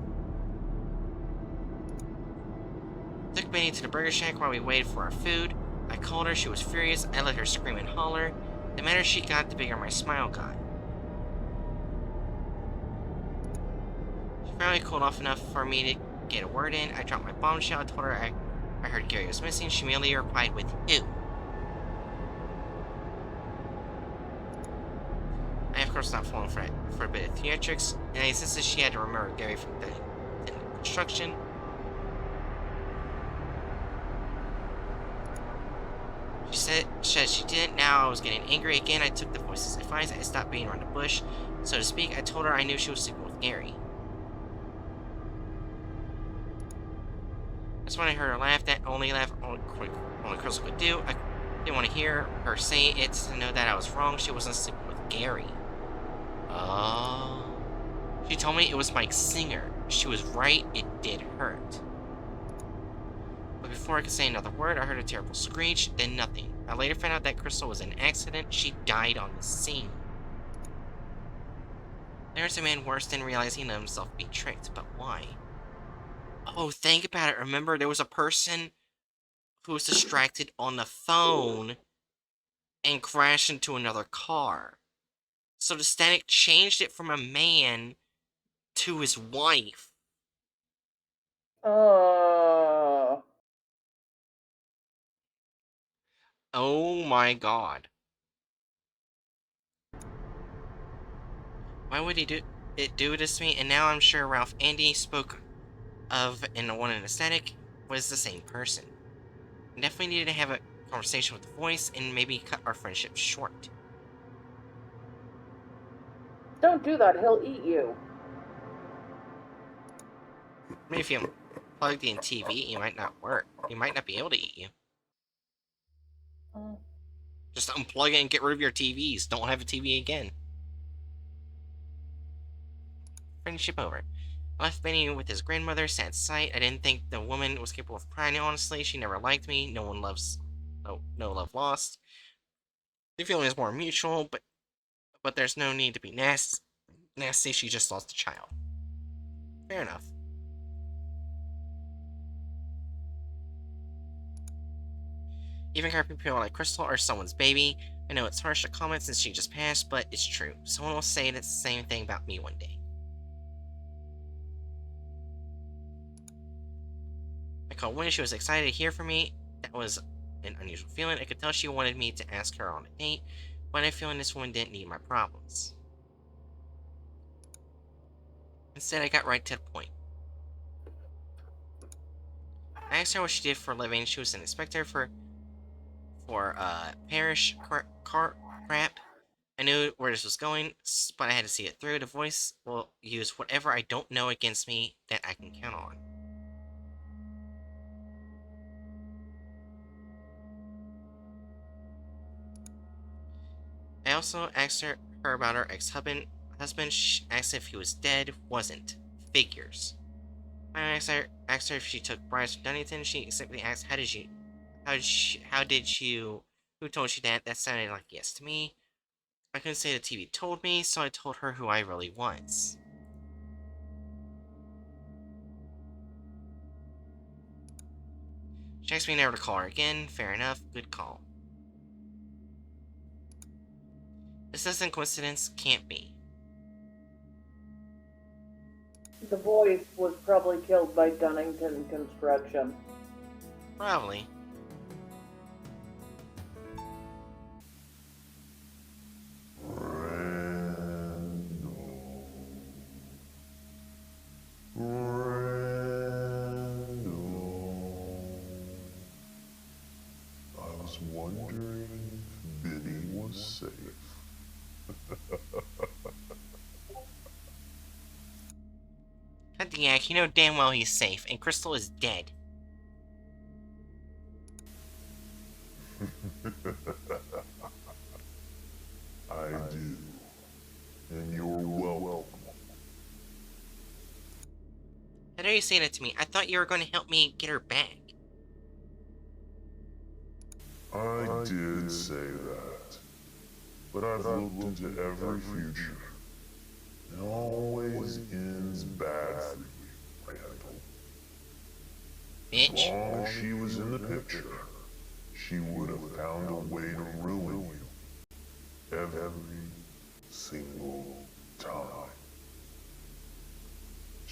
Took Benny to the burger shack while we waited for our food. I called her. She was furious. I let her scream and holler. The madder she got, the bigger my smile got. She finally cooled off enough for me to get a word in. I dropped my bombshell. I told her I heard Gary was missing. She merely replied with who. I, of course, not falling for a bit of theatrics, and I insisted she had to remember Gary from the construction. She said she didn't. Now I was getting angry again. I took the voice's advice. I stopped being around the bush, so to speak. I told her I knew she was sleeping with Gary. That's when I heard her laugh. That only laugh only Crystal could do. I didn't want to hear her say it to know that I was wrong. She wasn't sleeping with Gary. Oh. She told me it was Mike Singer. She was right. It did hurt. But before I could say another word, I heard a terrible screech, then nothing. I later found out that Crystal was an accident. She died on the scene. There's a man worse than realizing let himself be tricked, but why? Oh, think about it. Remember, there was a person who was distracted on the phone and crashed into another car. So the static changed it from a man to his wife. Oh my god. Why would he do this to me? And now I'm sure Ralph Andy spoke of in the one in the static was the same person. I definitely needed to have a conversation with the voice and maybe cut our friendship short. Don't do that, he'll eat you. Maybe if you plugged in TV, it might not work. He might not be able to eat you. Just unplug it and get rid of your TVs. Don't have a TV again. Friendship over. I left Benny with his grandmother. Sad sight. I didn't think the woman was capable of crying, honestly. She never liked me. No love lost. The feeling is more mutual, but there's no need to be nasty. She just lost a child. Fair enough. Even crappy people like Crystal are someone's baby. I know it's harsh to comment since she just passed, but it's true. Someone will say the same thing about me one day. I called Winnie. She was excited to hear from me. That was an unusual feeling. I could tell she wanted me to ask her on a date, but I had a feeling this woman didn't need my problems. Instead, I got right to the point. I asked her what she did for a living. She was an inspector for parish crap. I knew where this was going, but I had to see it through. The voice will use whatever I don't know against me that I can count on. I also asked her about her ex-husband. She asked if he was dead. Wasn't. Figures. I asked her if she took bribes from Dunnington. She simply asked, who told you that? That sounded like yes to me. I couldn't say the TV told me, so I told her who I really was. She asked me never to call her again. Fair enough. Good call. This isn't coincidence. Can't be. The voice was probably killed by Dunnington Construction. Probably. I was wondering if Benny was safe. Cut the yak, you know damn well he's safe, and Crystal is dead. I do. And you're welcome. How dare you say that to me? I thought you were going to help me get her back. I did say that. But I've looked into every future. It always ends badly, Randall. Bitch. As long as she was in the picture, she would have found a way to ruin you. Every single time.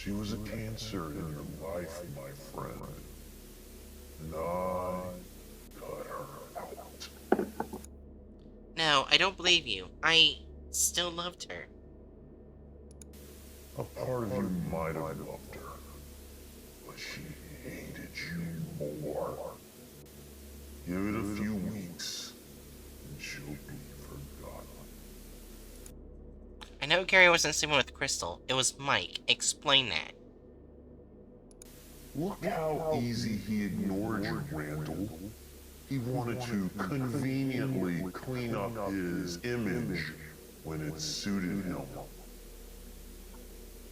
She was a cancer in your life, my friend. And I cut her out. No, I don't believe you. I still loved her. A part of you might have loved her, but she hated you more. Give it a few weeks, and she'll be forgotten. I know Gary wasn't sleeping with Crystal. It was Mike. Explain that. Look how easy he ignored you, Randall. He wanted to conveniently clean up his image when it suited him.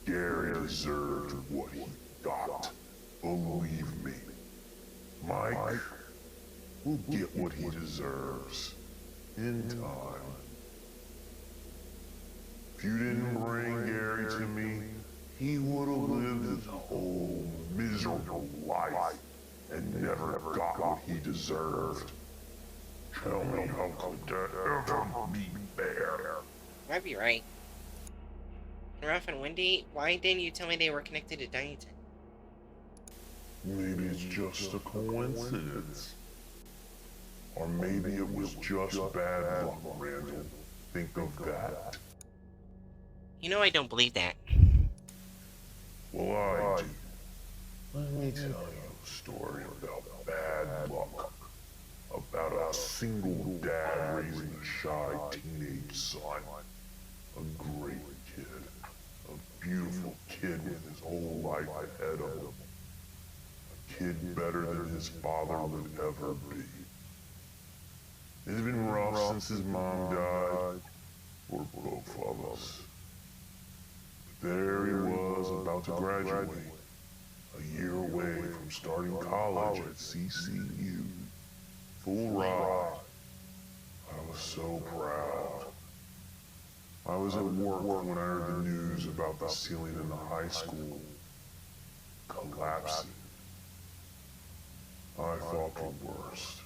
Gary deserved what he got. Believe me. Mike will get what he deserves in time. If you didn't bring Gary to me, he would have lived a whole miserable life and never got what he deserved. Tell me, how could that ever be fair? Might be right. Ruff and Wendy, why didn't you tell me they were connected to Dinyton? Maybe it's just a coincidence. Or maybe it was just bad luck, Randall. Think of that. You know I don't believe that. Well, I do. Let me tell you a story about bad luck. About a single dad raising a shy teenage son. A great kid. A beautiful kid with his whole life ahead of him. A kid better than his father would ever be. It's been rough since his mom died, for both of us. But there he was, about to graduate, a year away from starting college at CCU. Full ride. I was so proud. I was at work when I heard the news about the ceiling in the high school collapsing. I thought the worst,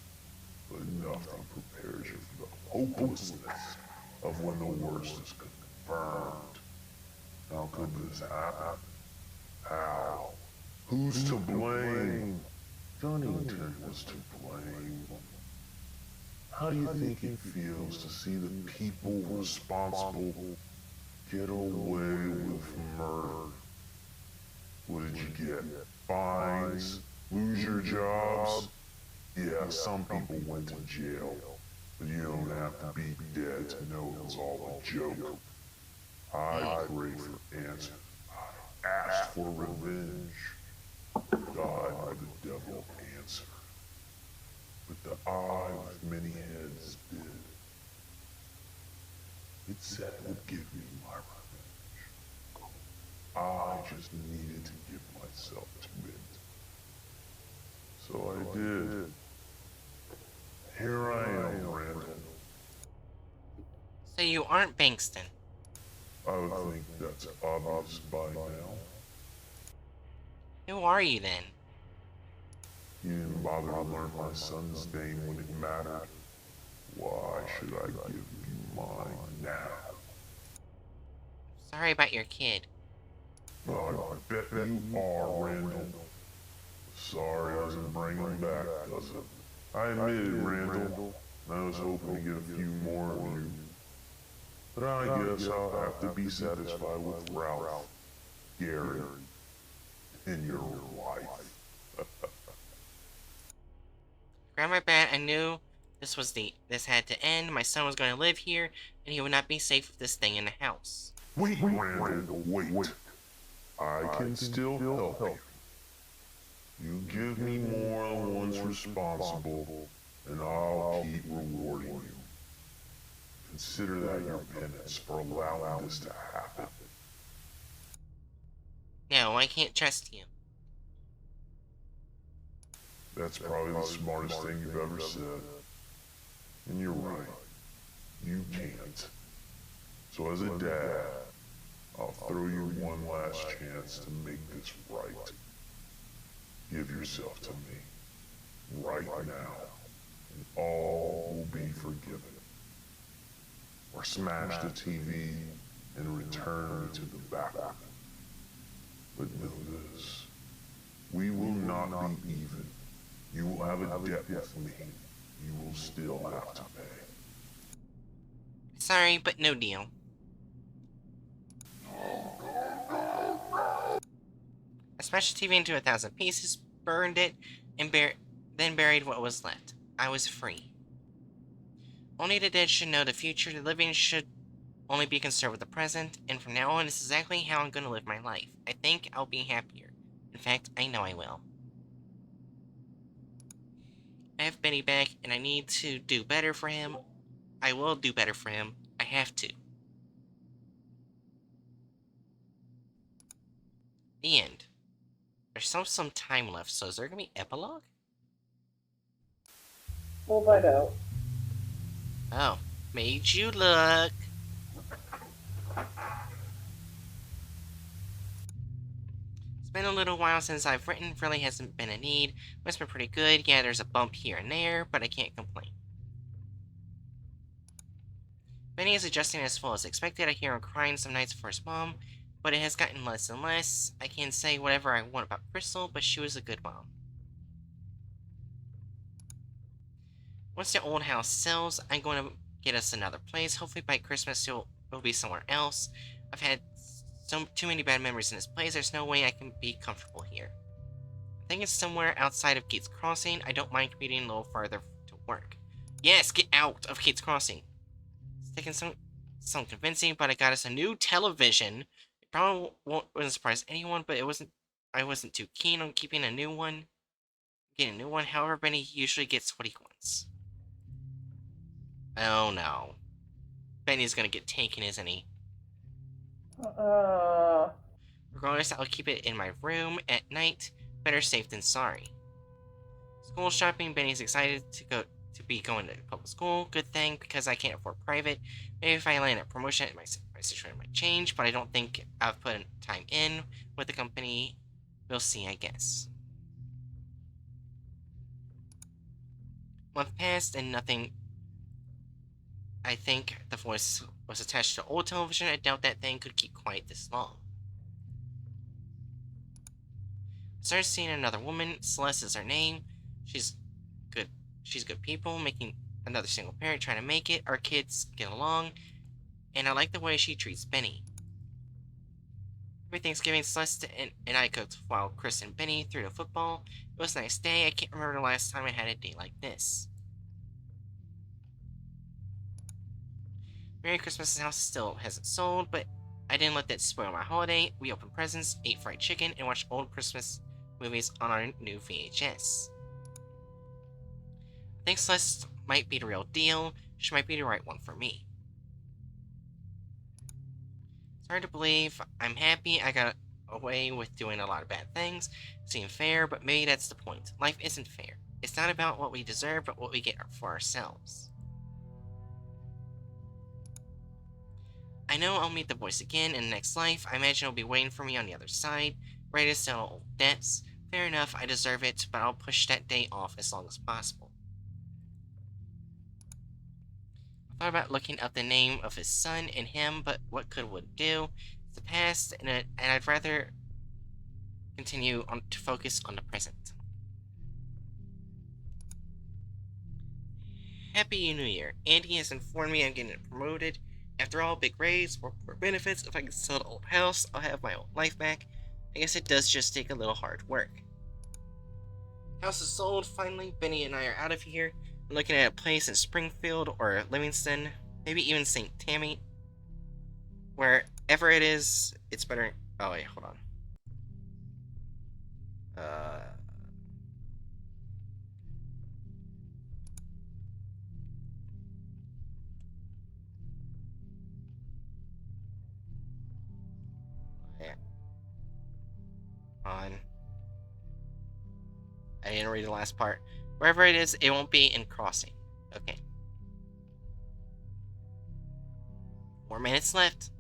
but nothing prepares you for the hopelessness of when the worst is confirmed. How could this happen? How? Who's to blame? Dunnington was to blame. How do you think it feels to see the people responsible get away with murder? What did you get? Fines? Lose your jobs? Yeah, some people went to jail, but you don't have to be dead to know it was all a joke. I prayed for answers. I asked for revenge. God or the devil answered. But the eye with many heads did. It said it would give me my revenge. I just needed to give myself to it. So I did. Here I am, Randall. So you aren't Bankston. I would think that's obvious by now. Who are you then? You didn't bother to learn my son's name when it mattered. Why should I give you mine now? Sorry about your kid. Oh, I bet you are, Randall. Sorry doesn't bring him back, does it? I admit it, Randall. I was hoping to get a few more of you. But I guess I'll have to be satisfied with Ralph, Gary, and your wife. Grab my bat. I knew this had to end. My son was going to live here, and he would not be safe with this thing in the house. Wait, Randall, wait. I can still help you. You give me more than one's responsible, and I'll keep rewarding you. Consider that your penance for allowing this to happen. No, I can't trust you. That's probably the smartest thing you've ever said. And you're right. You can't. So as a dad, I'll throw you one last chance to make this right. Give yourself to me. Right now. And all will be forgiven. Or smash the TV and return me to the back. But know this. We will not be even. You will have a debt with me. You will still have to pay. Sorry, but no deal. I smashed the TV into 1,000 pieces, burned it, and then buried what was left. I was free. Only the dead should know the future. The living should only be concerned with the present, and from now on, this is exactly how I'm going to live my life. I think I'll be happier. In fact, I know I will. I have Benny back, and I need to do better for him. I will do better for him. I have to. The end. There's still some time left, so is there gonna be epilogue? We'll find out. Oh, made you look. It's been a little while since I've written, really hasn't been a need. It's been pretty good. Yeah, there's a bump here and there, but I can't complain. Benny is adjusting as well as expected. I hear him crying some nights for his mom, but it has gotten less and less. I can say whatever I want about Crystal, but she was a good mom. Once the old house sells, I'm going to get us another place. Hopefully by Christmas it'll be somewhere else. I've had too many bad memories in this place. There's no way I can be comfortable here. I think it's somewhere outside of Gates Crossing. I don't mind commuting a little farther to work. Yes, get out of Gates Crossing. It's taking some convincing, but I got us a new television. It probably wouldn't surprise anyone, but I wasn't too keen on keeping a new one. Getting a new one, however, Benny usually gets what he wants. Oh no. Benny's gonna get taken, isn't he? Regardless, I'll keep it in my room at night. Better safe than sorry. School shopping, Benny's excited to be going to public school. Good thing, because I can't afford private. Maybe if I land a promotion, my situation might change, but I don't think I've put time in with the company. We'll see, I guess. Month passed and nothing. I think the voice was attached to old television. I doubt that thing could keep quiet this long. I started seeing another woman. Celeste is her name. She's good people, making another single parent, trying to make it. Our kids get along, and I like the way she treats Benny. Every Thanksgiving, Celeste and I cooked while Chris and Benny threw the football. It was a nice day. I can't remember the last time I had a day like this. Merry Christmas house still hasn't sold, but I didn't let that spoil my holiday. We opened presents, ate fried chicken, and watched old Christmas movies on our new VHS. I think Celeste might be the real deal. She might be the right one for me. It's hard to believe. I'm happy I got away with doing a lot of bad things. Seem fair, but maybe that's the point. Life isn't fair. It's not about what we deserve, but what we get for ourselves. I know I'll meet the boys again in the next life. I imagine it'll be waiting for me on the other side, ready to settle old debts. Fair enough, I deserve it, but I'll push that day off as long as possible. I thought about looking up the name of his son and him, but what could one do? It's the past, and I'd rather continue to focus on the present. Happy New Year. Andy has informed me I'm getting promoted. After all, big raise, more benefits. If I can sell the old house, I'll have my old life back. I guess it does just take a little hard work. House is sold, finally. Benny and I are out of here. I'm looking at a place in Springfield or Livingston, maybe even St. Tammy. Wherever it is, it's better. Oh, wait, hold on. Yeah. On. I didn't read the last part. Wherever it is, it won't be in Crossing. Okay. 4 minutes left.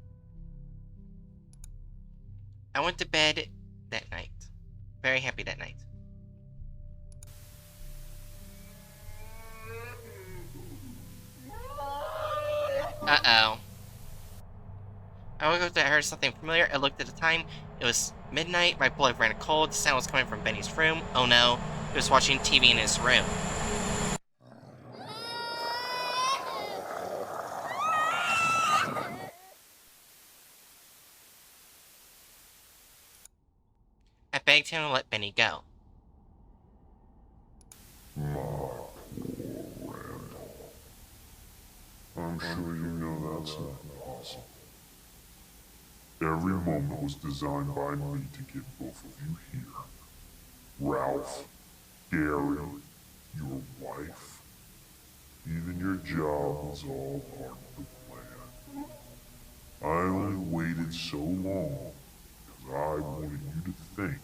I went to bed that night. Very happy that night. Uh-oh. I woke up that I heard something familiar. I looked at the time. It was midnight. My blood ran cold. The sound was coming from Benny's room. Oh no. He was watching TV in his room. I begged him to let Benny go. My poor Randall. I'm sure you know that's not possible. Every moment was designed by me to get both of you here. Ralph, Gary, your wife, even your job was all part of the plan. I only waited so long because I wanted you to think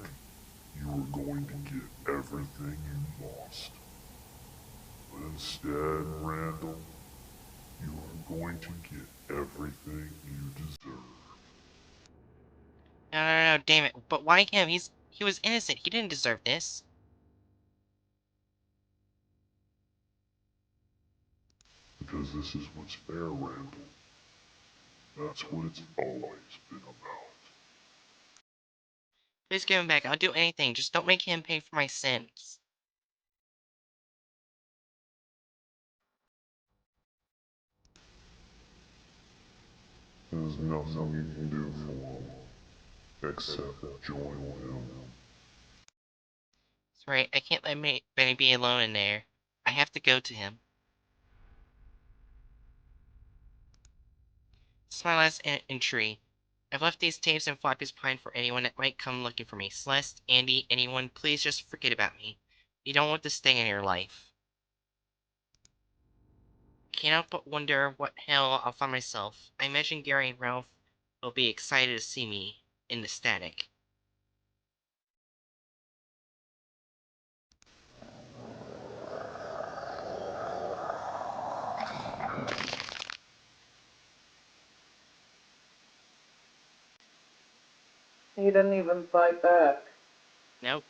you were going to get everything you lost. But instead, Randall, you are going to get everything you deserve. No, damn it. But why him? He was innocent. He didn't deserve this. Because this is what's fair, Randall. That's what it's always been about. Please give him back. I'll do anything. Just don't make him pay for my sins. There's nothing you can do for him, except join him. That's right. I can't let Benny be alone in there. I have to go to him. This is my last entry. I've left these tapes and floppies behind for anyone that might come looking for me. Celeste, Andy, anyone, please just forget about me. You don't want this thing in your life. Can't help but wonder what hell I'll find myself. I imagine Gary and Ralph will be excited to see me in the static. He didn't even fight back. Nope.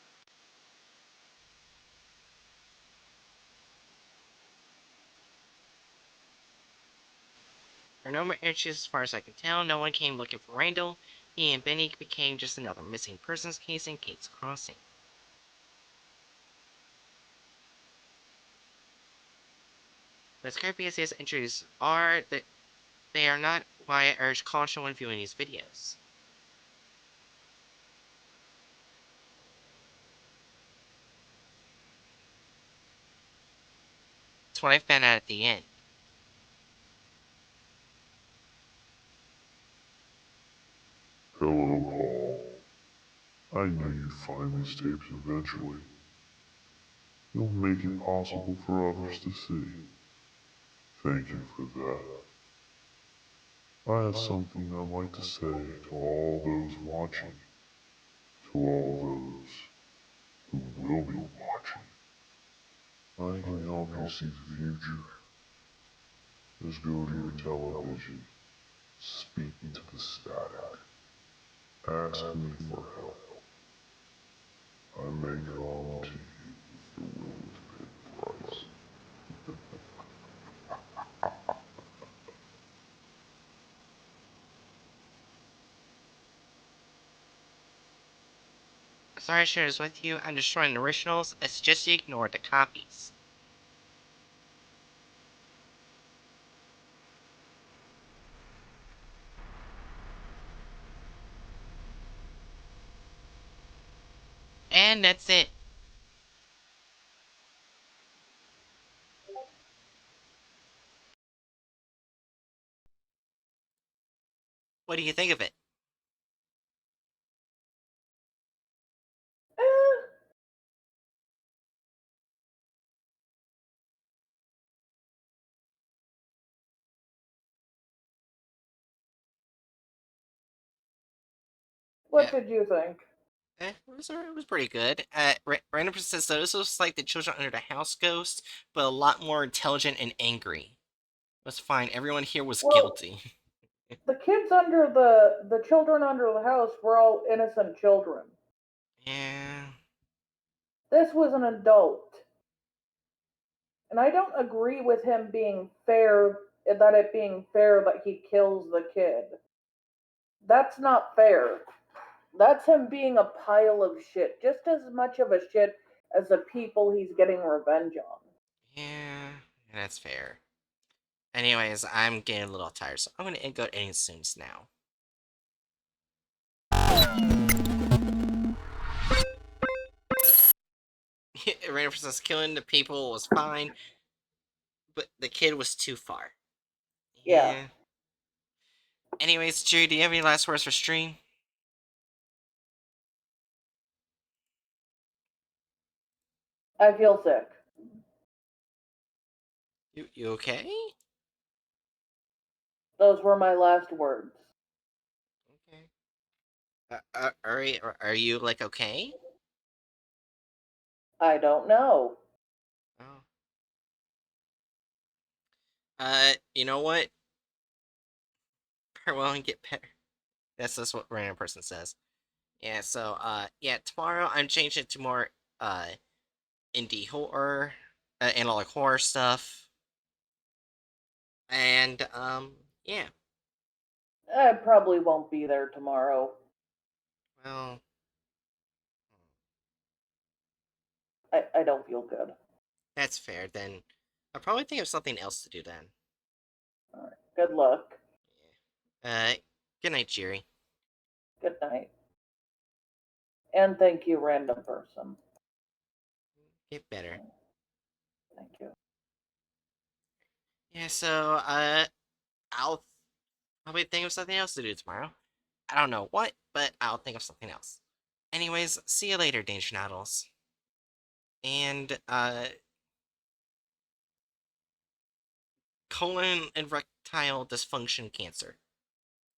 There are no more entries as far as I can tell. No one came looking for Randall. He and Benny became just another missing persons case in Kate's Crossing. But as creepy as these entries are, they are not why I urge caution when viewing these videos. That's what I found out at the end. Hello, Paul. I knew you'd find these tapes eventually. You'll make it possible for others to see. Thank you for that. I have something I'd like to say to all those watching. To all those who will be watching. I can help you see the future. Just go to your television. Speak to the static. Ask me for help. I may come to you if you're willing to pay the price. Sorry I shared this with you. I'm destroying the originals. I suggest you ignore the copies. And that's it. What do you think of it? What did you think? It was pretty good. Random says so. This was like the children under the house ghost, but a lot more intelligent and angry. It was fine. Everyone here was guilty. The kids under the children under the house were all innocent children. Yeah. This was an adult. And I don't agree with him being fair, that it being fair that he kills the kid. That's not fair. That's him being a pile of shit, just as much of a shit as the people he's getting revenge on. Yeah, that's fair. Anyways, I'm getting a little tired, so I'm gonna go to ending Zooms now. Random says killing the people was fine, but the kid was too far. Yeah. Anyways, Jerry, do you have any last words for stream? I feel sick. You okay? Those were my last words. Are you like okay? I don't know. Oh. You know what? Farewell and get better. That's just what random person says. Yeah, so yeah, tomorrow I'm changing it to more indie horror, analog horror stuff. And yeah. I probably won't be there tomorrow. Well, I don't feel good. that's fair. Then I'll probably think of something else to do then. Alright. Good luck. Good night, Jerry. Good night. And thank you, random person. Get better. Thank you. Yeah, so I'll probably think of something else to do tomorrow. I don't know what, but I'll think of something else. Anyways, see you later, Danger Noodles. And colon and erectile dysfunction cancer.